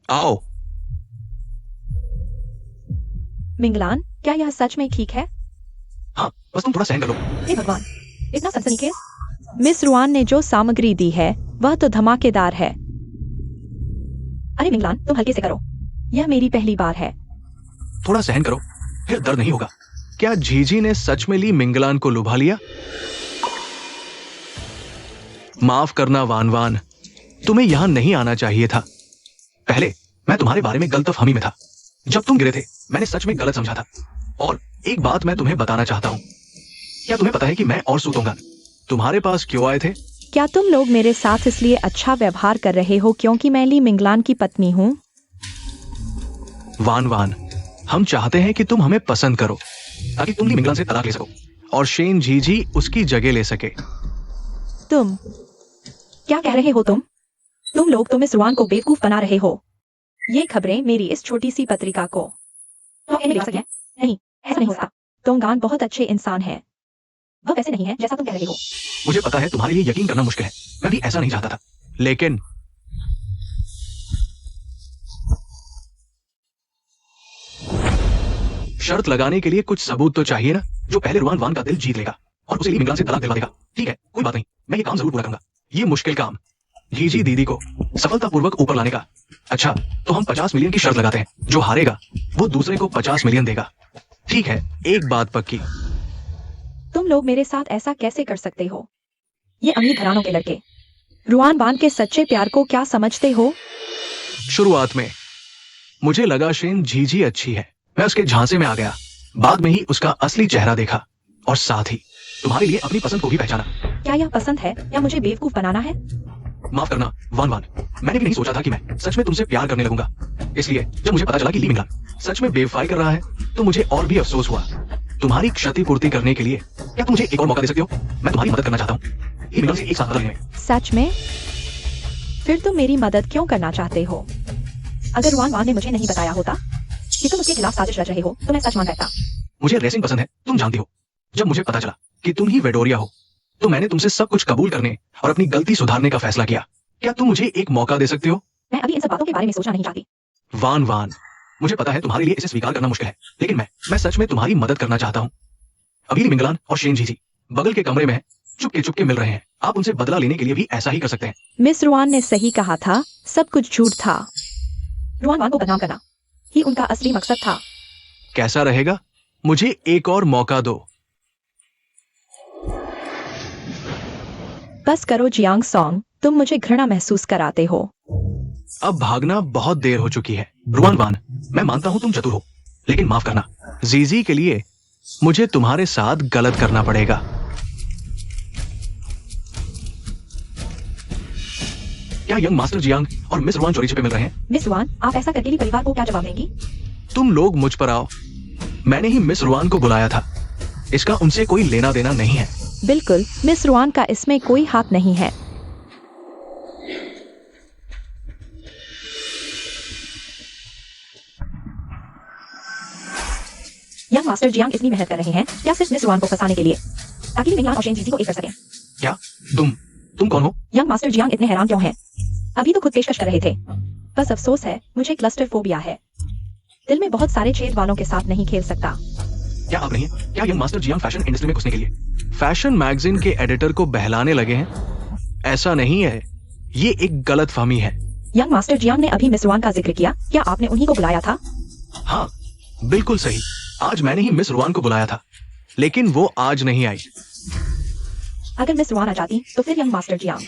आओ। मिंगलान, क्या यह सच में ठीक है? हाँ, बस तुम थोड़ा सहन कर लो। हे भगवान, इतना सनसनीखेज। मिस रुआन ने जो सामग्री दी है वह तो धमाकेदार है। अरे मिंगलान, तुम हल्के से करो, यह मेरी पहली बार है। थोड़ा सहन करो, फिर दर्द नहीं होगा। क्या जीजी ने सच में ली मिंगलान को लुभा लिया? माफ करना वान वान, तुम्हें यहां नहीं आना चाहिए था। पहले मैं तुम्हारे बारे में गलतफहमी में था। जब तुम गिरे थे मैंने सच में गलत समझा था। और एक बात मैं तुम्हें बताना चाहता हूं। क्या तुम्हें पता है कि मैं और सूतोंगा तुम्हारे पास क्यों आए थे? क्या तुम लोग मेरे साथ इसलिए अच्छा व्यवहार कर रहे हो क्योंकि मैं ली मिंगलान की पत्नी हूँ? वान वान, हम चाहते हैं कि तुम हमें पसंद करो ताकि तुम ली मिंगलान से तलाक ले सको और शेन जीजी उसकी जगह ले सके। तुम क्या कह रहे हो? तुम लोग तो मिस रुआन को बेवकूफ बना रहे हो। ये खबरें मेरी इस छोटी सी पत्रिका को तो इन्हें ले सकते हैं? नहीं, ऐसा नहीं होता। तोंगान बहुत अच्छे इंसान है, वह वैसे नहीं है जैसा तुम कह रहे हो। मुझे पता है तुम्हारे लिए यकीन करना मुश्किल है, मैं भी ऐसा नहीं चाहता था, लेकिन शर्त लगाने के लिए कुछ सबूत तो चाहिए ना, जो पहले रुआन वान का दिल जीत लेगा और उसे ली मिंगलान से तलाक दिलवा देगा। ठीक है, कोई बात नहीं, मैं ये काम जरूर पूरा करूंगा। ये मुश्किल काम, जीजी दीदी को सफलतापूर्वक ऊपर लाने का। अच्छा, तो हम 50 मिलियन की शर्त लगाते हैं। जो हारेगा वो दूसरे को 50 मिलियन देगा। ठीक है, एक बात पक्की। तुम लोग मेरे साथ ऐसा कैसे कर सकते हो? ये अमीर घरानों के लड़के रुआन वान के सच्चे प्यार को क्या समझते हो? शुरुआत में मुझे लगा शेन जीजी अच्छी है, मैं उसके झांसे में आ गया। बाद में ही उसका असली चेहरा देखा और साथ ही तुम्हारे लिए अपनी पसंद को भी पहचाना। क्या यह पसंद है या मुझे बेवकूफ बनाना है? माफ करना वान वान, मैंने भी नहीं सोचा था कि मैं सच में तुमसे प्यार करने लगूंगा। इसलिए जब मुझे पता चला कि ली मिंगलान सच में बेवफाई कर रहा है तो मुझे और भी अफसोस हुआ। तुम्हारी क्षतिपूर्ति करने के लिए क्या तुम मुझे एक और मौका दे सकते हो? मैं तुम्हारी मदद करना चाहता हूँ ली मिंगलान से एक साथ बदलने में। सच में? फिर तुम मेरी मदद क्यों करना चाहते हो? अगर रुआन वान ने मुझे नहीं बताया होता कि तुम उसके खिलाफ साजिश रच रहे हो तो मैं सच मान बैठता। मुझे रेसिंग पसंद है, तुम जानती हो। जब मुझे पता चला कि तुम ही वेडोरिया हो तो मैंने तुमसे सब कुछ कबूल करने और अपनी गलती सुधारने का फैसला किया। क्या तुम मुझे एक मौका दे सकते हो? मैं अभी इन सब बातों के बारे में सोचना नहीं चाहती। वान वान, मुझे पता है तुम्हारे लिए इसे स्वीकार करना मुश्किल है, लेकिन मैं सच में तुम्हारी मदद करना चाहता हूँ। अभी ली मिंगलान और शेन जीजी बगल के कमरे में चुपके मिल रहे हैं। आप उनसे बदला लेने के लिए भी ऐसा ही कर सकते हैं। मिस रुआन ने सही कहा था, सब कुछ झूठ था। रुआन वान को बदनाम करना ही उनका असली मकसद था। कैसा रहेगा? मुझे एक और मौका दो। बस करो जियांग सोंग, तुम मुझे घृणा महसूस कराते हो। अब भागना बहुत देर हो चुकी है। रुआन वान, मैं मानता हूं तुम चतुर हो, लेकिन माफ करना, जीजी के लिए मुझे तुम्हारे साथ गलत करना पड़ेगा। क्या यंग मास्टर जियांग और मिस रुआन चोरी छिपे मिल रहे हैं? मिस रुआन, आप ऐसा करके ली परिवार को क्या जवाब देंगी? तुम लोग मुझ पर आओ, मैंने ही मिस रुआन को बुलाया था, इसका उनसे कोई लेना देना नहीं है। बिल्कुल, मिस रुआन का इसमें कोई हाथ नहीं है। यंग मास्टर जियांग इतनी मेहनत कर रहे हैं या सिर्फ मिस रुआन को फंसाने के लिए ताकि ली मिंगलान और शेन जीजी को एक कर सकें? क्या तुम कौन हो? यंग मास्टर जियांग इतने हैरान क्यों हैं? अभी तो खुद पेशकश कर रहे थे। बस अफसोस है, मुझे क्लस्टरफोबिया है। दिल में बहुत सारे छेद वालों के साथ नहीं खेल सकता। क्या आप नहीं है? क्या young master Jiang fashion industry में घुसने के लिए फैशन मैगजीन के एडिटर को बहलाने लगे हैं? ऐसा नहीं है, ये एक गलतफहमी है। यंग मास्टर जियांग ने अभी मिस रुआन का जिक्र किया, क्या आपने उन्हीं को बुलाया था? हाँ, बिल्कुल सही। आज मैंने ही मिस रुआन को बुलाया था, लेकिन वो आज नहीं आई। अगर मिस रुआन आ जाती तो फिर यंग मास्टर जियांग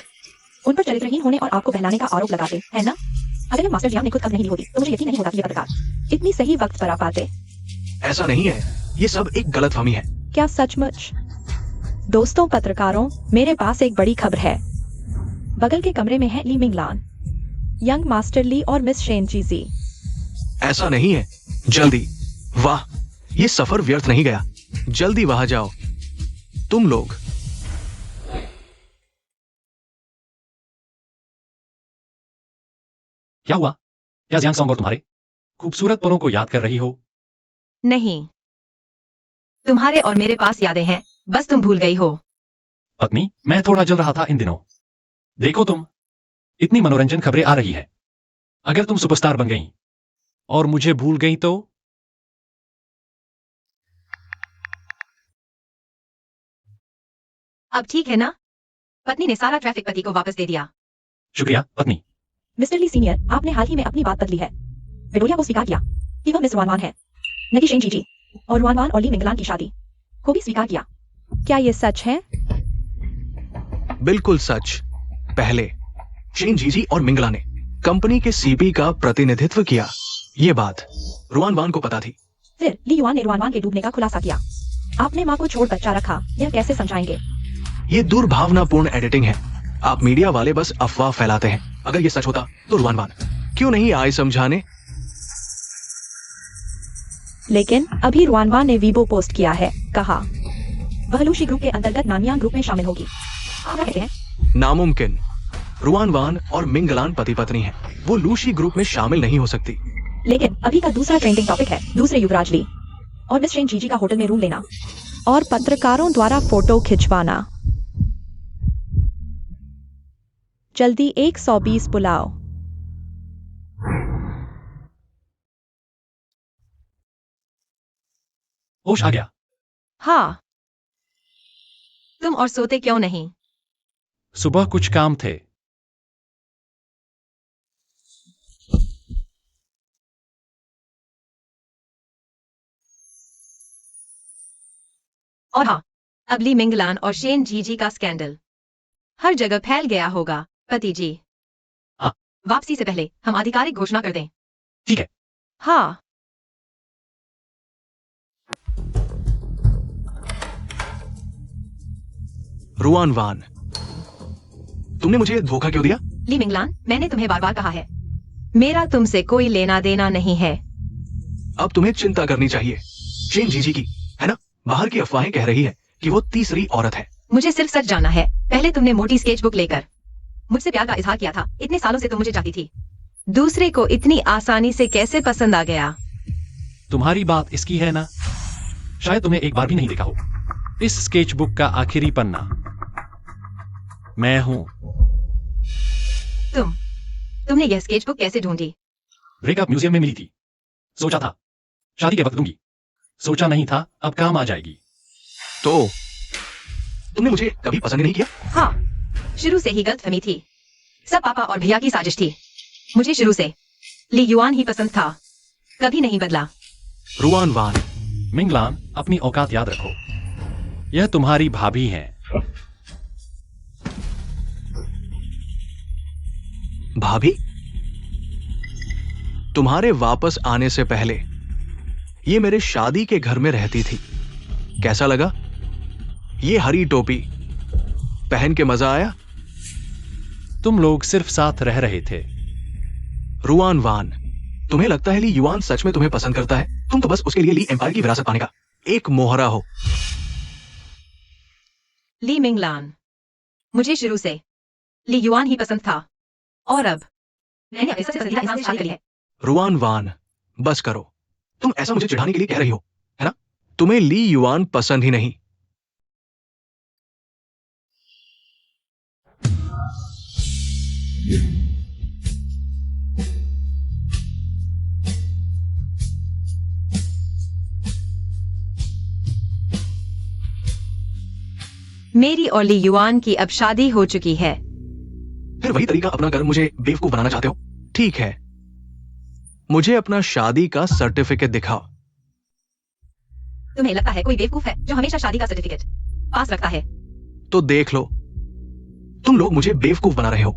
उन पर चरित्रहीन होने और आपको बहलाने का आरोप लगाते, है ना? अगर यंग मास्टर जियांग ने खुद अब नहीं ली होती तो मुझे यकीन नहीं होता कि ये पत्रकार इतनी सही वक्त पर आ पाते। ऐसा नहीं है, ये सब एक गलतफहमी है। क्या सचमुच? दोस्तों पत्रकारों, मेरे पास एक बड़ी खबर है। बगल के कमरे में है ली मिंगलान, यंग मास्टर ली और मिस शेन जीजी। ऐसा नहीं है, जल्दी। वाह, ये सफर व्यर्थ नहीं गया। जल्दी वहां जाओ। तुम लोग क्या हुआ? क्या जियांग सॉन्ग और तुम्हारे खूबसूरत पलों को याद कर रही हो? नहीं, तुम्हारे और मेरे पास यादें हैं, बस तुम भूल गई हो। पत्नी, मैं थोड़ा जल रहा था इन दिनों। देखो तुम, इतनी मनोरंजन खबरें आ रही हैं। अगर तुम सुपरस्टार बन गई और मुझे भूल गई तो? अब ठीक है ना? पत्नी ने सारा ट्रैफिक पति को वापस दे दिया। शुक्रिया पत्नी। मिस्टर ली सीनियर, आपने हाल ही में अपनी बात बदली है। विडोरिया को स्वीकार किया कि वह मिस रुआनवान है, न कि शेन जीजी, और रुआनवान और ली मिंगलान की शादी को भी स्वीकार किया। क्या ये सच है? बिल्कुल सच। पहले शेन जीजी और मिंगला ने कंपनी के सीपी का प्रतिनिधित्व किया। ये बात रुआनवान को पता थी। फिर ली युआन ने रुआनवान के डूबने का खुलासा किया। आपने माँ को छोड़ बच्चा रखा, यह कैसे समझाएंगे? ये दुर्भावनापूर्ण एडिटिंग है। आप मीडिया वाले बस अफवाह फैलाते हैं। अगर ये सच होता तो रुआनवान क्यों नहीं आए समझाने? लेकिन अभी रुआनवान ने वीबो पोस्ट किया है, कहा वह लूशी ग्रुप के अंतर्गत नामियांग ग्रुप में शामिल होगी। आप क्या कहते हैं? नामुमकिन। रुआनवान और मिंगलान पति पत्नी हैं। वो लूशी ग्रुप में शामिल नहीं हो सकती। लेकिन अभी का दूसरा ट्रेंडिंग टॉपिक है दूसरे युवराज ली और मिस शेन जीजी का होटल में रूम लेना और पत्रकारों द्वारा फोटो खिंचवाना। जल्दी 120 बुलाओ। होश आ गया। हाँ, तुम और सोते क्यों नहीं? सुबह कुछ काम थे। और हाँ, अब ली मिंगलान और शेन जीजी का स्कैंडल हर जगह फैल गया होगा। पति जी, हाँ। वापसी से पहले हम आधिकारिक घोषणा कर दें। ठीक है। हाँ, रुआनवान, तुमने मुझे धोखा क्यों दिया? ली मिंगलान, मैंने तुम्हें बार बार कहा है, मेरा तुमसे कोई लेना देना नहीं है। अब तुम्हें चिंता करनी चाहिए शेन जीजी की, है ना? बाहर की अफवाहें कह रही है कि वो तीसरी औरत है। मुझे सिर्फ सच जानना है। पहले तुमने मोटी स्केच बुक लेकर मुझसे प्यार का इजहार किया था। इतने सालों से तुम मुझे चाहती थी। दूसरे को इतनी आसानी से कैसे पसंद आ गया? तुम्हारी बात इसकी है ना? शायद तुमने एक बार भी नहीं देखा हो। इस स्केच बुक का आखिरी पन्ना मैं हूं। तुमने यह स्केच बुक कैसे ढूंढी? ब्रेकअप म्यूजियम में मिली थी। सोचा था शादी के वक्त दूंगी। सोचा नहीं था अब काम आ जाएगी। तो तुमने मुझे कभी पसंद नहीं किया? हाँ, शुरू से ही गलतफहमी थी। सब पापा और भैया की साजिश थी। मुझे शुरू से ली युआन ही पसंद था, कभी नहीं बदला। रुआनवान, मिंगलान, अपनी औकात याद रखो। यह तुम्हारी भाभी हैं। भाभी? तुम्हारे वापस आने से पहले ये मेरे शादी के घर में रहती थी। कैसा लगा? ये हरी टोपी पहन के मजा आया? तुम लोग सिर्फ साथ रह रहे थे। रुआनवान, तुम्हें लगता है ली युआन सच में तुम्हें पसंद करता है? तुम तो बस उसके लिए ली एम्पायर की विरासत पाने का एक मोहरा हो। ली मिंगलान, मुझे शुरू से ली युआन ही पसंद था और अब मैंने अपने सबसे पसंदीदा इंसान से शादी करी है। रुआनवान, बस करो। तुम ऐसा मुझे चिढ़ाने के लिए कह रही हो, है ना? तुम्हें ली युआन पसंद ही नहीं। मेरी और ली युआन की अब शादी हो चुकी है। फिर वही तरीका अपना कर मुझे बेवकूफ बनाना चाहते हो? ठीक है, मुझे अपना शादी का सर्टिफिकेट दिखाओ। तुम्हें लगता है कोई बेवकूफ है जो हमेशा शादी का सर्टिफिकेट पास रखता है? तो देख लो, तुम लोग मुझे बेवकूफ बना रहे हो।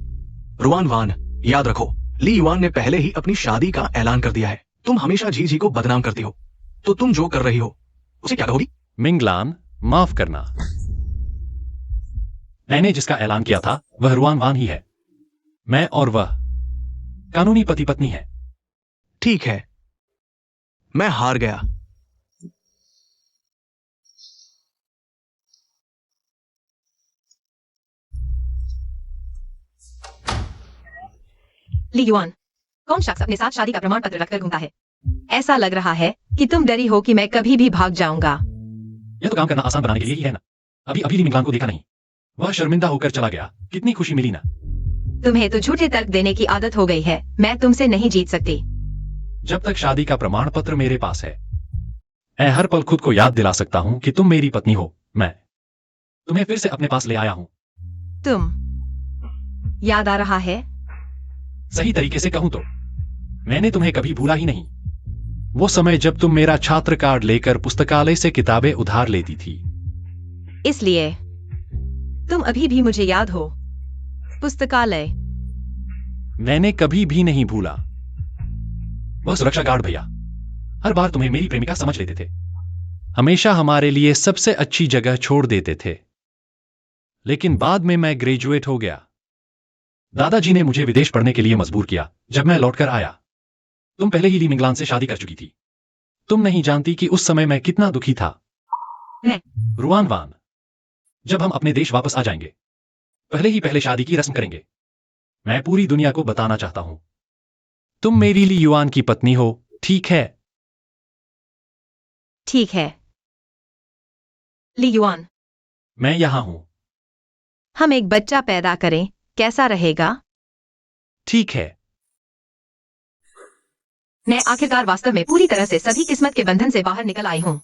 रुआनवान, याद रखो, ली युआन ने पहले ही अपनी शादी का ऐलान कर दिया है। तुम हमेशा जी को बदनाम करती हो, तो तुम जो कर रही हो उसे क्या कहोगी? मिंगलान, माफ करना। मैंने जिसका ऐलान किया था वह रुआनवान ही है। मैं और वह कानूनी पति पत्नी है। ठीक है, मैं हार गया। ली युआन, कौन शख्स अपने साथ शादी का प्रमाण पत्र रखकर घूमता है? ऐसा लग रहा है कि तुम डरी हो कि मैं कभी भी भाग जाऊंगा। यह तो काम करना आसान बनाने के लिए ही है ना। अभी अभी ली मिंगलान को देखा नहीं, वह शर्मिंदा होकर चला गया। कितनी खुशी मिली ना। तुम्हें तो झूठे तर्क देने की आदत हो गई है। मैं तुमसे नहीं जीत सकती। जब तक शादी का प्रमाण पत्र मेरे पास है, मैं हर पल खुद को याद दिला सकता हूं कि तुम मेरी पत्नी हो। मैं तुम्हें फिर से अपने पास ले आया हूं। तुम, याद आ रहा है? सही तरीके से कहूं तो मैंने तुम्हें कभी भूला ही नहीं। वो समय जब तुम मेरा छात्र कार्ड लेकर पुस्तकालय से किताबें उधार लेती थी। इसलिए तुम अभी भी मुझे याद हो। पुस्तकालय। मैंने कभी भी नहीं भूला। वह सुरक्षा गार्ड भैया हर बार तुम्हें मेरी प्रेमिका समझ लेते थे, हमेशा हमारे लिए सबसे अच्छी जगह छोड़ देते थे। लेकिन बाद में मैं ग्रेजुएट हो गया। दादाजी ने मुझे विदेश पढ़ने के लिए मजबूर किया। जब मैं लौटकर आया, तुम पहले ही ली मिंगलान से शादी कर चुकी थी। तुम नहीं जानती कि उस समय मैं कितना दुखी था। मैं रुआन वान, जब हम अपने देश वापस आ जाएंगे, पहले शादी की रस्म करेंगे। मैं पूरी दुनिया को बताना चाहता हूं, तुम मेरी ली युआन की पत्नी हो। ठीक है? ठीक है। ली युआन, मैं यहां हूं। हम एक बच्चा पैदा करें, कैसा रहेगा? ठीक है। मैं आखिरकार वास्तव में पूरी तरह से सभी किस्मत के बंधन से बाहर निकल आई हूं।